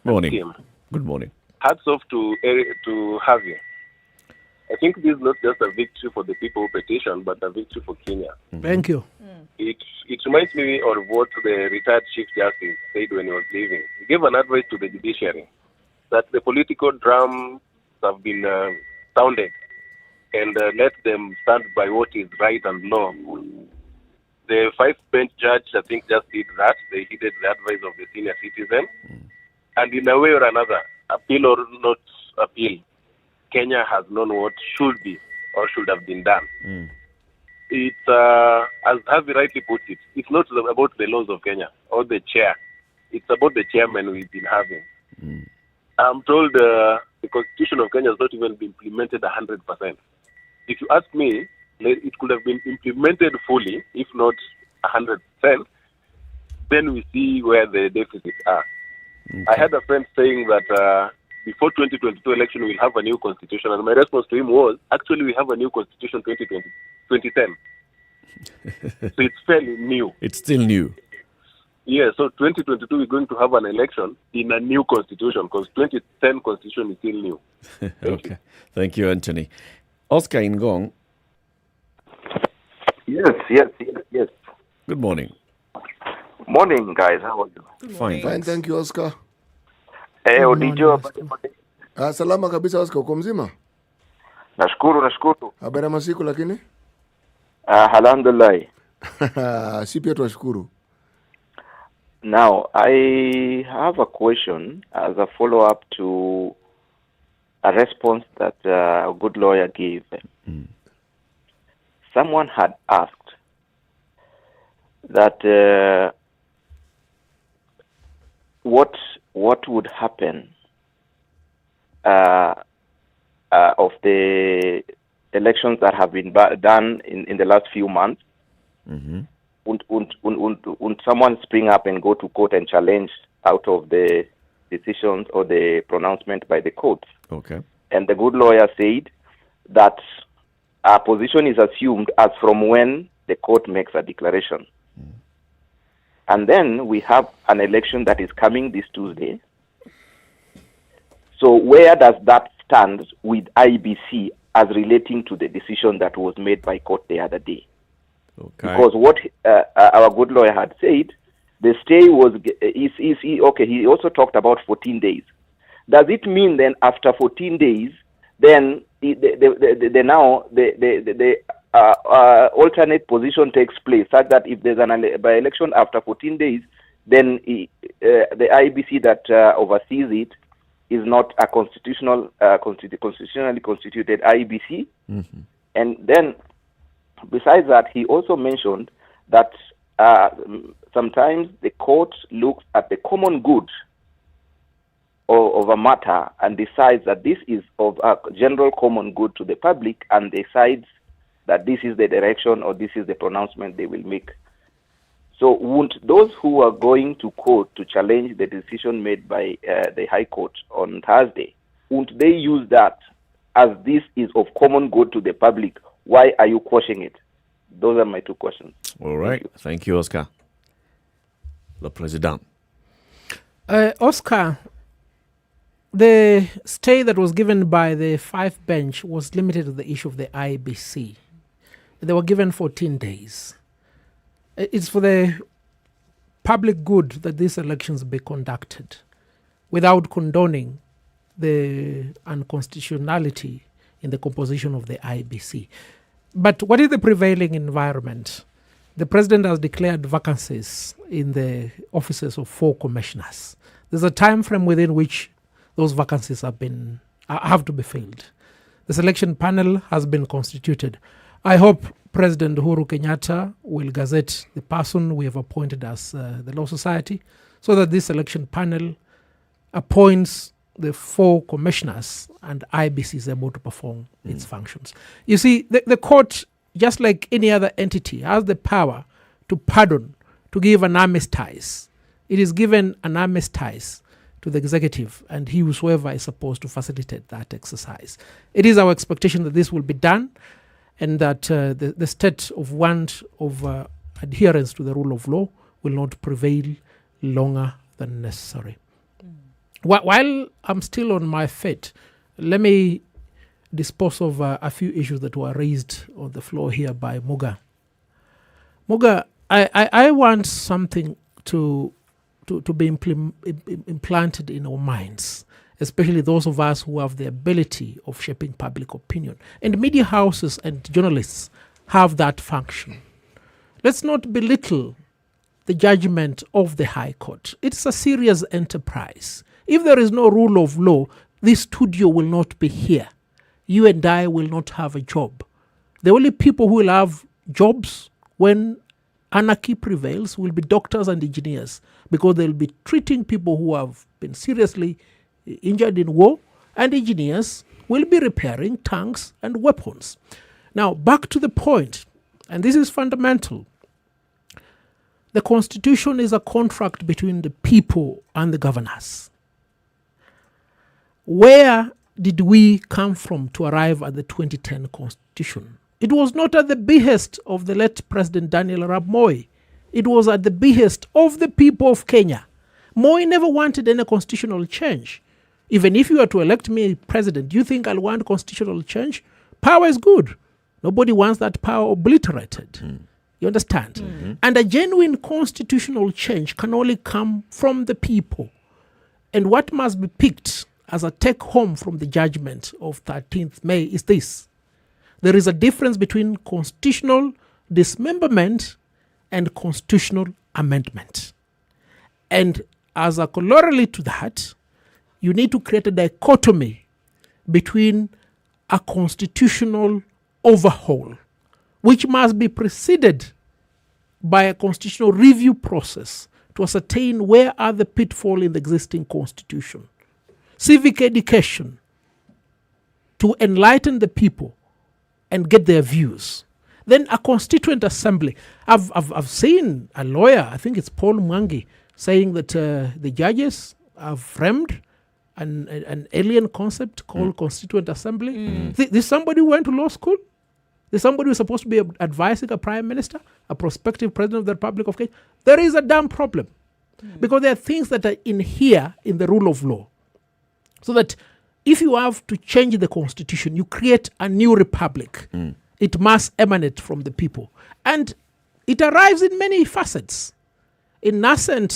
Speaker 7: Morning.
Speaker 18: Kim.
Speaker 7: Good morning.
Speaker 18: Hats off to Eric, to Harvey. I think this is not just a victory for the people who petition, but a victory for Kenya.
Speaker 21: Thank you.
Speaker 18: It reminds me of what the retired Chief Justice said when he was leaving. He gave an advice to the judiciary that the political drums have been sounded and let them stand by what is right and lawful. The 5-bench judge, I think, just did that. They heeded the advice of the senior citizen. And in a way or another, appeal or not, appeal, Kenya has known what should be or should have been done. It's, as Harvey rightly put it, it's not about the laws of Kenya or the chair. It's about the chairman we've been having. I'm told the Constitution of Kenya has not even been implemented 100%. If you ask me, it could have been implemented fully, if not 100%. Then we see where the deficits are. I had a friend saying that before 2022 election, we'll have a new constitution. And my response to him was, actually, we have a new constitution 2010. So it's fairly new.
Speaker 7: It's still new.
Speaker 18: Yeah, so 2022, we're going to have an election in a new constitution because 2010 constitution is still new.
Speaker 7: Okay. Thank you, Anthony. Oscar Ingong.
Speaker 14: Yes.
Speaker 7: Good morning.
Speaker 14: Morning, guys. How are you?
Speaker 8: Fine, thank you, Oscar.
Speaker 14: Odijo.
Speaker 8: Salama kabisa, Oscar. Uko mzima?
Speaker 14: Nashukuru.
Speaker 8: Habari ya masiku lakini?
Speaker 14: Alhamdulillah.
Speaker 8: Si pia tunashukuru.
Speaker 14: Now, I have a question as a follow-up to a response that a good lawyer gave. Someone had asked that what would happen of the elections that have been done in the last few months. Would someone spring up and go to court and challenge out of the decisions or the pronouncement by the courts?
Speaker 7: Okay.
Speaker 14: And the good lawyer said that our position is assumed as from when the court makes a declaration. And then we have an election that is coming this Tuesday. So where does that stand with IBC as relating to the decision that was made by court the other day?
Speaker 7: Okay.
Speaker 14: Because what our good lawyer had said, the stay was okay. He also talked about 14 days. Does it mean then after 14 days, then the alternate position takes place, such that if there's by election after 14 days, then the IBC that oversees it is not a constitutionally constituted IBC, and then. Besides that, he also mentioned that sometimes the court looks at the common good of a matter and decides that this is of a general common good to the public and decides that this is the direction or this is the pronouncement they will make. So won't those who are going to court to challenge the decision made by the High Court on Thursday, won't they use that as this is of common good to the public? Why are you quashing it? Those are my two questions.
Speaker 7: All right. Thank you, Oscar. Le President.
Speaker 21: Oscar, the stay that was given by the 5 bench was limited to the issue of the IBC. They were given 14 days. It's for the public good that these elections be conducted without condoning the unconstitutionality in the composition of the IBC. But what is the prevailing environment? The president has declared vacancies in the offices of 4 commissioners. There's a time frame within which those vacancies have to be filled. The selection panel has been constituted. I hope President Uhuru Kenyatta will gazette the person we have appointed as the Law Society so that this selection panel appoints the 4 commissioners and IBC is able to perform its functions. You see, the court, just like any other entity, has the power to pardon, to give an armistice. It is given an armistice to the executive and he whosoever is supposed to facilitate that exercise. It is our expectation that this will be done and that the state of want of adherence to the rule of law will not prevail longer than necessary. While I'm still on my feet, let me dispose of a few issues that were raised on the floor here by Muga. Muga, I want something to be implanted in our minds, especially those of us who have the ability of shaping public opinion. And media houses and journalists have that function. Let's not belittle the judgment of the High Court. It's a serious enterprise. If there is no rule of law, this studio will not be here. You and I will not have a job. The only people who will have jobs when anarchy prevails will be doctors and engineers, because they'll be treating people who have been seriously injured in war, and engineers will be repairing tanks and weapons. Now, back to the point, and this is fundamental. The Constitution is a contract between the people and the governors. Where did we come from to arrive at the 2010 Constitution? It was not at the behest of the late President Daniel Arap Moi. It was at the behest of the people of Kenya. Moi never wanted any constitutional change. Even if you were to elect me president, do you think I'll want constitutional change? Power is good. Nobody wants that power obliterated. You understand? And a genuine constitutional change can only come from the people. And what must be picked as a take home from the judgment of 13th May is this. There is a difference between constitutional dismemberment and constitutional amendment. And as a corollary to that, you need to create a dichotomy between a constitutional overhaul, which must be preceded by a constitutional review process to ascertain where are the pitfalls in the existing constitution. Civic education to enlighten the people and get their views. Then a constituent assembly. I've seen a lawyer, I think it's Paul Mwangi, saying that the judges have framed an alien concept called constituent assembly. This somebody who went to law school? There's somebody who's supposed to be advising a prime minister, a prospective president of the Republic of Kenya. There is a damn problem. Because there are things that are in here in the rule of law. So that if you have to change the constitution, you create a new republic. It must emanate from the people. And it arrives in many facets. In nascent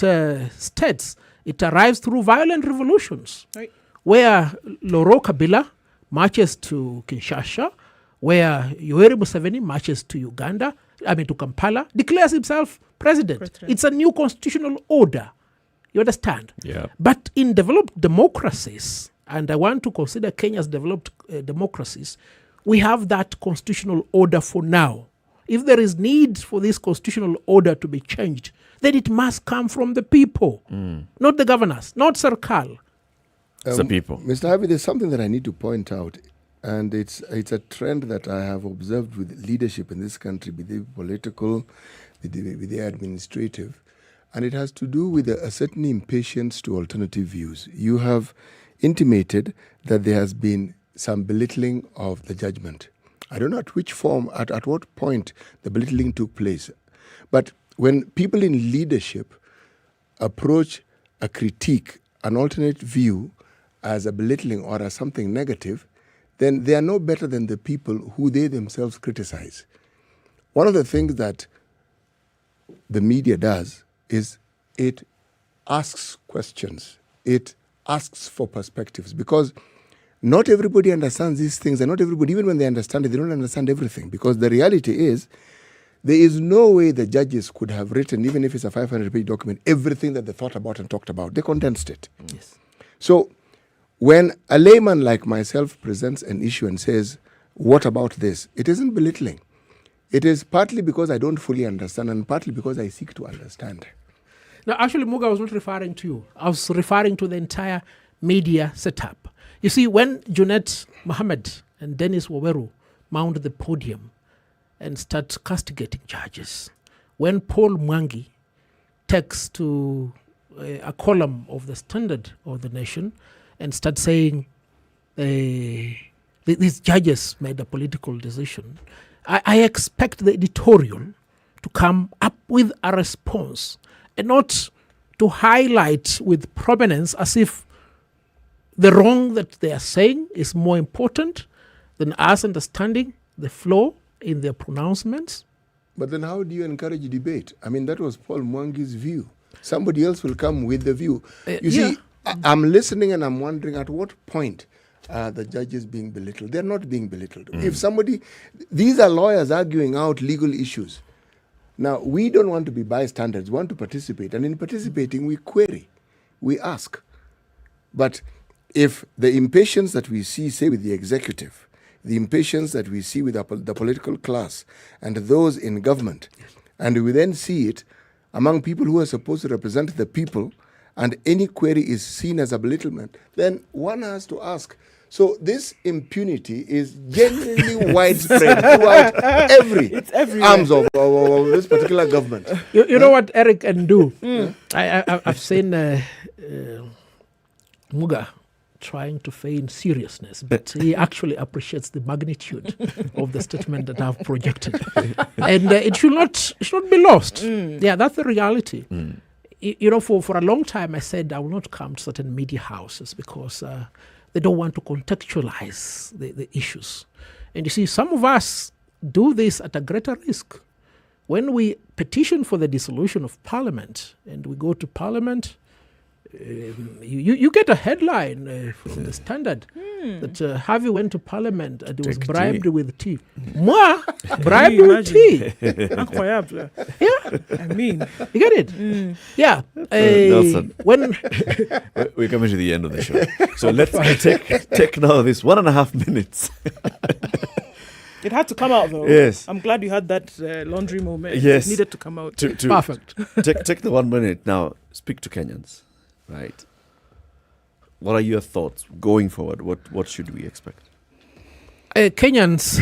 Speaker 21: states, it arrives through violent revolutions. Right. Where Loro Kabila marches to Kinshasa, where Yoweri Museveni marches to to Kampala, declares himself president. It's a new constitutional order. You understand?
Speaker 7: Yeah.
Speaker 21: But in developed democracies, and I want to consider Kenya's developed democracies, we have that constitutional order for now. If there is need for this constitutional order to be changed, then it must come from the people, not the governors, not Sarkal.
Speaker 7: The people.
Speaker 8: Mr. Harvey, there's something that I need to point out, and it's a trend that I have observed with leadership in this country, be they political, be they administrative, and it has to do with a certain impatience to alternative views. You have intimated that there has been some belittling of the judgment. I don't know at which form, at what point the belittling took place. But when people in leadership approach a critique, an alternate view as a belittling or as something negative, then they are no better than the people who they themselves criticize. One of the things that the media does is it asks questions. It asks for perspectives, because not everybody understands these things, and not everybody, even when they understand it, they don't understand everything, because the reality is there is no way the judges could have written, even if it's a 500-page document, everything that they thought about and talked about. They condensed it.
Speaker 21: Yes.
Speaker 8: So when a layman like myself presents an issue and says, what about this? It isn't belittling. It is partly because I don't fully understand, and partly because I seek to understand.
Speaker 21: Now, actually, Muga, I was not referring to you. I was referring to the entire media setup. You see, when Junet Mohammed and Dennis Waweru mount the podium and start castigating judges, when Paul Mwangi takes to a column of the Standard of the Nation and start saying these judges made a political decision, I expect the editorial to come up with a response and not to highlight with prominence as if the wrong that they are saying is more important than us understanding the flaw in their pronouncements.
Speaker 8: But then how do you encourage debate? I mean, that was Paul Mwangi's view. Somebody else will come with the view. See, I'm listening and I'm wondering at what point are the judges being belittled? They're not being belittled. If somebody, these are lawyers arguing out legal issues. Now, we don't want to be bystanders. We want to participate. And in participating, we query. We ask. But if the impatience that we see, say, with the executive, the impatience that we see with the political class and those in government, and we then see it among people who are supposed to represent the people, and any query is seen as a belittlement, then one has to ask. So this impunity is genuinely widespread throughout every arms of this particular government.
Speaker 21: You know what Eric can do? I've seen Muga trying to feign seriousness, but he actually appreciates the magnitude of the statement that I've projected, and it should not be lost. Yeah, that's the reality. You know, for a long time I said I will not come to certain media houses because they don't want to contextualize the issues. And you see, some of us do this at a greater risk. When we petition for the dissolution of Parliament and we go to Parliament, you get a headline from the Standard that Harvey went to Parliament and he was bribed with tea. Moi, bribed with tea.
Speaker 6: Incroyable.
Speaker 21: Yeah.
Speaker 6: I mean,
Speaker 21: you get it? Yeah.
Speaker 7: Nelson,
Speaker 21: when
Speaker 7: we're coming to the end of the show. So let's take now this 1.5 minutes.
Speaker 6: it had to come out though.
Speaker 7: Yes.
Speaker 6: I'm glad you had that laundry moment.
Speaker 7: Yes.
Speaker 6: It needed to come out.
Speaker 21: Perfect.
Speaker 7: Take the 1 minute now. Speak to Kenyans. Right. What are your thoughts going forward? What should we expect?
Speaker 21: Kenyans,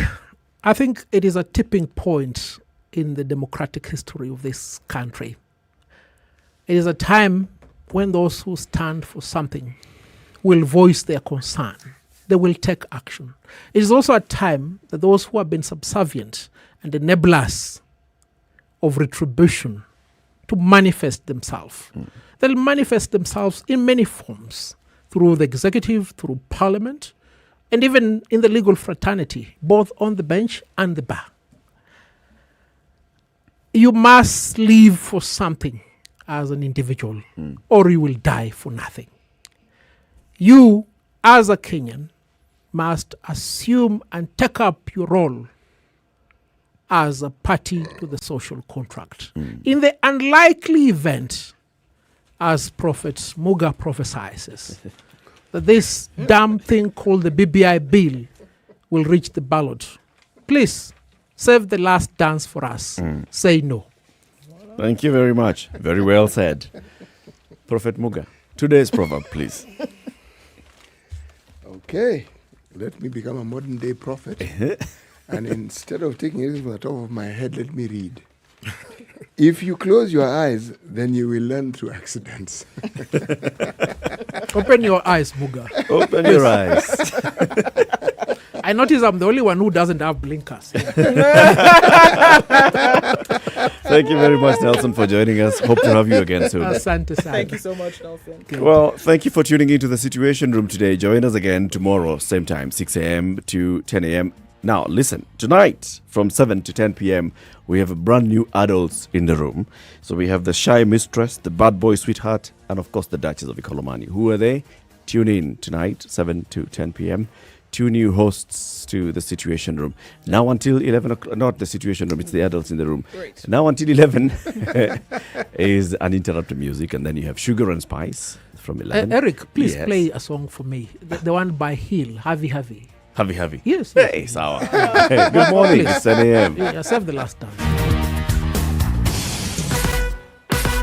Speaker 21: I think it is a tipping point in the democratic history of this country. It is a time when those who stand for something will voice their concern. They will take action. It is also a time that those who have been subservient and enablers of retribution to manifest themselves. They'll manifest themselves in many forms, through the executive, through Parliament, and even in the legal fraternity, both on the bench and the bar. You must live for something as an individual, or you will die for nothing. You, as a Kenyan, must assume and take up your role as a party to the social contract. In the unlikely event, as Prophet Muga prophesies, that this damn thing called the BBI bill will reach the ballot. Please, save the last dance for us. Say no.
Speaker 7: Thank you very much. Very well said. Prophet Muga, today's proverb, please.
Speaker 8: Okay, let me become a modern day prophet. And instead of taking it from the top of my head, let me read. If you close your eyes, then you will learn through accidents.
Speaker 21: Open your eyes, Muga.
Speaker 7: Open your eyes.
Speaker 21: I notice I'm the only one who doesn't have blinkers.
Speaker 7: Thank you very much, Nelson, for joining us. Hope to have you again soon.
Speaker 21: Asante sana.
Speaker 6: Thank you so much, Nelson.
Speaker 7: Well, thank you for tuning into the Situation Room today. Join us again tomorrow, same time, 6 a.m. to 10 a.m. Now, listen, tonight from 7 to 10 p.m., we have a brand new adults in the room. So we have the shy mistress, the bad boy sweetheart, and of course the Duchess of Ikolomani. Who are they? Tune in tonight, 7 to 10 p.m. 2 new hosts to the Situation Room. Now until 11 o'clock, not the Situation Room, it's the adults in the room.
Speaker 6: Great.
Speaker 7: Now until 11 is uninterrupted music, and then you have Sugar and Spice from 11.
Speaker 21: Eric, please
Speaker 7: Yes.
Speaker 21: play a song for me. The one by Hill, Heavy Heavy.
Speaker 7: Heavy.
Speaker 21: Yes.
Speaker 7: Hey, sawa. Hey, good morning.
Speaker 21: Please.
Speaker 7: It's 10 a.m.
Speaker 21: Yeah, save the last time.